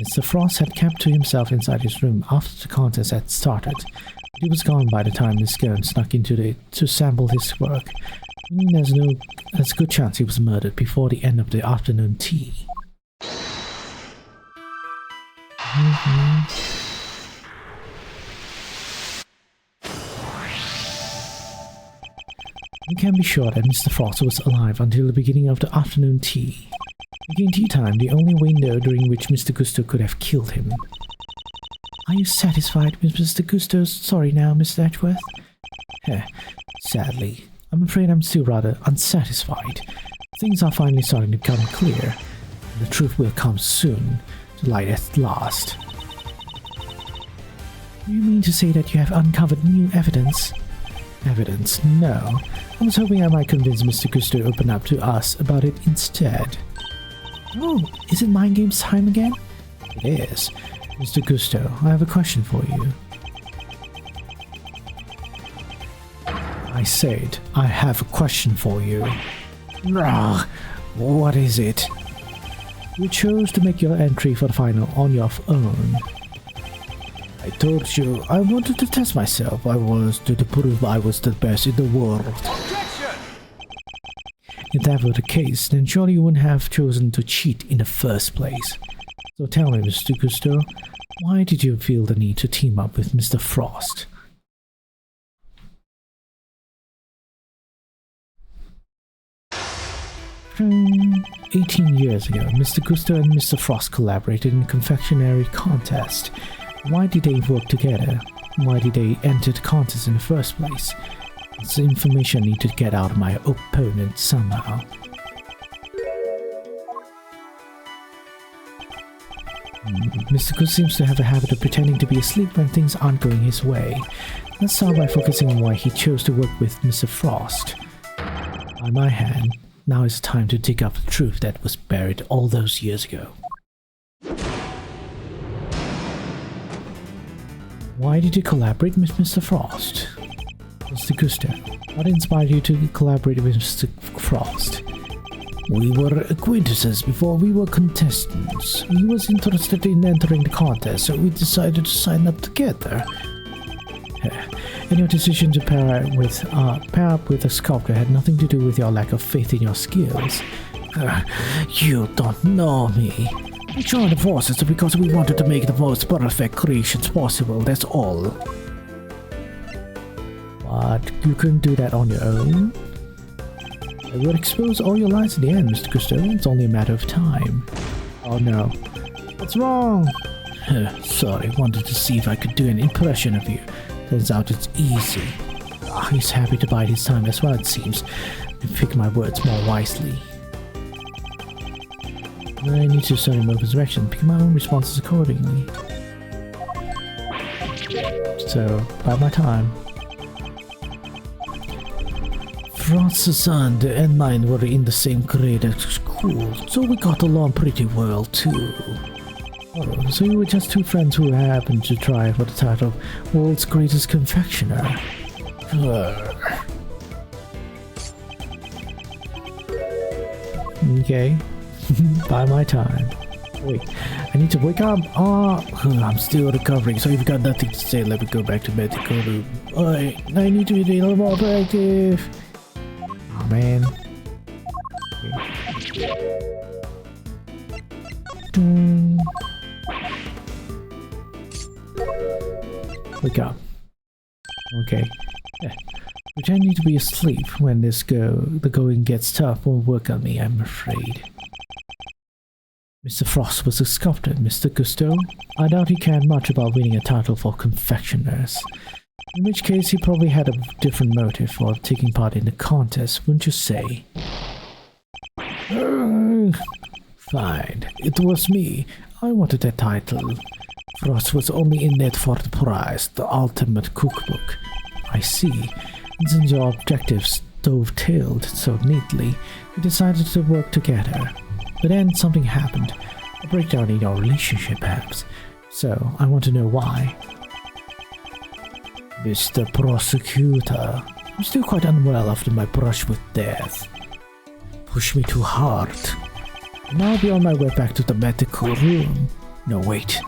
Mr. Frost had kept to himself inside his room after the contest had started. But he was gone by the time Miss Gurn snuck into it to sample his work, meaning there's a good chance he was murdered before the end of the afternoon tea. We can be sure that Mr. Frost was alive until the beginning of the afternoon tea. Making tea time the only window during which Mr. Gusto could have killed him. Are you satisfied with Mr. Gusto's story now, Mr. Edgeworth? Sadly, I'm afraid I'm still rather unsatisfied. Things are finally starting to become clear, and the truth will come soon to light at last. Do you mean to say that you have uncovered new evidence? Evidence? No. I was hoping I might convince Mr. Gusto to open up to us about it instead. Oh, is it Mind Games time again? It is. Mr. Gusto, I have a question for you. I said, I have a question for you. Rah, what is it? You chose to make your entry for the final on your own. I told you, I wanted to test myself. I was to prove I was the best in the world. Objection! If that were the case, then surely you wouldn't have chosen to cheat in the first place. So tell me, Mr. Gusto, why did you feel the need to team up with Mr. Frost? From 18 years ago, Mr. Gusto and Mr. Frost collaborated in a confectionery contest. Why did they work together? Why did they enter the contest in the first place? It's the information I need to get out of my opponent somehow. Mr. Good seems to have a habit of pretending to be asleep when things aren't going his way. Let's start by focusing on why he chose to work with Mr. Frost. On my hand, now is the time to dig up the truth that was buried all those years ago. Why did you collaborate with Mr. Frost? Mr. Gusto, what inspired you to collaborate with Mr. Frost? We were acquaintances before we were contestants. He was interested in entering the contest, so we decided to sign up together. And your decision to pair up with a sculptor had nothing to do with your lack of faith in your skills. You don't know me. We joined the forces because we wanted to make the most perfect creations possible, that's all. But you couldn't do that on your own? I would expose all your lies in the end, Mr. Gusto. It's only a matter of time. Oh no. What's wrong? Sorry, wanted to see if I could do an impression of you. Turns out it's easy. He's happy to bide his time as well, it seems. To pick my words more wisely. I need to study my resurrection, pick my own responses accordingly. So, bide my time. Frost's son and mine were in the same grade at school, so we got along pretty well too. Oh, so you were just two friends who happened to try for the title of World's Greatest Confectioner. Okay. By my time. Wait, I need to wake up. I'm still recovering, so if you've got nothing to say, let me go back to medical room. I need to be a little more proactive. Oh man. Wake up. Okay. Pretending to be asleep when the going gets tough won't work on me, I'm afraid. Mr. Frost was a sculptor, Mr. Gusto. I doubt he cared much about winning a title for confectioners. In which case, he probably had a different motive for taking part in the contest, wouldn't you say? Fine, it was me. I wanted that title. Frost was only in it for the prize, the ultimate cookbook. I see. And since your objectives dovetailed so neatly, we decided to work together. But then something happened. A breakdown in your relationship, perhaps. So, I want to know why. Mr. Prosecutor, I'm still quite unwell after my brush with death. Push me too hard. Now I'll be on my way back to the medical room. No, wait.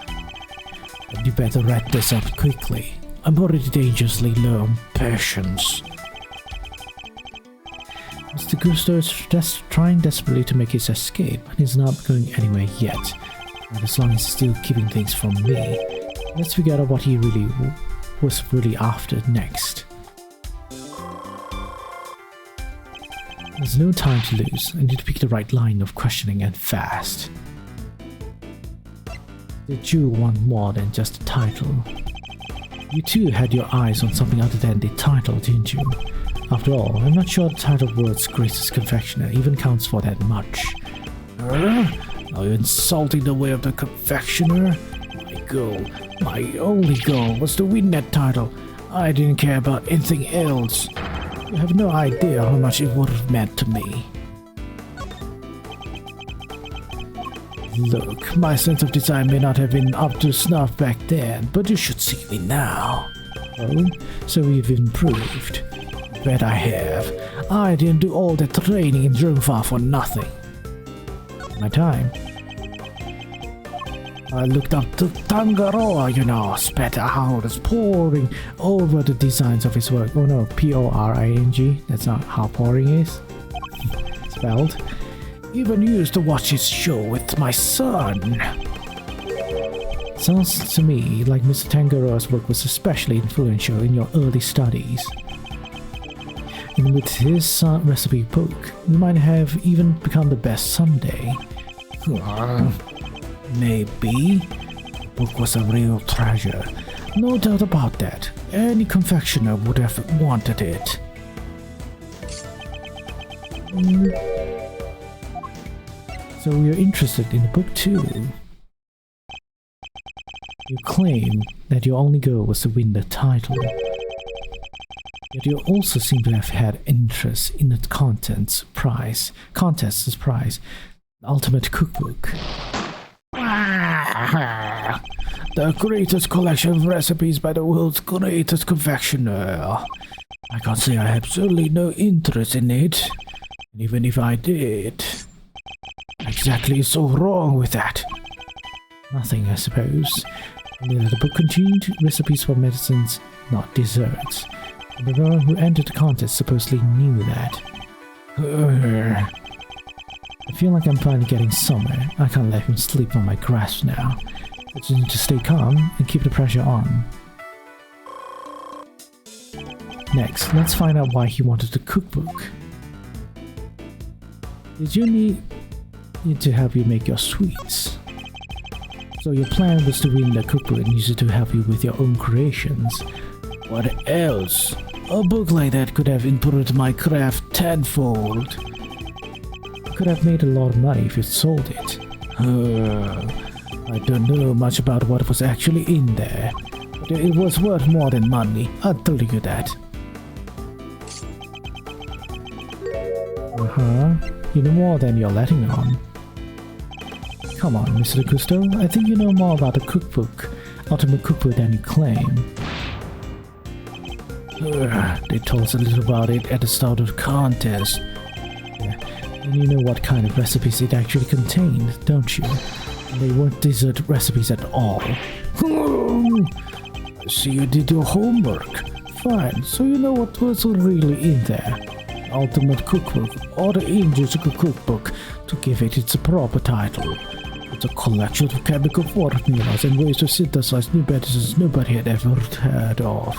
You better wrap this up quickly. I'm already dangerously low on patience. Mr. Gusto is just trying desperately to make his escape, and he's not going anywhere yet. And as long as he's still keeping things from me, let's figure out what he was really after next. There's no time to lose. I need to pick the right line of questioning and fast. Did you want more than just a title? You too had your eyes on something other than the title, didn't you? After all, I'm not sure the title World's Greatest Confectioner even counts for that much. Are you insulting the way of the confectioner? My only goal was to win that title. I didn't care about anything else. You have no idea how much it would have meant to me. Look, my sense of design may not have been up to snuff back then, but you should see me now. Oh, so you've improved. Bet I have. I didn't do all that training in Drumfar for nothing. My time. I looked up to Tangaroa, you know, spat out as poring over the designs of his work. Oh no, P-O-R-I-N-G. That's not how poring is. Spelled. Even used to watch his show with my son. Sounds to me like Mr. Tangaroa's work was especially influential in your early studies. And with his recipe book, you might have even become the best someday. Maybe. The book was a real treasure. No doubt about that. Any confectioner would have wanted it. So you're interested in the book too? You claim that your only goal was to win the title. Yet you also seem to have had interest in the contest's prize, the Ultimate Cookbook. The greatest collection of recipes by the world's greatest confectioner. I can't say I have absolutely no interest in it. And even if I did, exactly is so wrong with that? Nothing, I suppose. And the book contained recipes for medicines, not desserts. And the girl who entered the contest supposedly knew that. I feel like I'm finally getting somewhere. I can't let him sleep on my grasp now. I just need to stay calm and keep the pressure on. Next, let's find out why he wanted the cookbook. Did you need to help you make your sweets? So your plan was to win the cookbook and use it to help you with your own creations. What else? A book like that could have improved my craft tenfold. You could have made a lot of money if you sold it. I don't know much about what was actually in there, but it was worth more than money, I'll tell you that. You know more than you're letting on. Come on, Mr. Gusto, I think you know more about the cookbook, Ultimate Cookbook, than you claim. They told us a little about it at the start of the contest. Yeah. And you know what kind of recipes it actually contained, don't you? And they weren't dessert recipes at all. I see you did your homework. Fine, so you know what was really in there. Ultimate Cookbook, or the Angels Cookbook, to give it its proper title. It's a collection of chemical formulas and ways to synthesize new medicines nobody had ever heard of.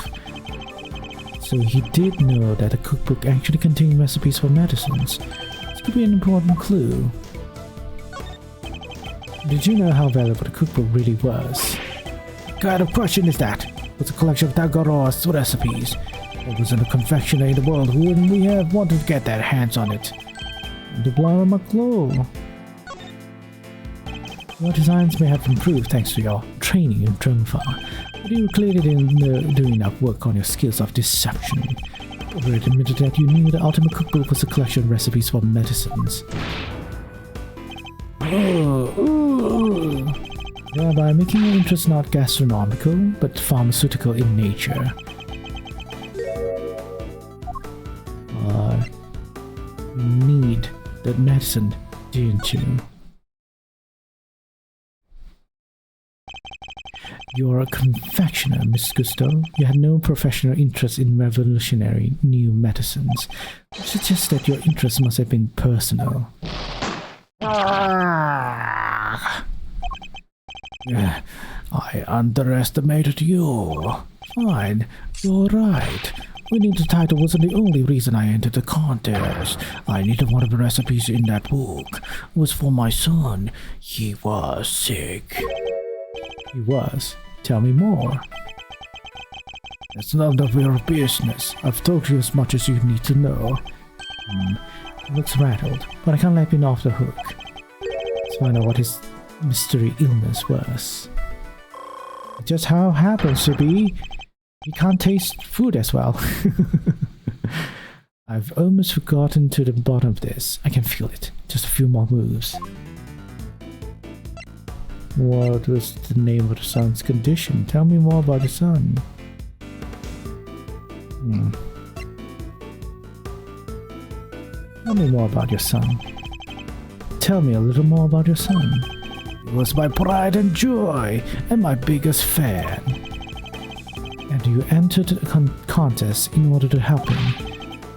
So he did know that the cookbook actually contained recipes for medicines. This could be an important clue. Did you know how valuable the cookbook really was? What kind of question is that? It's a collection of Tangaroa's recipes. There wasn't a confectioner in the world who wouldn't have wanted to get their hands on it. And to blow my clue. Your designs may have improved thanks to your training in Drumfar, but you clearly didn't do enough work on your skills of deception. You already admitted that you knew the ultimate cookbook was a collection of recipes for medicines. Thereby making your interest not gastronomical, but pharmaceutical in nature. You need the medicine, didn't you? You're a confectioner, Miss Gusto. You had no professional interest in revolutionary new medicines, which suggests that your interest must have been personal. I underestimated you. Fine, you're right. Winning the title wasn't the only reason I entered the contest. I needed one of the recipes in that book. It was for my son. He was sick. He was? Tell me more. That's none of your business. I've told you as much as you need to know. He looks rattled, but I can't let him off the hook. Let's find out what his mystery illness was. It just how happens to be he can't taste food as well. I've almost forgotten to the bottom of this. I can feel it. Just a few more moves. What was the name of the son's condition? Tell me more about the son. Tell me more about your son. Tell me a little more about your son. He was my pride and joy, and my biggest fan. And you entered the contest in order to help him.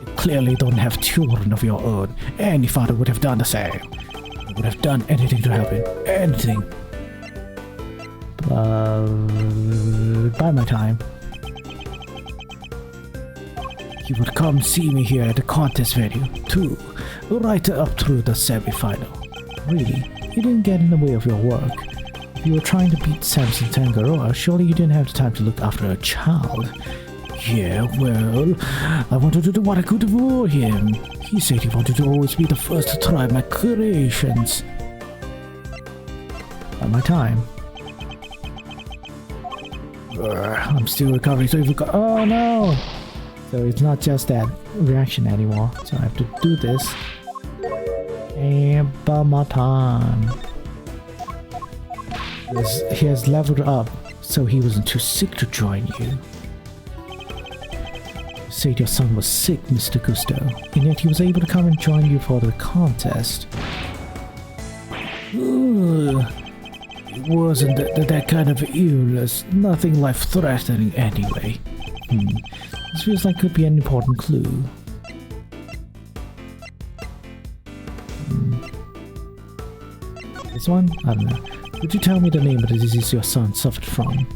You clearly don't have children of your own. Any father would have done the same. They would have done anything to help him. Anything. By my time, he would come see me here at the contest venue, too, right up through the semi-final. Really, you didn't get in the way of your work. If you were trying to beat Samson Tangaroa, surely you didn't have the time to look after a child. Yeah, well, I wanted to do what I could for him. He said he wanted to always be the first to try my creations. By my time. I'm still recovering, so if you go— oh no! So it's not just that reaction anymore, so I have to do this. And by my time. He has leveled up, so he wasn't too sick to join you. You said your son was sick, Mr. Gusto, and yet he was able to come and join you for the contest. It wasn't that kind of illness, nothing life-threatening anyway. This feels like could be an important clue. This one? I don't know. Could you tell me the name of the disease your son suffered from?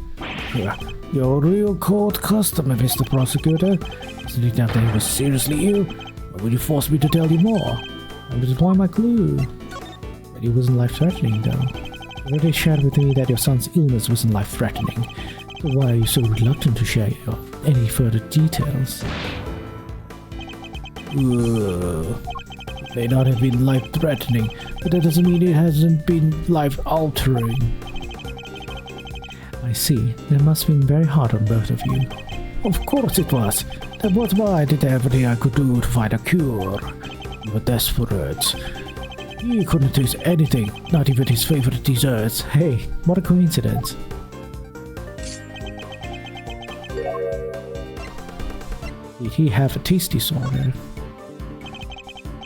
You're a real cold customer, Mr. Prosecutor. Isn't it that he was seriously ill? Or would you force me to tell you more? I will deploy my clue. But it wasn't life-threatening, though. You already shared with me that your son's illness wasn't life-threatening. So why are you so reluctant to share any further details? It may not have been life-threatening, but that doesn't mean it hasn't been life-altering. I see. That must have been very hard on both of you. Of course it was. That was why I did everything I could do to find a cure. You were desperate. He couldn't taste anything, not even his favorite desserts. Hey, what a coincidence. Did he have a taste disorder?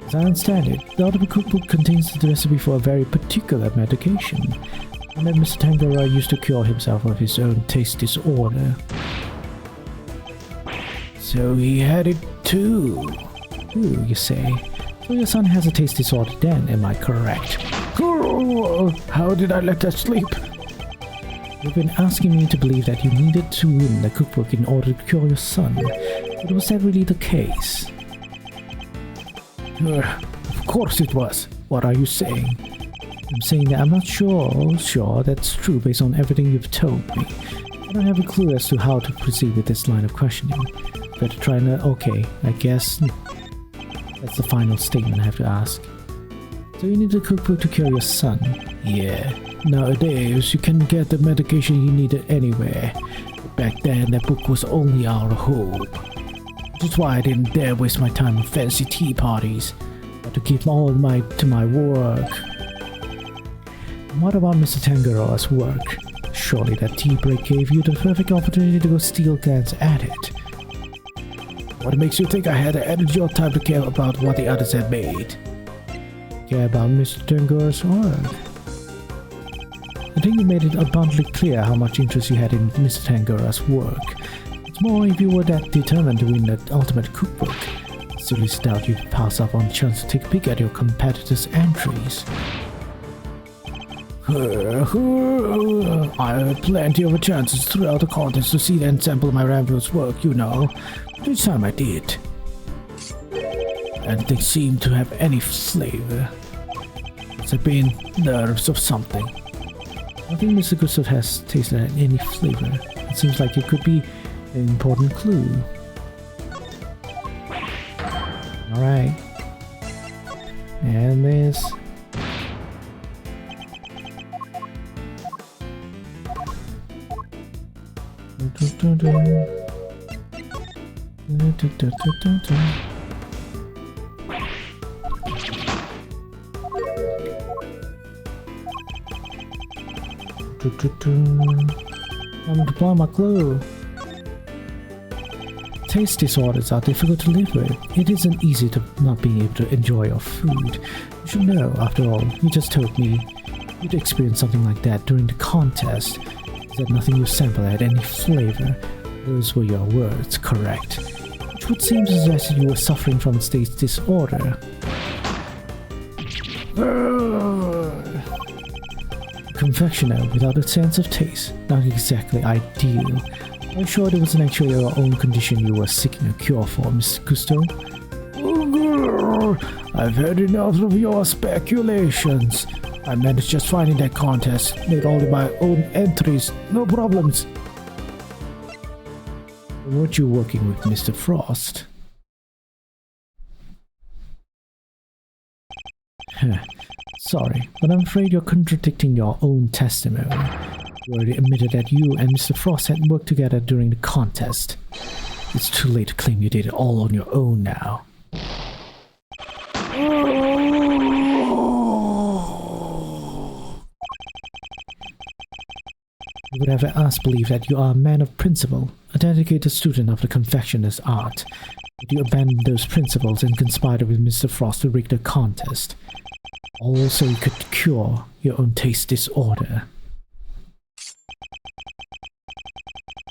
As I understand it, the Ultimate Cookbook contains the recipe for a very particular medication, and that Mr. Tangaroa used to cure himself of his own taste disorder. So he had it too. Ooh, you say. So your son has a taste disorder then, am I correct? How did I let that slip? You've been asking me to believe that you needed to win the cookbook in order to cure your son. But was that really the case? Of course it was. What are you saying? I'm saying that I'm not sure that's true based on everything you've told me. I don't have a clue as to how to proceed with this line of questioning. Better try and... Okay, I guess that's the final statement I have to ask. So you need a cookbook to cure your son? Yeah. Nowadays, you can get the medication you needed anywhere. But back then, that book was only our hope. Which is why I didn't dare waste my time on fancy tea parties. But to keep all to my work. And what about Mr. Tangaroa's work? Surely that tea break gave you the perfect opportunity to go steal glance at it. What makes you think I had the energy or time to care about what the others had made? Care about Mr. Tangaroa's work? I think you made it abundantly clear how much interest you had in Mr. Tangaroa's work. It's more if you were that determined to win the ultimate cookbook. I seriously doubt you'd pass up on the chance to take a peek at your competitors' entries. I had plenty of chances throughout the contest to see and sample my Rambo's work, you know. Each time I did. And they seemed to have any flavor. Must have been nerves of something. I think Mr. Gustav has tasted any flavor. It seems like it could be an important clue. Alright. And this. I'm deploying my clue. Taste disorders are difficult to live with. It isn't easy to not being able to enjoy your food. You should know, after all, you just told me you'd experienced something like that during the contest. That nothing you sample had any flavor. Those were your words, correct? Which would seem to suggest that you were suffering from a taste disorder. Confectioner without a sense of taste, not exactly ideal. I'm sure it wasn't actually your own condition you were seeking a cure for, Mr. Gusto. I've heard enough of your speculations. I managed just fine in that contest, made all of my own entries, no problems. Weren't you working with Mr. Frost? Sorry, but I'm afraid you're contradicting your own testimony. You already admitted that you and Mr. Frost had worked together during the contest. It's too late to claim you did it all on your own now. You would have us believe that you are a man of principle, a dedicated student of the confectioner's art. But you abandoned those principles and conspired with Mr. Frost to rig the contest. All so you could cure your own taste disorder.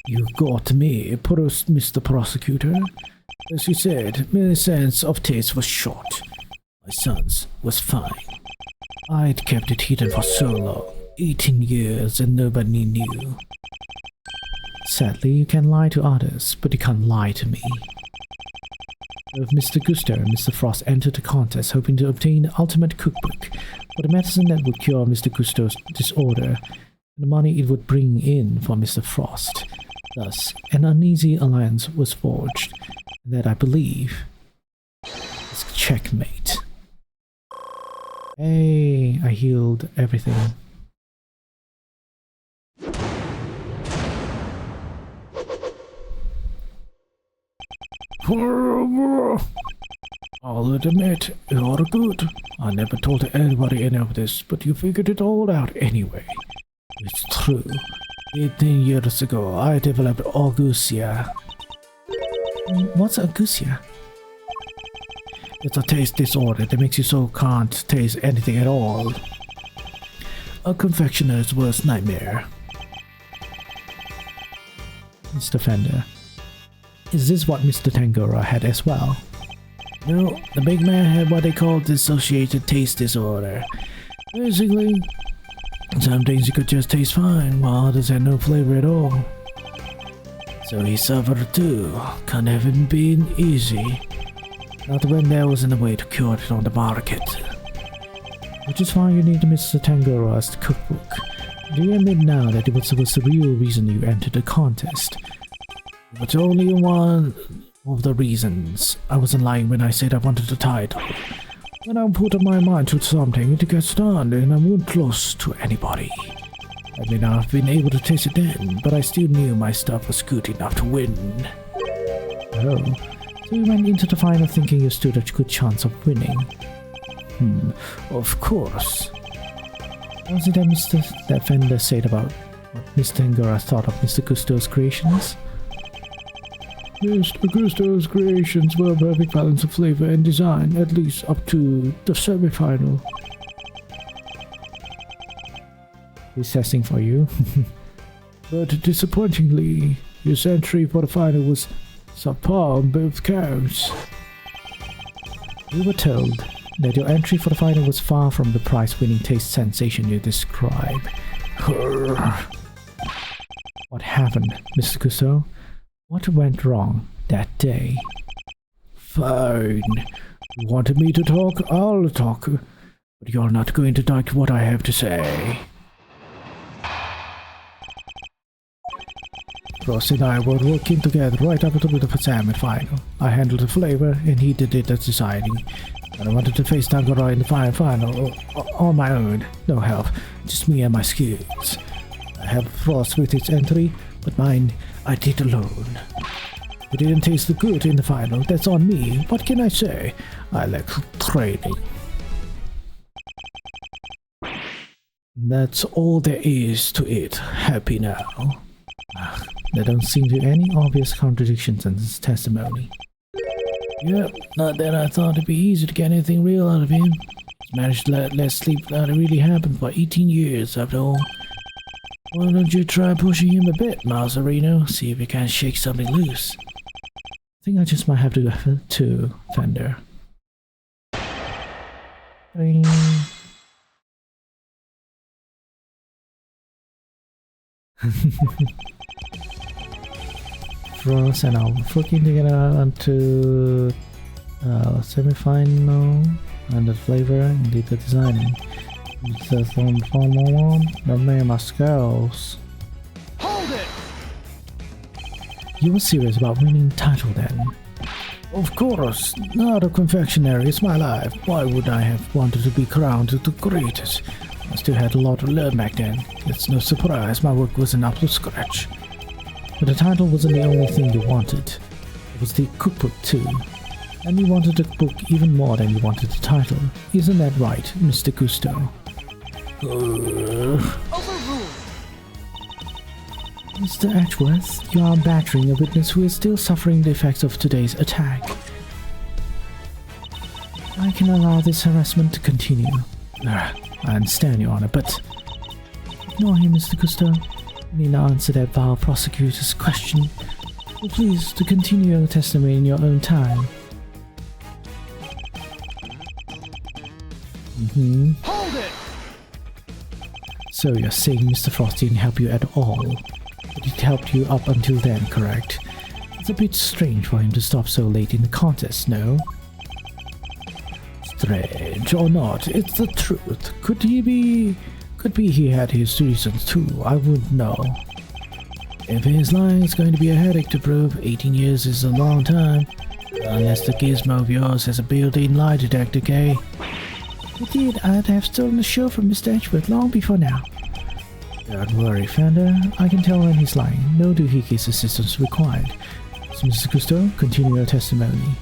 You got me, Mr. Prosecutor. As you said, my sense of taste was short. My son's was fine. I'd kept it hidden for so long, 18 years, and nobody knew. Sadly, you can lie to others, but you can't lie to me. Both Mr. Gusto and Mr. Frost entered the contest hoping to obtain the ultimate cookbook for the medicine that would cure Mr. Gusto's disorder and the money it would bring in for Mr. Frost. Thus, an uneasy alliance was forged, and that I believe is checkmate. Hey, I healed everything. I'll admit, you're good. I never told anybody any of this, but you figured it all out anyway. It's true. 18 years ago, I developed Augusia. What's Augusia? It's a taste disorder that makes you so can't taste anything at all. A confectioner's worst nightmare. Mr. Fender, is this what Mr. Tangaroa had as well? No, the big man had what they call dissociated taste disorder. Basically, some things you could just taste fine, while others had no flavor at all. So he suffered too. Can't have been easy. Not when there wasn't a way to cure it on the market. Which is why you need Mr. Tangora's cookbook. Do you admit now that it was the real reason you entered the contest? But only one of the reasons. I wasn't lying when I said I wanted the title. When I put my mind to something, it gets done, and I won't lose to anybody. I may not have been able to taste it then, but I still knew my stuff was good enough to win. Oh, so you went into the final thinking you stood a good chance of winning? Of course. What was it that Fender said about what Mr. Tangora thought of Mr. Gusto's creations? Mr. Gusto's creations were a perfect balance of flavor and design, at least up to the semi-final. He's testing for you. But disappointingly, his entry for the final was subpar on both counts. We were told that your entry for the final was far from the prize-winning taste sensation you describe. What happened, Mr. Gusto? What went wrong that day? Fine. You wanted me to talk? I'll talk. But you're not going to like what I have to say. Ross and I were working together right up to the salmon final. I handled the flavor and he did the deciding. And I wanted to face Tangora in the final on my own. No help, just me and my skills. I helped Frost with its entry, but mine I did alone. It didn't taste good in the final, that's on me. What can I say? I lack training. That's all there is to it. Happy now. There don't seem to be any obvious contradictions in this testimony. Yep, not that I thought it'd be easy to get anything real out of him. He's managed to let less sleep than it really happened for 18 years after all. Why don't you try pushing him a bit, Mazzarino? See if you can shake something loose. I think I just might have to go to Fender. Bing. Frost and I'll looking to get onto semi-final and the flavor and the designing. It says on the name of skills. Hold it! You were serious about winning the title then? Of course, not a confectionery, it's my life. Why would I have wanted to be crowned the greatest? I still had a lot to learn back then. It's no surprise my work wasn't up to scratch. But the title wasn't the only thing you wanted. It was the cookbook too. And you wanted the book even more than you wanted the title. Isn't that right, Mr. Gusto? Overruled! Mr. Edgeworth, you are battering a witness who is still suffering the effects of today's attack. I can allow this harassment to continue. I understand, Your Honor, but... Ignore him, Mr. Gusto. You need not answer that vile prosecutor's question. So please, to continue your testimony in your own time. Hold it! So you're saying Mr. Frost didn't help you at all? But it helped you up until then, correct? It's a bit strange for him to stop so late in the contest, no? Strange or not, it's the truth. Could be he had his reasons too, I wouldn't know. If he's lying, it's going to be a headache to prove. 18 years is a long time. Unless the gizmo of yours has a built-in lie detector, Kay. If it did, I'd have stolen the show from Mr. Edgeworth long before now. Don't worry, Fender. I can tell when he's lying. No doohickeys assistance required. So, Mr. Gusto, continue your testimony.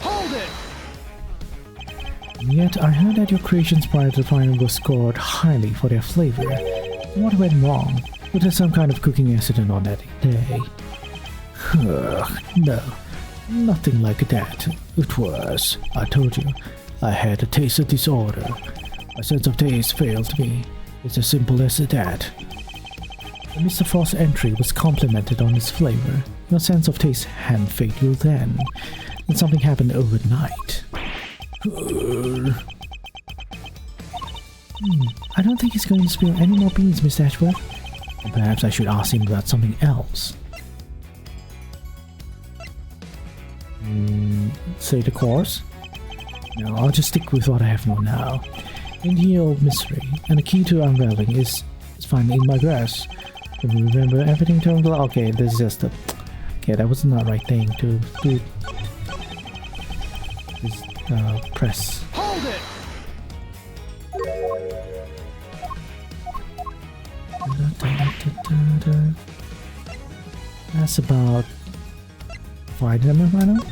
Hold it! And yet, I heard that your creations prior to the final were scored highly for their flavor. What went wrong? Was there some kind of cooking accident on that day? No, nothing like that. It was, I told you, I had a taste disorder. My sense of taste failed me. It's as simple as that. Mr. Frost's entry was complimented on its flavor. Your sense of taste hadn't failed you then. And something happened overnight. I don't think he's going to spill any more beans, Mr. Edgeworth. Perhaps I should ask him about something else. Say the course? No, I'll just stick with what I have known now. India old mystery, and the key to unraveling is finally in my grasp. Can you remember everything turned out? Okay, this is just a... Okay, that was not the right thing to do. Just press. Hold it! That's about... Final, final?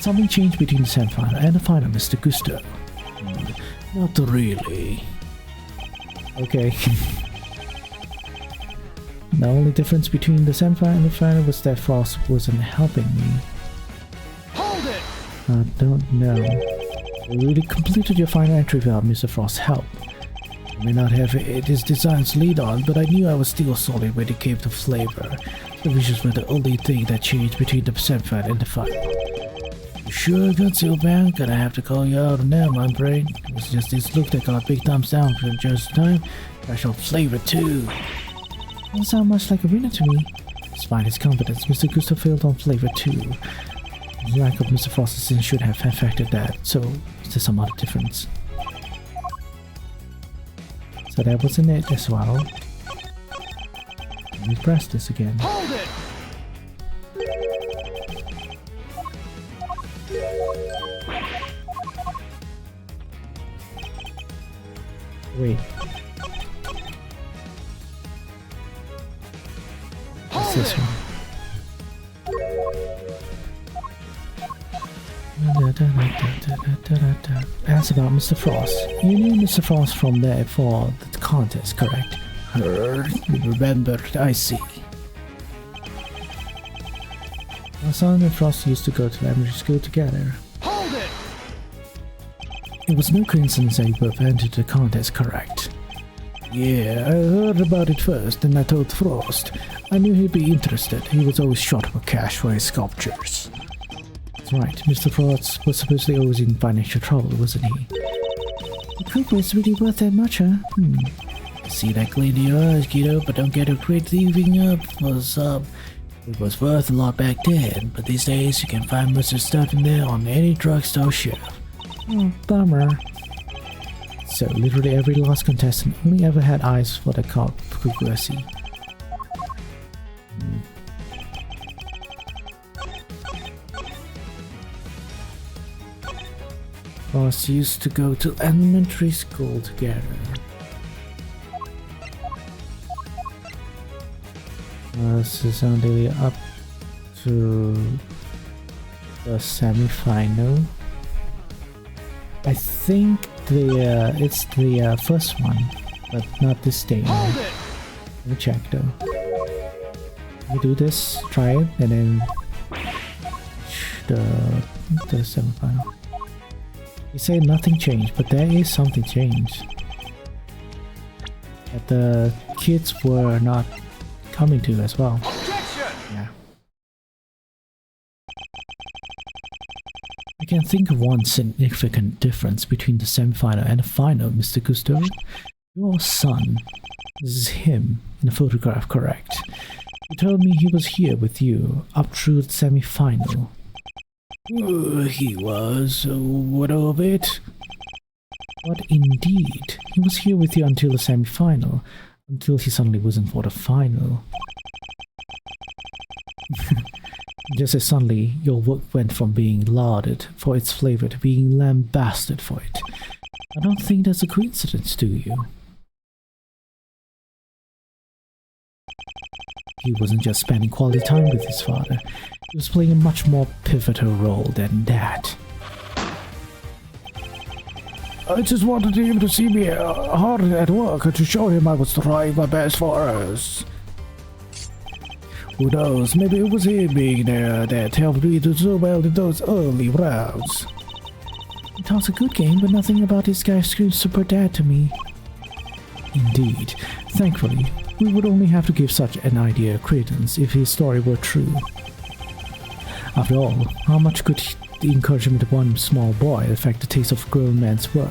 Something changed between the semi-final and the final, Mr. Gusto. Not really. Okay. The only difference between the semi-final and the final was that Frost wasn't helping me. Hold it! I don't know. You really completed your final entry without Mr. Frost's help. I may not have his designs lead on, but I knew I was still solid when it came to flavor. The visuals were the only thing that changed between the semi-final and the final. You sure, Godzilla? Gonna have to call you out on that, my brain. It was just this look that got big thumbs down for just time. I showed flavor too. Doesn't sound much like a winner to me. Despite his confidence, Mr. Gustav failed on flavor too. The lack of Mr. Frost's sin should have affected that, so is there some other difference? So that wasn't it as well. Let me press this again. Hold it! Wait. What's this one? Ask about Mr. Frost. You knew Mr. Frost from there for the contest, correct? Remembered, I see. My son and Frost used to go to elementary school together. Hold it! It was no coincidence that you both entered the contest, correct? Yeah, I heard about it first, and I told Frost. I knew he'd be interested. He was always short for cash for his sculptures. That's right, Mr. Frost was supposedly always in financial trouble, wasn't he? The group was really worth that much, huh? See that gleam in your eyes, kiddo, but don't get a quit thieving up for some. It was worth a lot back then, but these days you can find most of the stuff in there on any drugstore shelf. Oh, bummer. So literally every last contestant only ever had eyes for the Kukuasi. Us used to go to elementary school together. This is only up to the semi-final. I think it's the first one, but not this day. Hold it! Let me check though. Let me do this, try it, and then the semi-final. You say nothing changed, but there is something changed. That the kids were not coming to as well. Objection! Yeah. I can think of one significant difference between the semi-final and the final, Mr. Gusto. Your son, this is him in the photograph, correct? You told me he was here with you up through the semi-final. He was. What of it? But indeed, he was here with you until the semi-final, until he suddenly wasn't for the final. Just as suddenly, your work went from being lauded for its flavor to being lambasted for it. I don't think that's a coincidence, do you? He wasn't just spending quality time with his father, he was playing a much more pivotal role than that. I just wanted him to see me hard at work and to show him I was trying my best for us. Who knows, maybe it was him being there that helped me to do well in those early rounds. It was a good game, but nothing about this guy screams super dad to me. Indeed, thankfully, we would only have to give such an idea credence if his story were true. After all, how much could the encouragement of one small boy affect the taste of a grown man's work?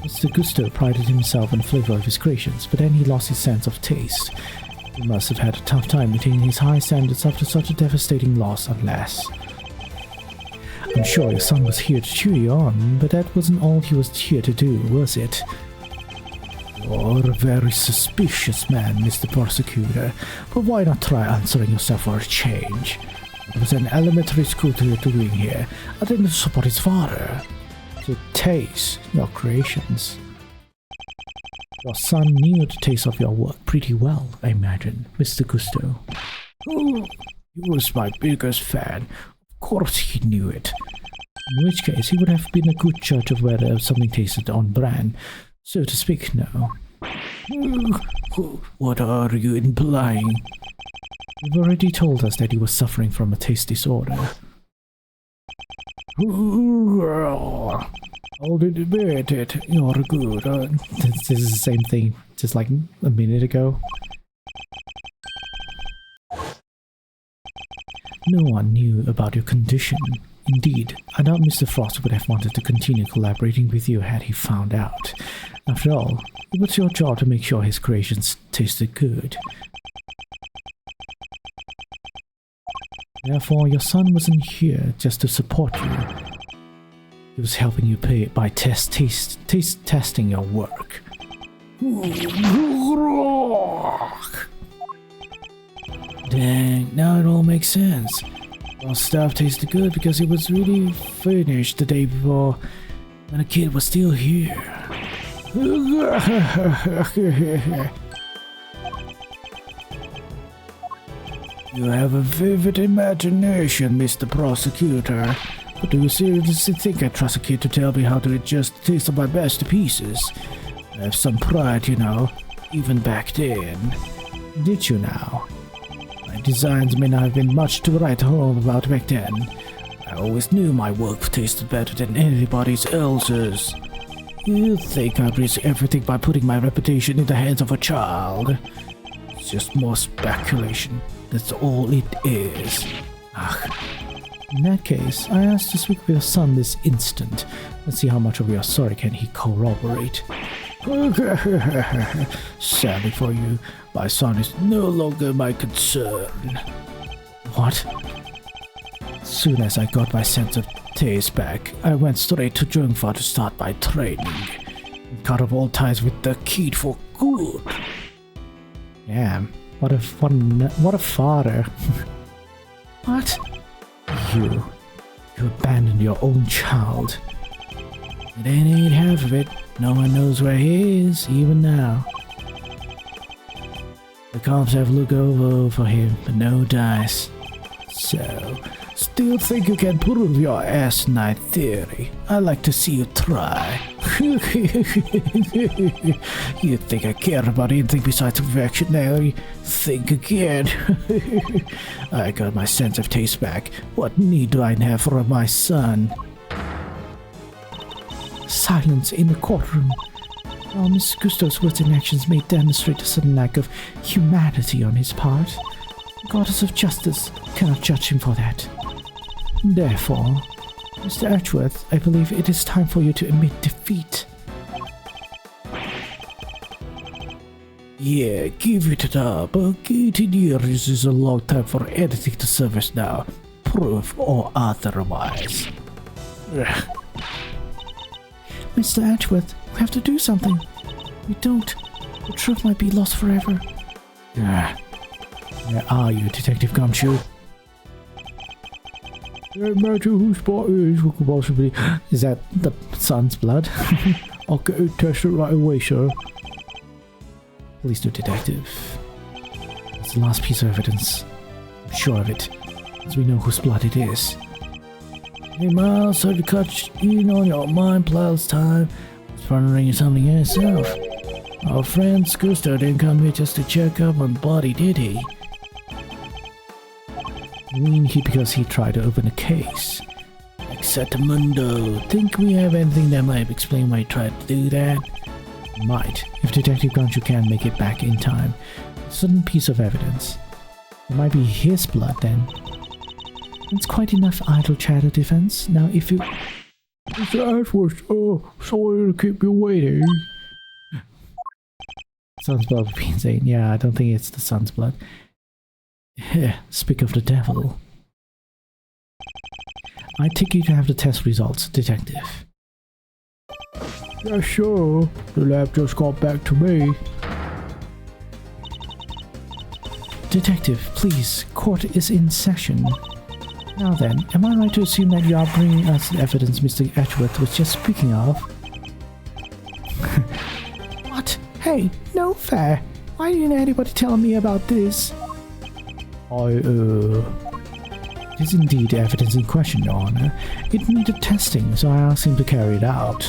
Mr. Gusto prided himself on the flavor of his creations, but then he lost his sense of taste. He must have had a tough time maintaining his high standards after such a devastating loss, unless... I'm sure your son was here to cheer you on, but that wasn't all he was here to do, was it? You're a very suspicious man, Mr. Prosecutor, but why not try answering yourself for a change? What was an elementary school doing here? I didn't support his father. To taste your creations. Your son knew the taste of your work pretty well, I imagine, Mr. Gusto. Oh, he was my biggest fan. Of course he knew it. In which case, he would have been a good judge of whether something tasted on brand, so to speak, now. What are you implying? You've already told us that he was suffering from a taste disorder. I'll admit it, you're good. This is the same thing, just like a minute ago. No one knew about your condition. Indeed, I doubt Mr. Frost would have wanted to continue collaborating with you had he found out. After all, it was your job to make sure his creations tasted good. Therefore, your son wasn't here just to support you. He was helping you pay by testing your work. Dang, now it all makes sense. Our stuff tasted good because it was really finished the day before when the kid was still here. You have a vivid imagination, Mr. Prosecutor. But do you seriously think I trust a kid to tell me how to adjust the taste of my masterpieces? I have some pride, you know, even back then. Did you now? My designs may not have been much to write home about back then. I always knew my work tasted better than anybody else's. You think I risk everything by putting my reputation in the hands of a child? It's just more speculation. That's all it is. In that case, I asked to speak with your son this instant. Let's see how much of your story can he corroborate. Sadly for you, my son is no longer my concern. What? As soon as I got my sense of taste back, I went straight to Jungfa to start my training. And cut off all ties with the kid for good. Damn, what a father. What? You abandoned your own child. It ain't half of it. No one knows where he is, even now. The cops have looked over for him, but no dice. So, still think you can prove your asinine theory? I'd like to see you try. You think I care about anything besides affectionary? Think again. I got my sense of taste back. What need do I have for my son? Silence in the courtroom. While Mr. Gusto's words and actions may demonstrate a sudden lack of humanity on his part, the goddess of justice cannot judge him for that. Therefore, Mr. Edgeworth, I believe it is time for you to admit defeat. Yeah, give it up. 18 years is a long time for anything to service now, proof or otherwise. Mr. Edgeworth, we have to do something. If we don't, the truth might be lost forever. Where are you, Detective Gumshoe? Don't matter whose spot it is, we could possibly... Is that the son's blood? I'll get it tested right away, sir. Please do, Detective. It's the last piece of evidence. I'm sure of it, as we know whose blood it is. Hey Miles, sorry to cut in on your mind plows time. I was wondering something yourself. Our friend Gusto didn't come here just to check up on the body, did he? You mean because he tried to open a case? Exactamundo. Think we have anything that might explain why he tried to do that? Might, if Detective Gumshoe can make it back in time. A sudden piece of evidence. It might be his blood then. It's quite enough idle chatter, defense. Now if you... Mr. Ashworth, sorry to keep you waiting. Son's blood would be insane. Yeah, I don't think it's the son's blood. Speak of the devil. I take you to have the test results, Detective. Yeah, sure. The lab just got back to me. Detective, please, court is in session. Now then, am I right to assume that you are bringing us the evidence Mr. Edgeworth was just speaking of? What? Hey, no fair. Why didn't anybody tell me about this? It is indeed evidence in question, Your Honor. It needed testing, so I asked him to carry it out.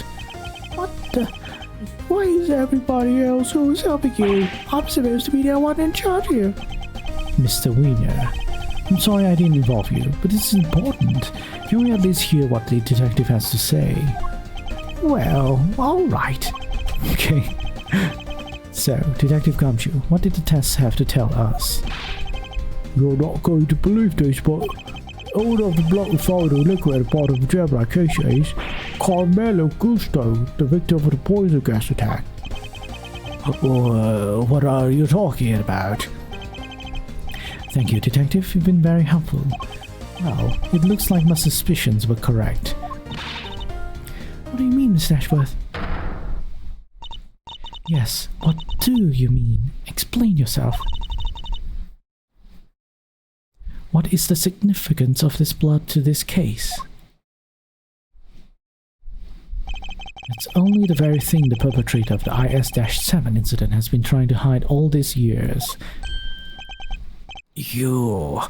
What the? Why is everybody else who's helping you? I'm supposed to be the one in charge here. Mr. Wiener, I'm sorry I didn't involve you, but this is important. Can we at least hear what the detective has to say? Well, alright. Okay. So, Detective Gumshoe, what did the tests have to tell us? You're not going to believe this, but all of the blood was found in liquid at the bottom of the Gemini case is Carmelo Gusto, the victim of the poison gas attack. What are you talking about? Thank you, Detective. You've been very helpful. Well, it looks like my suspicions were correct. What do you mean, Mr. Ashworth? Yes, what do you mean? Explain yourself. What is the significance of this blood to this case? It's only the very thing the perpetrator of the IS-7 incident has been trying to hide all these years. The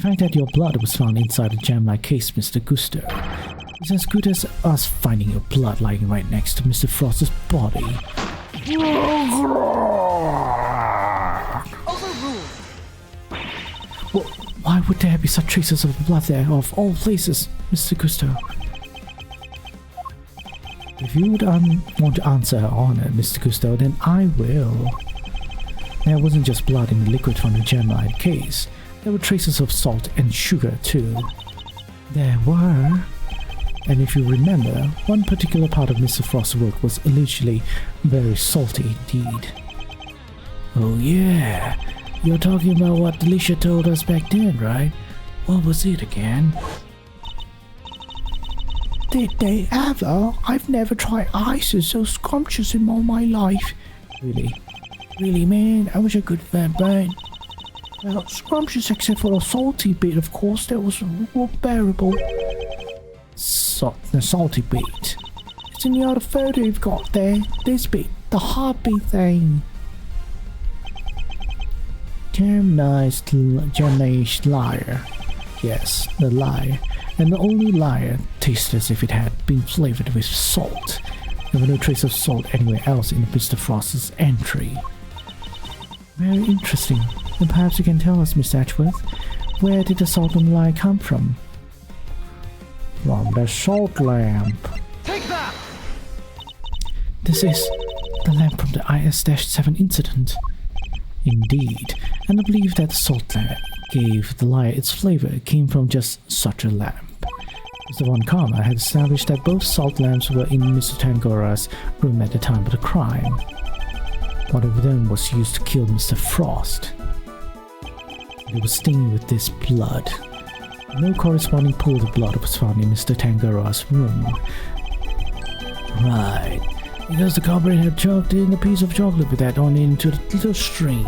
fact that your blood was found inside the Gemini case, Mr. Gusto, is as good as us finding your blood lying right next to Mr. Frost's body. Well, why would there be such traces of blood there, of all places, Mr. Gusto? If you would want to answer her honor, Mr. Gusto, then I will. There wasn't just blood in the liquid from the Gemini case. There were traces of salt and sugar too. There were. And if you remember, one particular part of Mr. Frost's work was allegedly very salty indeed. Oh yeah, you're talking about what Alicia told us back then, right? What was it again? Did they ever? I've never tried ices so scrumptious in all my life. Really? Really, man? I wish I could vampire. Well, scrumptious except for a salty bit, of course. That was more bearable. The salty bit. It's in the other photo you've got there. This bit, the heartbeat thing. Gemini's liar. Yes, the liar. And the only liar tasted as if it had been flavored with salt. There were no trace of salt anywhere else in Mr. Frost's entry. Very interesting. And perhaps you can tell us, Mr. Edgeworth, where did the salt and lye come from? From the salt lamp. Take that! This is the lamp from the IS-7 incident. Indeed, and I believe that the salt lamp gave the lye its flavor came from just such a lamp. Mr. Von Karma had established that both salt lamps were in Mr. Tangora's room at the time of the crime. One of them was used to kill Mr. Frost. It was stained with this blood. No corresponding pool of blood was found in Mr. Tangora's room. Right, because the culprit had chucked in a piece of chocolate with that on into the little stream.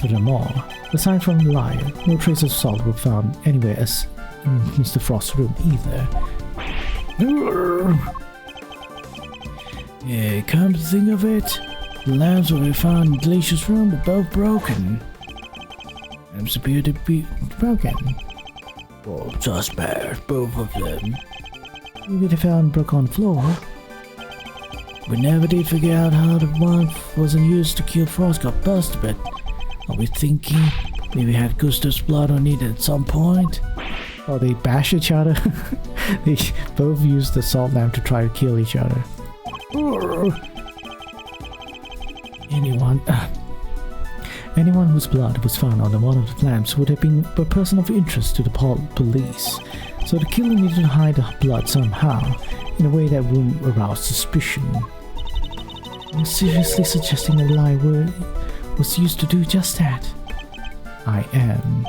Furthermore, aside from the liar, no trace of salt were found anywhere else in Mr. Frost's room either. Yeah, come to think of it, the lamps that we found in Delicia's room were both broken. Lamps appear to be broken. Well, suspect, both of them. Maybe they found broken on the floor. We never did figure out how the one wasn't used to kill Frost got busted, but are we thinking maybe had Gusto's blood on it at some point? Or they bash each other? They both used the salt lamp to try to kill each other. Anyone whose blood was found on one of the lamps would have been a person of interest to the police. So the killer needed to hide the blood somehow, in a way that wouldn't arouse suspicion. Are you seriously suggesting that Lie was used to do just that? I am.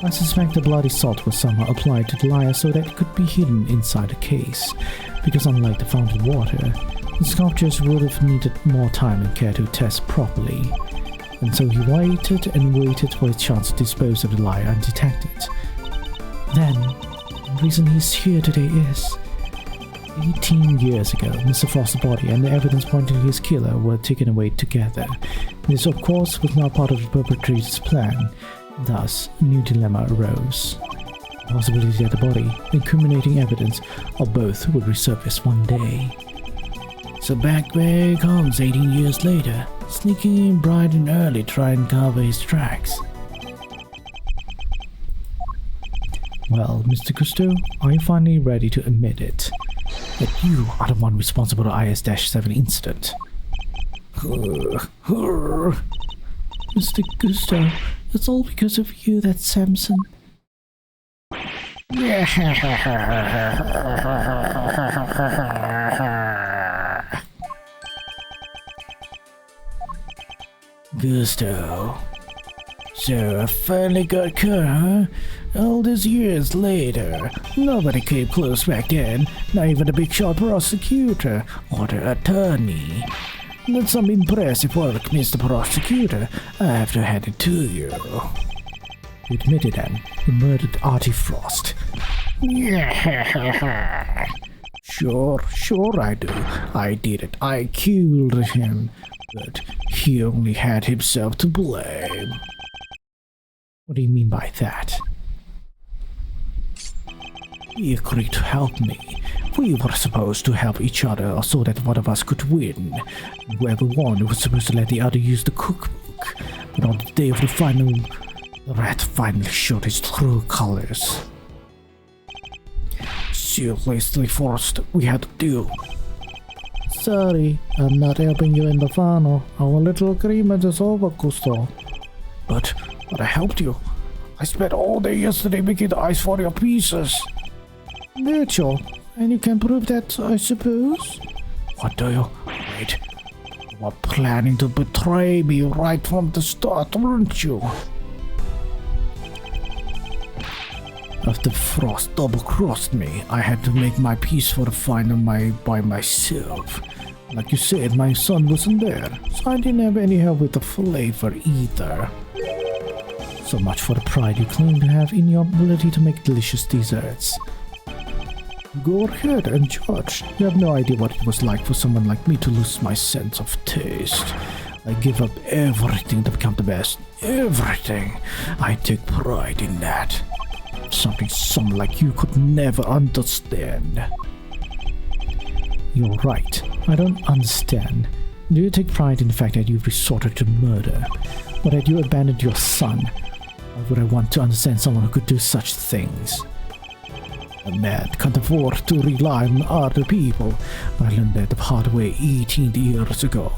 I suspect the bloody salt was somehow applied to the lyre so that it could be hidden inside the case, because unlike the fountain water, the sculptures would have needed more time and care to test properly. And so he waited and waited for his chance to dispose of the lyre undetected. Then, the reason he's here today is 18 years ago, Mr. Frost's body and the evidence pointing to his killer were taken away together. This, of course, was now part of the perpetrator's plan. Thus, a new dilemma arose. The possibility that the body, incriminating evidence of both, would resurface one day. So back there he comes 18 years later, sneaking in bright and early to try and cover his tracks. Well, Mr. Cousteau, are you finally ready to admit it? That you are the one responsible for the IS-7 incident? Mr. Cousteau, it's all because of you, that Samson. Gusto. So I finally got caught, huh? All these years later. Nobody came close back then, not even the big shot prosecutor or the attorney. That's some impressive work, Mr. Prosecutor. I have to hand it to you. You admitted then, you murdered Artie Frost. Sure I do. I did it. I killed him. But he only had himself to blame. What do you mean by that? He agreed to help me. We were supposed to help each other so that one of us could win. Whoever won was supposed to let the other use the cookbook. But on the day of the final, the rat finally showed his true colors. Seriously, Forrest, we had to do. Sorry, I'm not helping you in the final. Our little agreement is over, Cousteau. But I helped you. I spent all day yesterday making the ice for your pieces. Virtual. And you can prove that, I suppose? What do you... Wait. You were planning to betray me right from the start, weren't you? After Frost double-crossed me, I had to make my piece for the final by myself. Like you said, my son wasn't there, so I didn't have any help with the flavor either. So much for the pride you claim to have in your ability to make delicious desserts. Go ahead and judge. You have no idea what it was like for someone like me to lose my sense of taste. I give up everything to become the best. Everything. I take pride in that. Something someone like you could never understand. You're right. I don't understand. Do you take pride in the fact that you've resorted to murder? Or that you abandoned your son? Why would I want to understand someone who could do such things? A man can't afford to rely on other people. I learned that the hard way 18 years ago.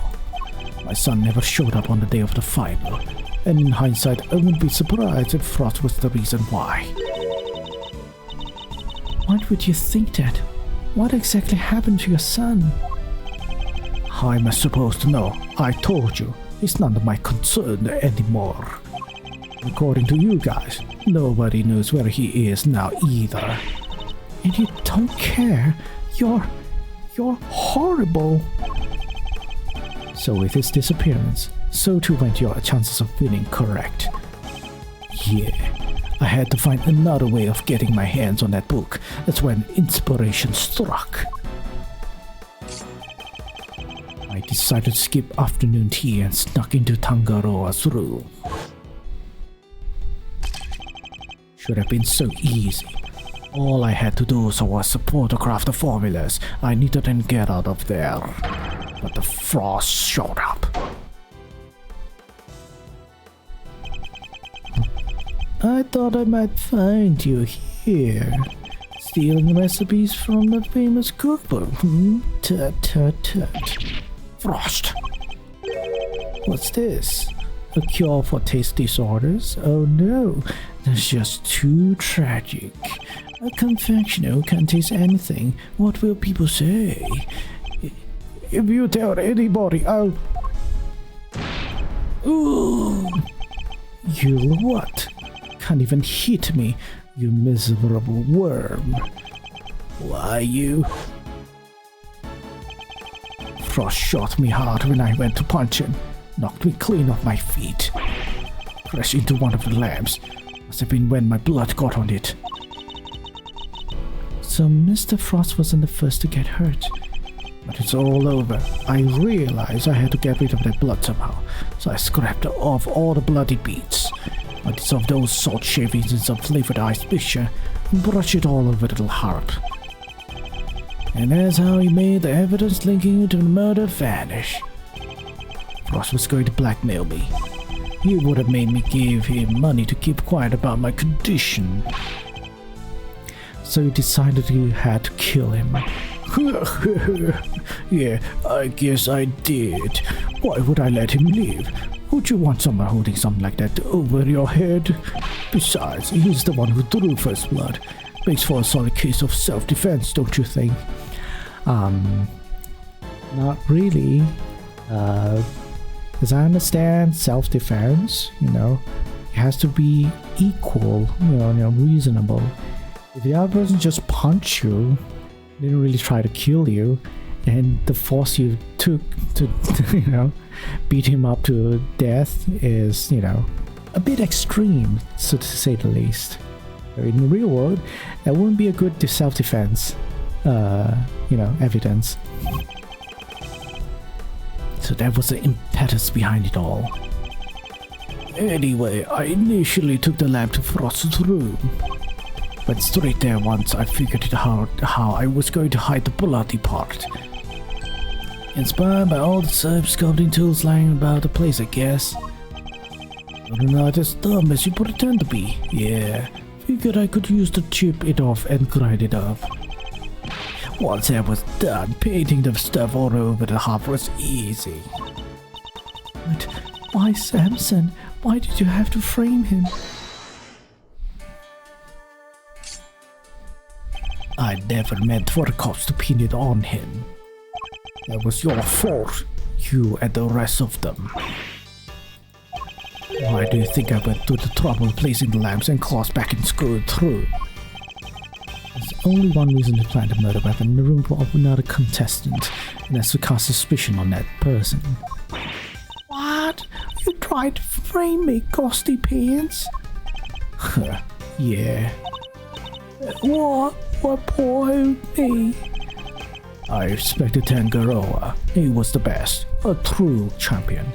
My son never showed up on the day of the final. And in hindsight, I wouldn't be surprised if Frost was the reason why. Why would you think that? What exactly happened to your son? How am I supposed to know? I told you, it's none of my concern anymore. According to you guys, nobody knows where he is now either. And you don't care? You're horrible. So with his disappearance, so too went your chances of winning, correct? Yeah, I had to find another way of getting my hands on that book. That's when inspiration struck. I decided to skip afternoon tea and snuck into Tangaroa's room. Should have been so easy. All I had to do was photograph the formulas I needed and get out of there. But the Frost showed up. I thought I might find you here. Stealing recipes from the famous cookbook, Tut tut tut. Frost! What's this? A cure for taste disorders? Oh no, that's just too tragic. A confectioner can't taste anything. What will people say? If you tell anybody, I'll... Ooh! You'll what? Can't even hit me, you miserable worm. Why, you... Frost shot me hard when I went to punch him. Knocked me clean off my feet. Crashed into one of the lamps. Must have been when my blood got on it. So Mr. Frost wasn't the first to get hurt. But it's all over. I realized I had to get rid of that blood somehow, so I scraped off all the bloody beads. I dissolved those salt shavings in some flavored ice mixture and brushed it all over the little harp. And that's how he made the evidence linking you to the murder vanish. Frost was going to blackmail me. He would have made me give him money to keep quiet about my condition. So he decided he had to kill him. Yeah, I guess I did. Why would I let him live? Would you want someone holding something like that over your head? Besides, he's the one who drew first blood. Makes for a solid case of self-defense, don't you think? Not really. As I understand, self-defense, it has to be equal, reasonable. If the other person just punched you, didn't really try to kill you, and the force you took to, beat him up to death is, a bit extreme, so to say the least. In the real world, that wouldn't be a good self-defense, evidence. So that was the impetus behind it all. Anyway, I initially took the lamp to Frost's room. Went straight there once I figured it out how I was going to hide the bloody part. Inspired by all the self-sculpting tools lying about the place, I guess. You're not as dumb as you pretend to be. Yeah, figured I could use to chip it off and grind it up. Once I was done, painting the stuff all over the harp was easy. But why Samson? Why did you have to frame him? I never meant for the cops to pin it on him. That was your fault, you and the rest of them. Why do you think I went to the trouble of placing the lamps and claws back in screwed through? There's only one reason to plant a murder weapon in the room of another contestant, and that's to cast suspicion on that person. What? You tried to frame me, ghosty pants? Yeah. What? What poor me? I respected Tangaroa. He was the best. A true champion.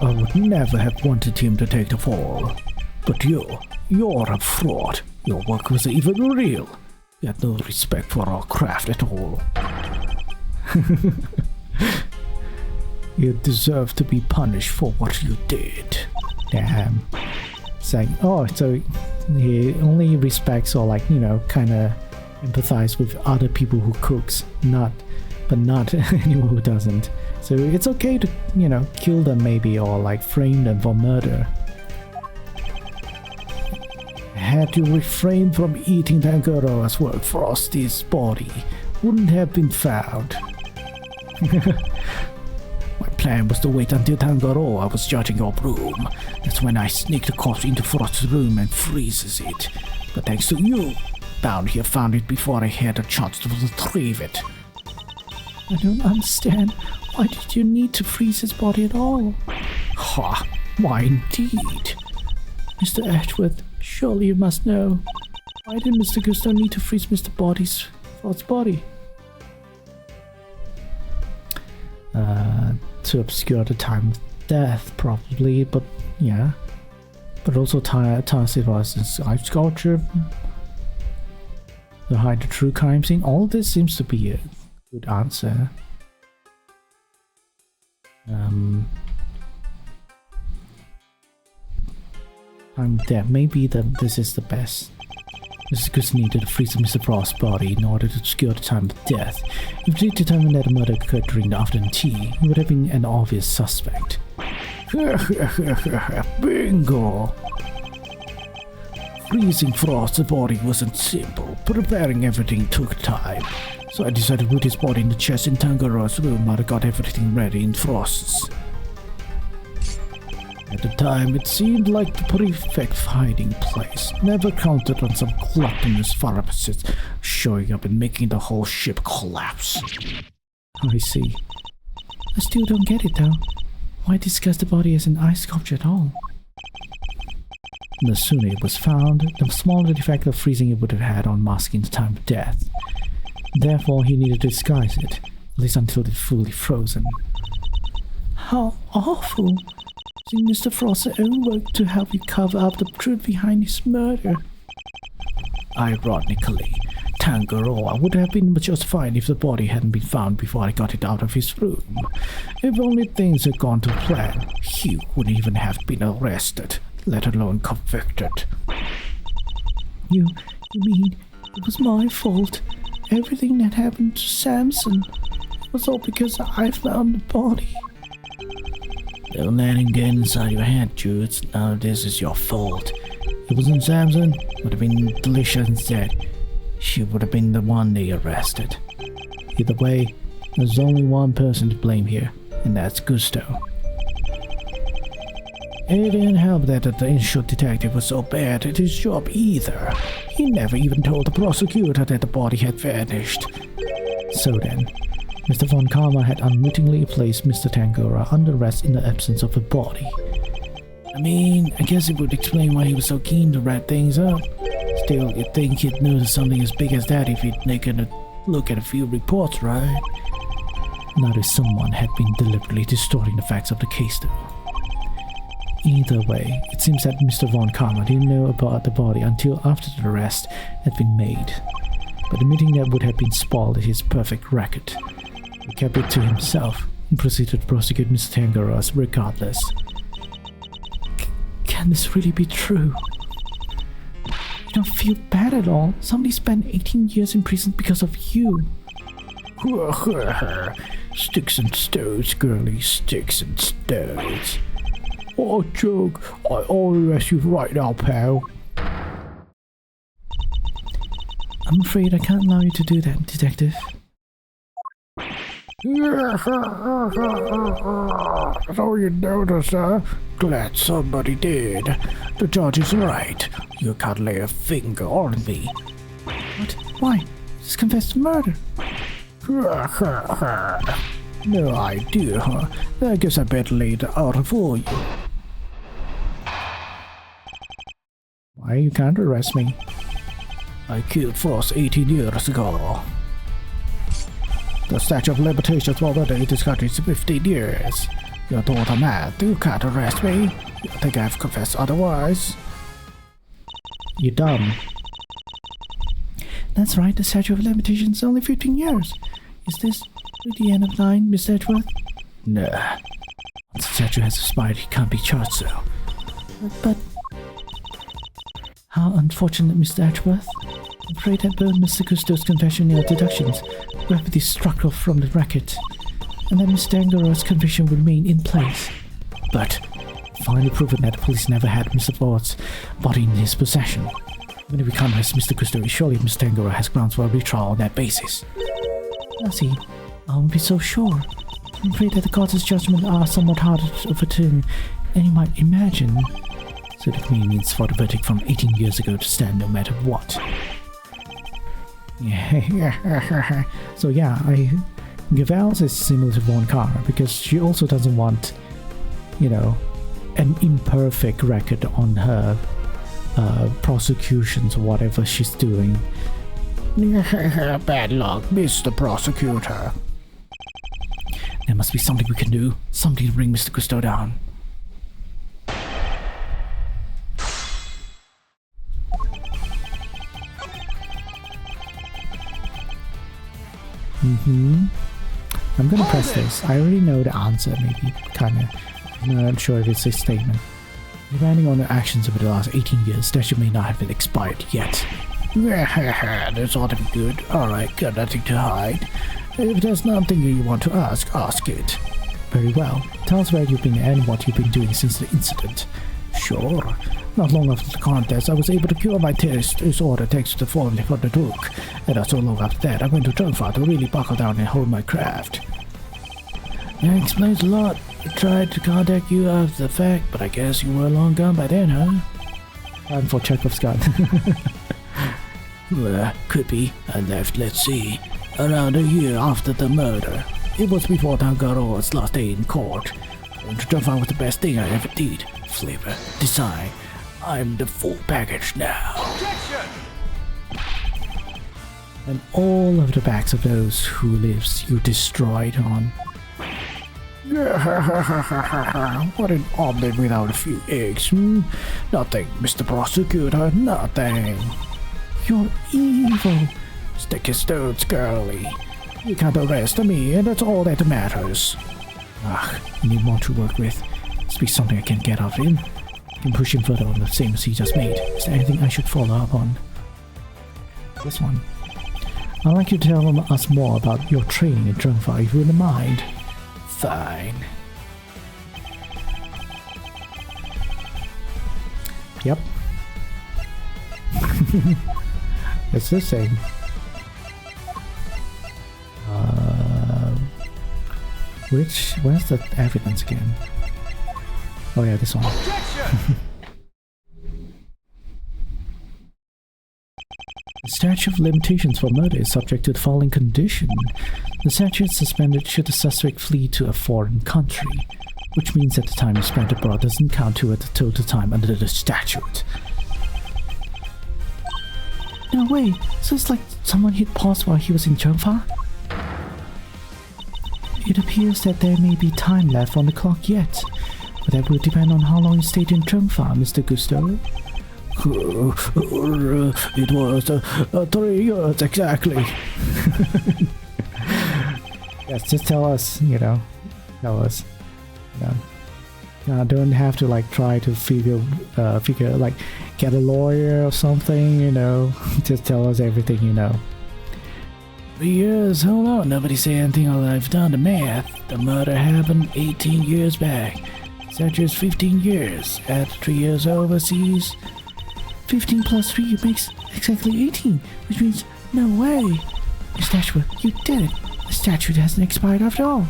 I would never have wanted him to take the fall. But you're a fraud. Your work wasn't even real. You had no respect for our craft at all. You deserve to be punished for what you did. Damn. It's like, oh, so he only respects or kind of empathize with other people who cooks, but not anyone who doesn't. So it's okay to, kill them maybe or frame them for murder. Had you refrained from eating Tangaroa's work, Frosty's body wouldn't have been found. My plan was to wait until Tangaroa was judging your room. That's when I sneak the corpse into Frost's room and freezes it. But thanks to you, down here found it before I had a chance to retrieve it. I don't understand. Why did you need to freeze his body at all? Ha! Why indeed? Mr. Ashworth, surely you must know. Why did Mr. Gusto need to freeze Mr. Frost's body? To obscure the time of death, probably, but yeah. But also Tarsi was in ice sculpture. To hide the true crime scene. All of this seems to be a good answer. I'm dead. Maybe this is the best. Mr. Gusto needed to freeze Mr. Frost's body in order to obscure the time of death. If they determined that the murder occurred during the afternoon tea, he would have been an obvious suspect. Bingo! Freezing Frost's body wasn't simple. Preparing everything took time. So I decided to put his body in the chest in Tangaroa's room while I got everything ready in Frost's. At the time, it seemed like the perfect hiding place. Never counted on some gluttonous pharmacist showing up and making the whole ship collapse. I see. I still don't get it though. Why discuss the body as an ice sculpture at all? The sooner it was found, the smaller the effect of freezing it would have had on masking the time of death. Therefore, he needed to disguise it, at least until it fully frozen. How awful! Using Mr. Frost's own work to help you cover up the truth behind his murder. Ironically, Tangaroa would have been just fine if the body hadn't been found before I got it out of his room. If only things had gone to plan, he wouldn't even have been arrested, let alone convicted. You mean it was my fault? Everything that happened to Samson was all because I found the body. Don't let him get inside your head, Jude. None of this is your fault. If it wasn't Samson, it would have been Delisha instead. She would have been the one they arrested. Either way, there's only one person to blame here, and that's Gusto. It didn't help that the initial detective was so bad at his job either. He never even told the prosecutor that the body had vanished. So then, Mr. Von Karma had unwittingly placed Mr. Tangaroa under arrest in the absence of a body. I mean, I guess it would explain why he was so keen to wrap things up. Still, you'd think he'd notice something as big as that if he'd taken a look at a few reports, right? Not if someone had been deliberately distorting the facts of the case, though. Either way, it seems that Mr. Von Karma didn't know about the body until after the arrest had been made. But admitting that would have been spoiled his perfect record. He kept it to himself and proceeded to prosecute Mr. Tangaroa regardless. Can this really be true? You don't feel bad at all. Somebody spent 18 years in prison because of you. Sticks and stones, girlie, sticks and stones. Oh, Jug, I'll arrest you right now, pal. I'm afraid I can't allow you to do that, Detective. So you noticed, huh? Glad somebody did. The judge is right. You can't lay a finger on me. What? Why? Just confessed to murder. No idea, huh? I guess I better lay it out for you. Why you can't arrest me? I killed Frost 18 years ago. The statute of limitations for murder in this country is 15 years. You're not a man. You can't arrest me. You think I've confessed otherwise? You're dumb. That's right, the statute of limitations is only 15 years. Is this the end of the line, Mr. Edgeworth? Nah. Once the statute has expired, he can't be charged, so. But how unfortunate, Mr. Edgeworth. I'm afraid that both Mr. Gusto's confession and your deductions will have to be struck off from the record, and that Mr. Tangaroa's conviction will remain in place. But finally proven that the police never had Mr. Ford's body in his possession. When we can't arrest Mr. Gusto, surely Mr. Tangaroa has grounds for a retrial on that basis. Lassie, I won't be so sure. I'm afraid that the court's judgment are somewhat harder to overturn than you might imagine. So the committee needs for the verdict from 18 years ago to stand no matter what. Yeah. So yeah, Gavels is similar to Von Karma because she also doesn't want, an imperfect record on her prosecutions or whatever she's doing. Bad luck, Mr. Prosecutor. There must be something we can do. Something to bring Mr. Gusto down. I'm gonna press this. I already know the answer, maybe, kinda. I'm not sure if it's a statement. Depending on the actions over the last 18 years, statute may not have been expired yet. This ought to be good. Alright, got nothing to hide. If there's nothing you want to ask it. Very well. Tell us where you've been and what you've been doing since the incident. Sure. Not long after the contest, I was able to cure my taste disorder thanks to the formula for the Duke. And not so long after that, I went to Drunfar to really buckle down and hone my craft. That explains a lot. I tried to contact you after the fact, but I guess you were long gone by then, huh? Time for Chekhov's gun. Well, could be. I left, let's see, around a year after the murder. It was before Tangaroa's last day in court. And Drunfar was the best thing I ever did. Flavor, design. I'm the full package now. Objection! And all of the backs of those who lives you destroyed on. What an omelet without a few eggs, hmm? Nothing, Mr. Prosecutor, nothing. You're evil. Stick your stones, girlie. You can't arrest me, and that's all that matters. I need more to work with. Must be something I can get out of him. I can push him further on the same as he just made. Is there anything I should follow up on? This one. I'd like you to tell us more about your training in Drunfar, if you wouldn't mind. Fine. Yep. It's the same. Where's the evidence again? Oh yeah, this one. Objection! The statute of limitations for murder is subject to the following condition. The statute is suspended should the suspect flee to a foreign country, which means that the time spent abroad doesn't count toward the total time under the statute. No way, so it's like someone hit pause while he was in Drunfar? It appears that there may be time left on the clock yet, but that will depend on how long you stayed in Drunfar, Mr. Gusto. It was 3 years exactly. Yes, just tell us, tell us. Don't have to like try to figure like get a lawyer or something, just tell us everything you know. 3 years, hold on, nobody say anything while I've done the math. The murder happened 18 years back. Statute's 15 years. Add 3 years overseas. 15 plus 3 makes exactly 18, which means no way. Miss Dashwood, you did it. The statute hasn't expired after all.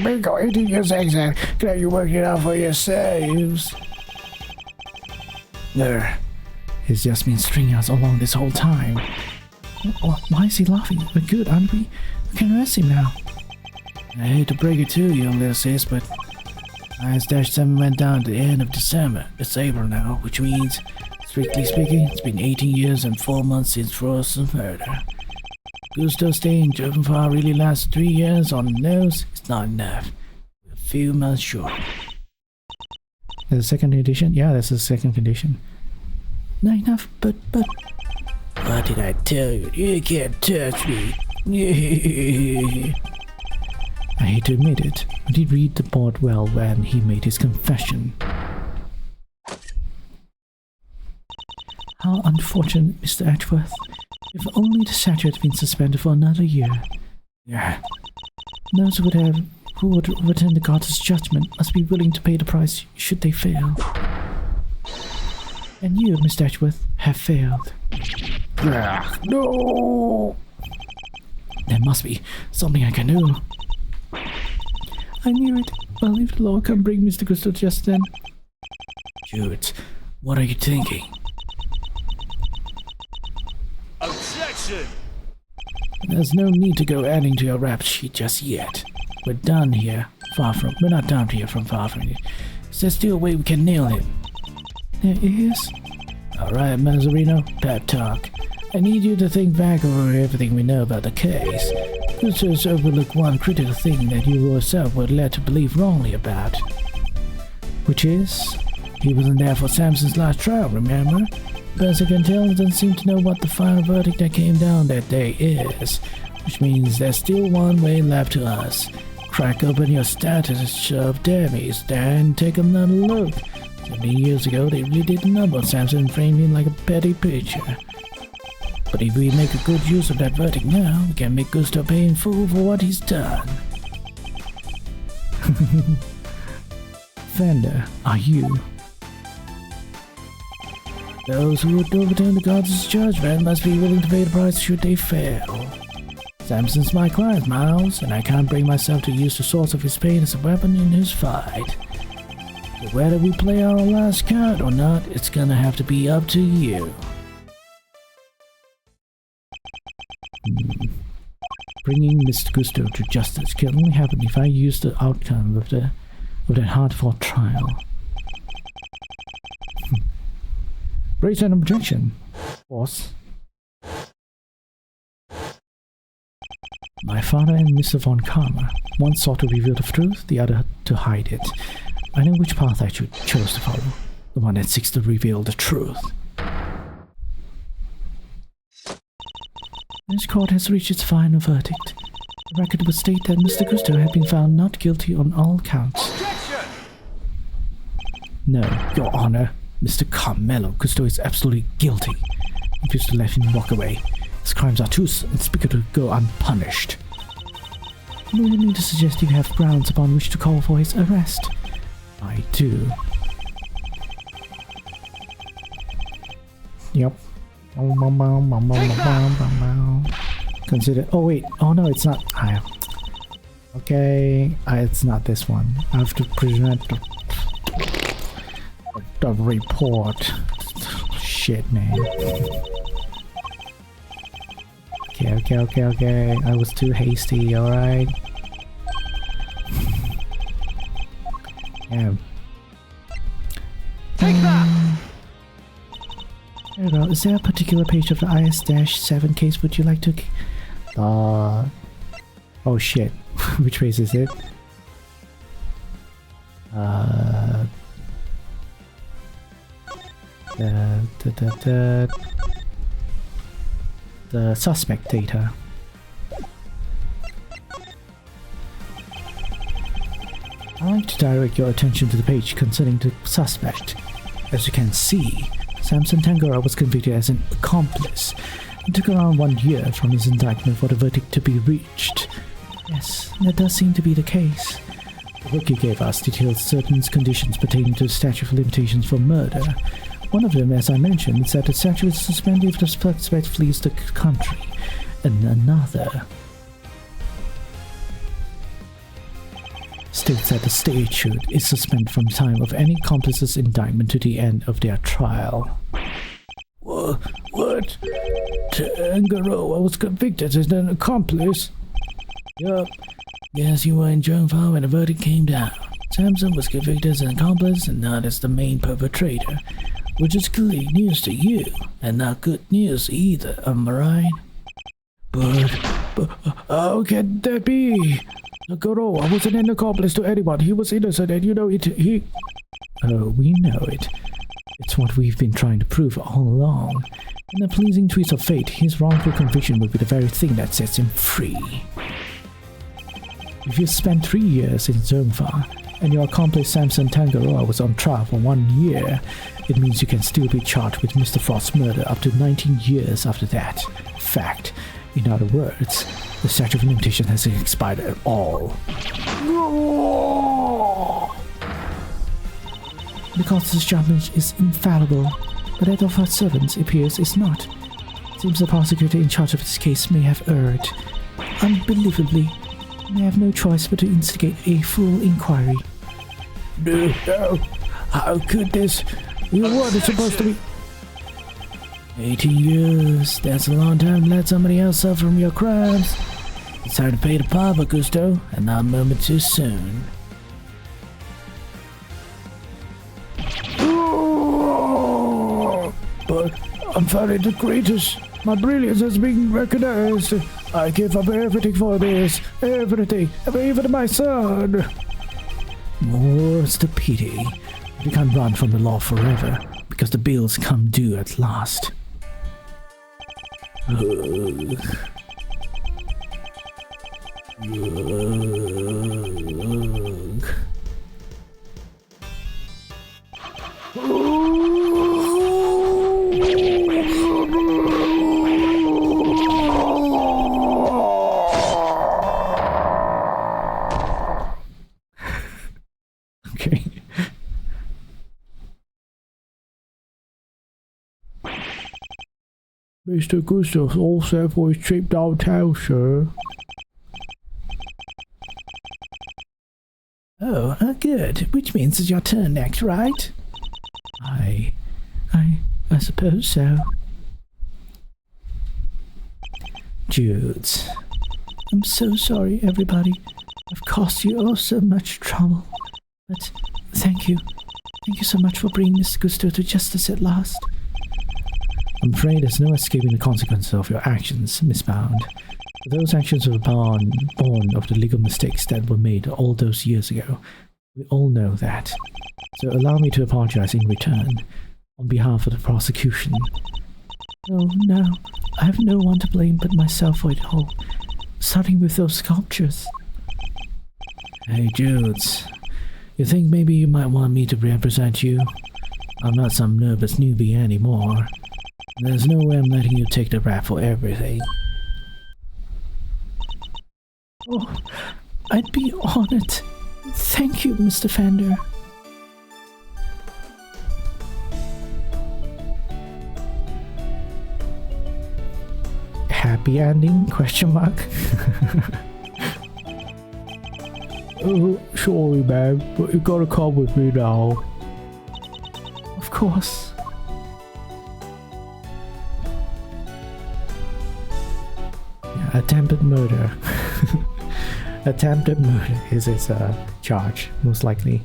Bingo, 18 years exact. Glad you worked it out for yourselves. There. He's just been stringing us along this whole time. Why is he laughing? We're good, aren't we? We can arrest him now. I hate to break it to you, little sis, but IS-7 went down at the end of December. It's April now, which means, strictly speaking, it's been 18 years and 4 months since Frost's murder. Gusto staying in Drunfar really lasted 3 years on the nose. It's not enough. We're a few months short. There's a second condition? Yeah, there's a second condition. Not enough, but... What did I tell you? You can't touch me. I hate to admit it, but he read the board well when he made his confession. How unfortunate, Mr. Edgeworth. If only the statute had been suspended for another year. Yeah. Those who would attend the goddess' judgment must be willing to pay the price should they fail. And you, Mr. Edgeworth, have failed. No! There must be something I can do. I knew it. Well, if the law can bring Mr. Gusto just then. Jude, what are you thinking? Objection! There's no need to go adding to your rap sheet just yet. We're done here. We're not down here from far from it. Is there still a way we can nail him? There is. Alright, Mazzarino, pep talk. I need you to think back over everything we know about the case. Let's just overlook one critical thing that you yourself were led to believe wrongly about. Which is? He wasn't there for Samson's last trial, remember? Best I can tell, he doesn't seem to know what the final verdict that came down that day is. Which means there's still one way left to us. Crack open your status of dummies, then take another look. 17 years ago, they really did a number on Samson and framed him like a petty preacher. But if we make a good use of that verdict now, we can make Gusto pay in full for what he's done. Fender, are you? Those who would overturn the gods' judgment must be willing to pay the price should they fail. Samson's my client, Miles, and I can't bring myself to use the source of his pain as a weapon in his fight. So whether we play our last card or not, it's gonna have to be up to you. Bringing Mr. Gusto to justice can only happen if I use the outcome of that hard-fought trial. Raise an objection, boss. My father and Mr. Von Karma, one sought to reveal the truth, the other to hide it. I know which path I chose to follow, the one that seeks to reveal the truth. This court has reached its final verdict. The record would state that Mr. Gusto had been found not guilty on all counts. Objection! No, Your Honor, Mr. Carmelo Gusto is absolutely guilty. Refuse to let him walk away. His crimes are too inconspicuous to go unpunished. No need to suggest you have grounds upon which to call for his arrest. I do. Yep. Consider. Oh wait. Oh no, it's not. Okay. It's not this one. I have to present the report. Shit, man. Okay. I was too hasty. All right. Yeah. Take that! Very well. Is there a particular page of the IS-7 case would you like to... Oh shit. Which page is it? The suspect data. I'd like to direct your attention to the page concerning the suspect. As you can see, Samson Tangara was convicted as an accomplice. It took around 1 year from his indictment for the verdict to be reached. Yes, that does seem to be the case. The book you gave us details certain conditions pertaining to the statute of limitations for murder. One of them, as I mentioned, is that the statute is suspended if the suspect flees the country. And another states that the statute is suspended from the time of any accomplice's indictment to the end of their trial. What? Tangaroa was convicted as an accomplice? Yup. Yes, you were in Jungfar when the verdict came down. Samson was convicted as an accomplice and not as the main perpetrator, which is clearly news to you, and not good news either, am I right? But how can that be? Tangaroa wasn't an accomplice to anyone. He was innocent, and you know it. Oh, we know it. It's what we've been trying to prove all along. In a pleasing twist of fate, his wrongful conviction will be the very thing that sets him free. If you spent 3 years in Zongfa, and your accomplice Samson Tangaroa was on trial for 1 year, it means you can still be charged with Mr. Frost's murder up to 19 years after that fact. In other words, the statute of limitation hasn't expired at all. Because this judgment is infallible, but that of our servants appears is not. Seems the prosecutor in charge of this case may have erred. Unbelievably, we have no choice but to instigate a full inquiry. No, how could this? What is supposed to be? 18 years, that's a long time to let somebody else suffer from your crimes. It's time to pay the piper, Gusto, and not a moment too soon. But I'm finally the greatest. My brilliance has been recognized. I give up everything for this. Everything. Even my son. More's the pity. We can't run from the law forever, because the bills come due at last. Mr. Gustav's all set for his trip downtown, sir. Oh, good. Which means it's your turn next, right? I suppose so. Judes. I'm so sorry, everybody. I've caused you all so much trouble. But thank you. Thank you so much for bringing Mr. Gusto to justice at last. I'm afraid there's no escaping the consequences of your actions, Miss Bound. Those actions were born of the legal mistakes that were made all those years ago. We all know that. So allow me to apologize in return, on behalf of the prosecution. Oh, no. I have no one to blame but myself for it all. Starting with those sculptures. Hey, Judes. You think maybe you might want me to represent you? I'm not some nervous newbie anymore. There's no way I'm letting you take the rap for everything. Oh, I'd be honored. Thank you, Mr. Fender. Happy ending? Question mark. Oh, sorry, ma'am, but you gotta come with me now. Of course. Yeah, attempted murder. Attempted murder is his charge, most likely.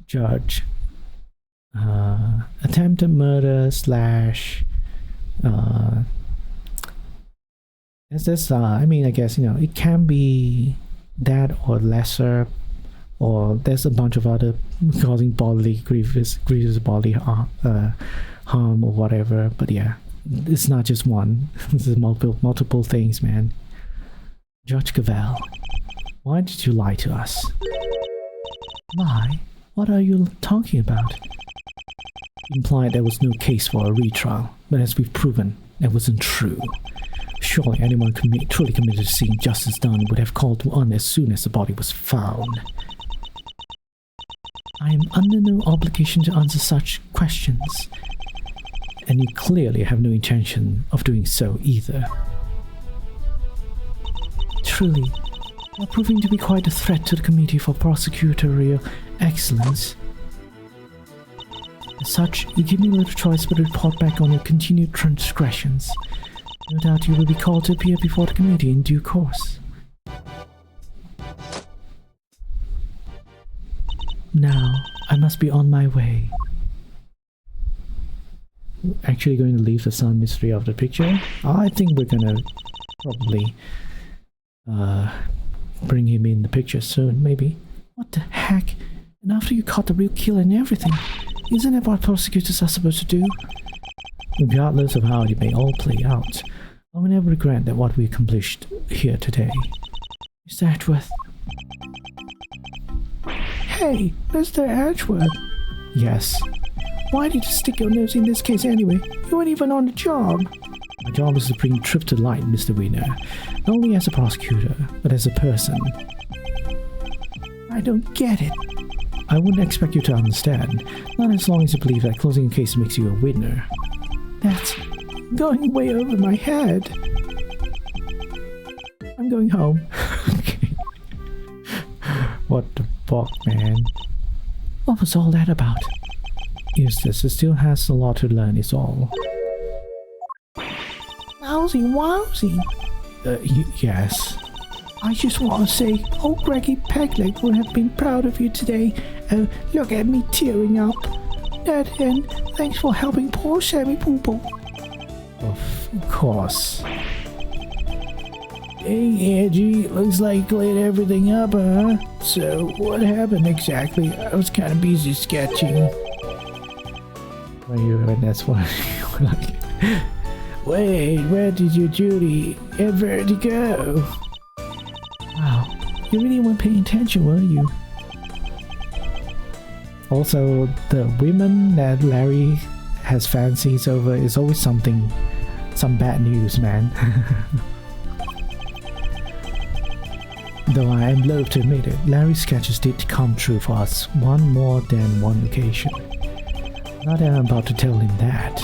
Judge. Attempted murder slash I mean, I guess, it can be that or lesser, or there's a bunch of other causing bodily grievous bodily harm or whatever. But yeah, it's not just one. This is multiple things, man. Judge Cavell, why did you lie to us? Lie? What are you talking about? You implied there was no case for a retrial, but as we've proven, that wasn't true. Surely anyone truly committed to seeing justice done would have called on as soon as the body was found. I am under no obligation to answer such questions. And you clearly have no intention of doing so either. Truly, you are proving to be quite a threat to the Committee for Prosecutorial Excellence. As such, you give me little choice but to report back on your continued transgressions. No doubt you will be called to appear before the committee in due course. Now, I must be on my way. Actually going to leave the sun mystery of the picture? I think we're gonna probably bring him in the picture soon, maybe. What the heck? And after you caught the real killer and everything, isn't that what prosecutors are supposed to do? Regardless of how it may all play out, I will never regret that what we accomplished here today. Mr. Edgeworth. Hey, Mr. Edgeworth. Yes. Why did you stick your nose in this case anyway? You weren't even on the job. My job is to bring truth to light, Mr. Wiener. Not only as a prosecutor, but as a person. I don't get it. I wouldn't expect you to understand, not as long as you believe that closing a case makes you a winner. That's going way over my head. I'm going home. Okay. What the fuck, man? What was all that about? Eustace still has a lot to learn, is all. Wowsy wowsy. Yes. I just want to say, old Greggy Pegleg would have been proud of you today. Oh, look at me tearing up. Dad, and thanks for helping poor Sammy Poople. Of course. Hey, Angie, looks like you cleared everything up, huh? So, what happened exactly? I was kind of busy sketching. And that's why like, wait, where did your Judy and Verity go? Wow, you really weren't paying attention, were you? Also, the women that Larry has fancies over is always some bad news, man. Though I am loath to admit it, Larry's sketches did come true for us on more than one occasion. Not that I'm about to tell him that.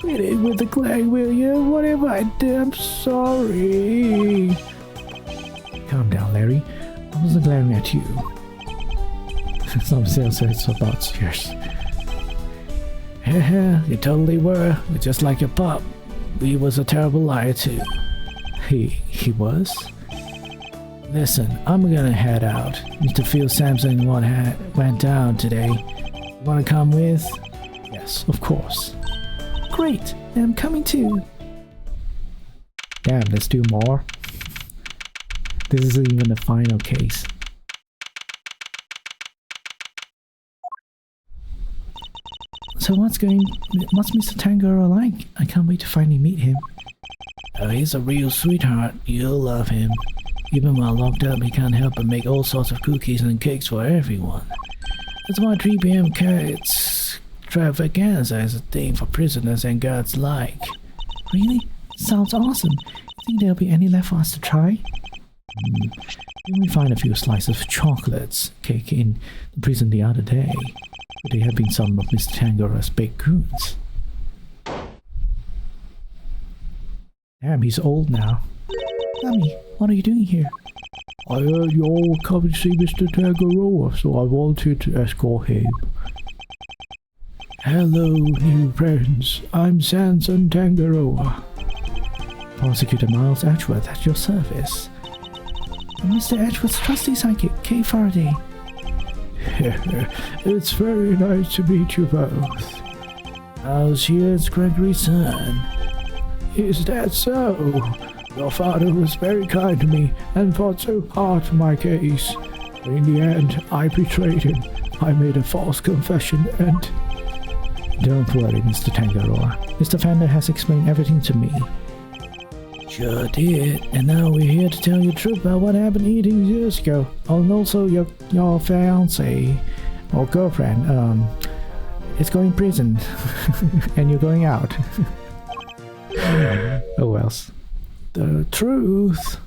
Quit it with the glaring, will you? What have I done? I'm sorry. Calm down, Larry. I wasn't glaring at you. Some sales it's about yours. Yeah, you totally were. You're just like your pup. He was a terrible liar too. He was? Listen, I'm gonna head out. Mr. Phil Sampson went down today. You wanna come with? Yes, of course. Great, I'm coming too. Damn, let's do more. This isn't even the final case. So what's Mr. Tangara like? I can't wait to finally meet him. Oh, he's a real sweetheart. You'll love him. Even while locked up, he can't help but make all sorts of cookies and cakes for everyone. That's why 3 p.m. extravaganza is a thing for prisoners and guards alike. Really? Sounds awesome. Think there'll be any left for us to try? Didn't we find a few slices of chocolates cake in the prison the other day? Could they have been some of Mr. Tangara's baked goods? Damn, he's old now. Dummy, what are you doing here? I heard you all come to see Mr. Tangaroa, so I wanted to escort him. Hello, new friends. I'm Samson Tangaroa. Prosecutor Miles Edgeworth at your service. And Mr. Edgeworth's trusty psychic, Kay Faraday. It's very nice to meet you both. How's yours, Gregory's son? Is that so? Your father was very kind to me and fought so hard for my case. But in the end, I betrayed him. I made a false confession and... Don't worry, Mr. Tangaroa. Mr. Fender has explained everything to me. Sure did, and now we're here to tell you the truth about what happened 18 years ago. Oh, and also your fiancé or girlfriend, is going to prison, and you're going out. Oh well. The truth.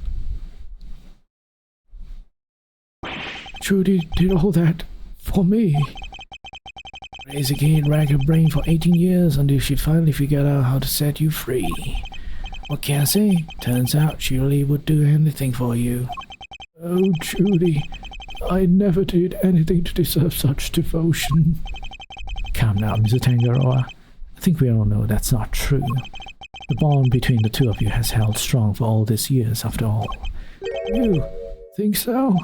Judy did all that for me. Raise a kid, rack her brain for 18 years until she finally figured out how to set you free. What can I say? Turns out she really would do anything for you. Oh, Judy, I never did anything to deserve such devotion. Calm now, Mr. Tangaroa. I think we all know that's not true. The bond between the two of you has held strong for all these years, after all. You think so?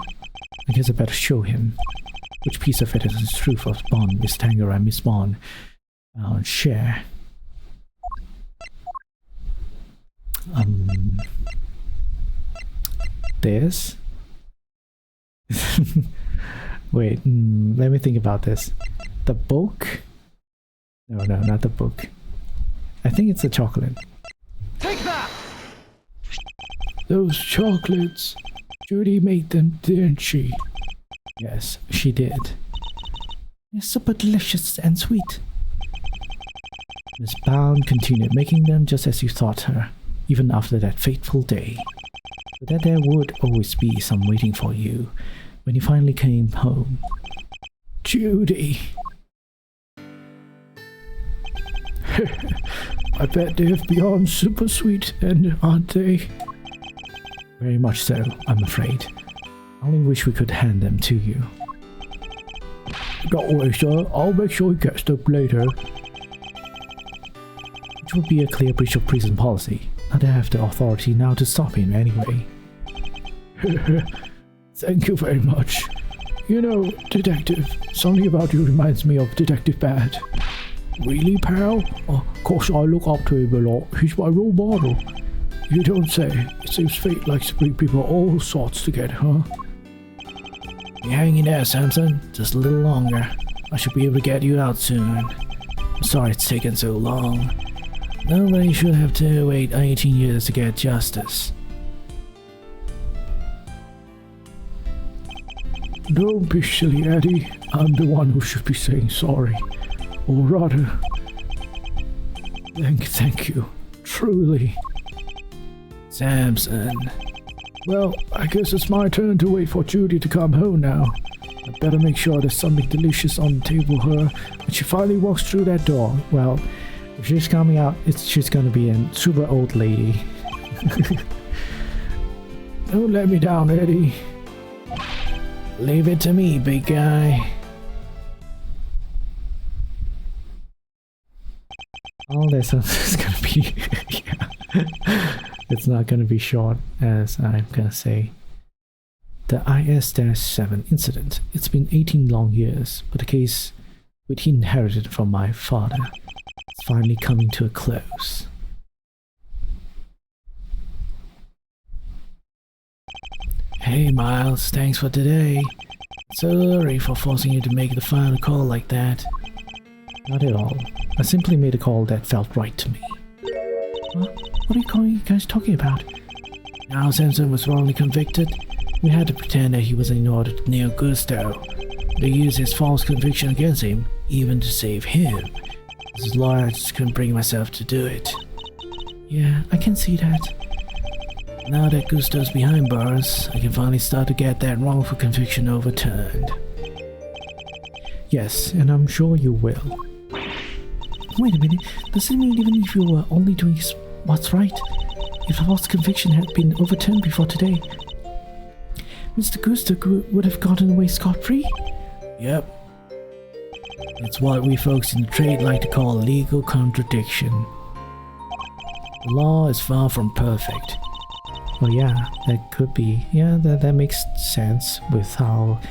I guess I better show him which piece of it is true for Bond, Miss Tangara and Miss Bond. I'll share. This? Wait, let me think about this. The book? No, not the book. I think it's the chocolate. Take that! Those chocolates. Judy made them, didn't she? Yes, she did. They're super delicious and sweet. Miss Bond continued making them just as you taught her, even after that fateful day. But that there would always be some waiting for you when you finally came home. Judy. I bet they're beyond super sweet, and aren't they? Very much so, I'm afraid. I only wish we could hand them to you. Don't worry, sir. I'll make sure he gets them later. Which would be a clear breach of prison policy. Not to have the authority now to stop him anyway. Thank you very much. You know, Detective, something about you reminds me of Detective Bad. Really, pal? Of course I look up to him a lot. He's my role model. You don't say. It seems fate likes to bring people of all sorts together, huh? You're hanging there, Samson. Just a little longer. I should be able to get you out soon. I'm sorry it's taken so long. Nobody should have to wait 18 years to get justice. Don't be silly, Eddie. I'm the one who should be saying sorry. Or rather... Thank you. Truly. Samson. Well, I guess it's my turn to wait for Judy to come home now. I better make sure there's something delicious on the table for her when she finally walks through that door. Well, If she's coming out, she's gonna be a super old lady. Don't let me down, Eddie. Leave it to me, big guy. All this is gonna be... yeah. It's not gonna be short, as I'm gonna say. The IS-7 incident. It's been 18 long years, but the case which he inherited from my father is finally coming to a close. Hey Miles, thanks for today. Sorry for forcing you to make the final call like that. Not at all. I simply made a call that felt right to me. What are you guys talking about? Now Samson was wrongly convicted. We had to pretend that he was in order to nail Gusto. They used his false conviction against him, even to save him. As a lawyer, I just couldn't bring myself to do it. Yeah, I can see that. Now that Gusto's behind bars, I can finally start to get that wrongful conviction overturned. Yes, and I'm sure you will. Wait a minute, does it mean even if you were only doing what's right, if a false conviction had been overturned before today, Mr. Gusto would have gotten away scot-free? Yep. It's what we folks in the trade like to call legal contradiction. The law is far from perfect. Well, yeah, that could be. Yeah, that makes sense with how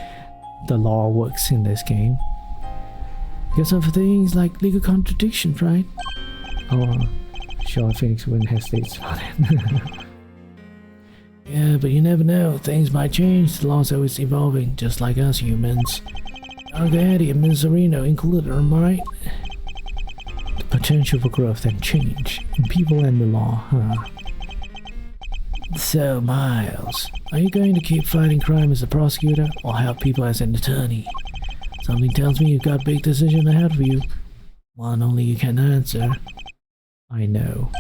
the law works in this game. Because of things like legal contradictions, right? Oh, sure, Phoenix wouldn't hesitate about it. Yeah, but you never know. Things might change. The law's always evolving, just like us humans. Uncle Eddie and Ms. Areno included, am I right? The potential for growth and change in people and the law, huh? So, Miles, are you going to keep fighting crime as a prosecutor or help people as an attorney? Something tells me you've got a big decision ahead of you. One only you can answer. I know.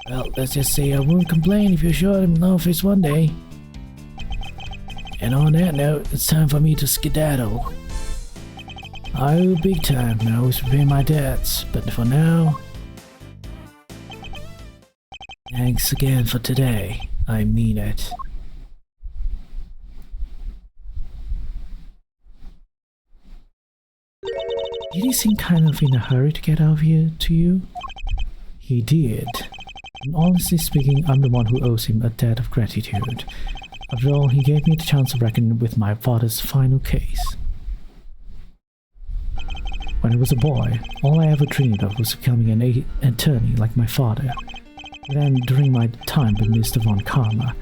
Well, let's just say I won't complain if you're shot in the office one day. And on that note, it's time for me to skedaddle. I owe big time and I always pay my debts, but for now... Thanks again for today. I mean it. Did he seem kind of in a hurry to get out of here to you? He did. And honestly speaking, I'm the one who owes him a debt of gratitude. After all, he gave me the chance to reckon with my father's final case. When I was a boy, all I ever dreamed of was becoming an attorney like my father. But then, during my time with Mr. Von Karma,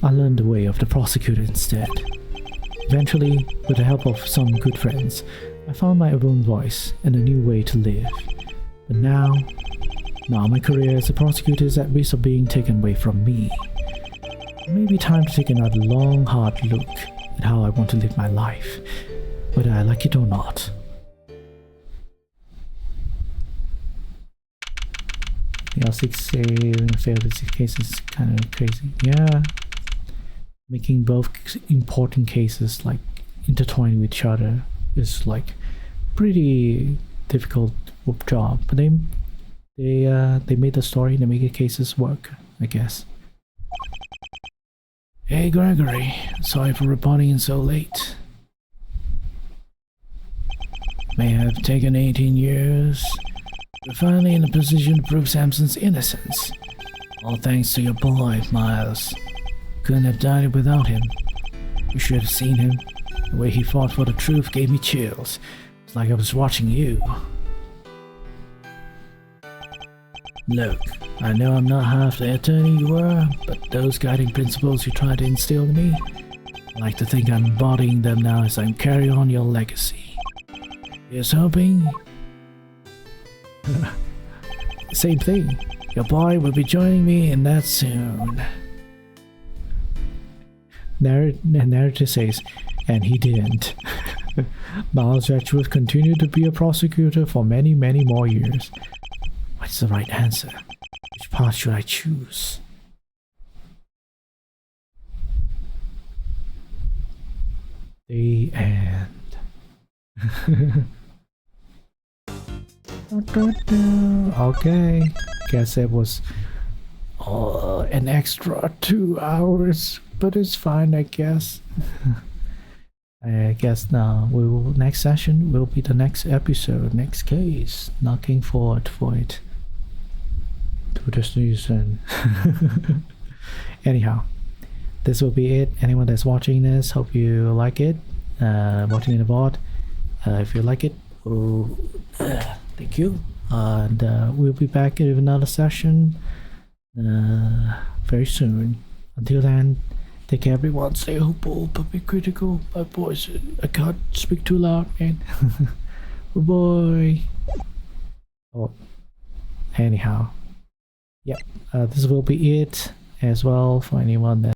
I learned the way of the prosecutor instead. Eventually, with the help of some good friends, I found my own voice and a new way to live. But now my career as a prosecutor is at risk of being taken away from me. It may be time to take another long, hard look at how I want to live my life, whether I like it or not. The L6 failed 6 cases kind of crazy. Yeah, making both important cases like intertwined with each other is like pretty difficult job. But they made the story, they make the cases work, I guess. Hey Gregory, sorry for reporting in so late. May have taken 18 years. We're finally in a position to prove Samson's innocence. All thanks to your boy, Miles. Couldn't have done it without him. You should have seen him. The way he fought for the truth gave me chills. It's like I was watching you. Look, I know I'm not half the attorney you were, but those guiding principles you tried to instill in me, I like to think I'm embodying them now as I carry on your legacy. Here's hoping... Same thing. Your boy will be joining me in that soon. Narrator says, and he didn't. Miles Edgeworth continued to be a prosecutor for many, many more years. What's the right answer? Which path should I choose? The end. Okay, guess it was an extra 2 hours, but it's fine, I guess. I guess now next session will be the next episode, next case. Looking forward for it to the season. Anyhow, this will be it. Anyone that's watching this, hope you like it. Watching the VOD, if you like it, thank you. And we'll be back with another session very soon. Until then, take care everyone. Stay hopeful, but be critical. My voice, I can't speak too loud, man. Bye-bye. Oh, anyhow. Yep, this will be it as well for anyone that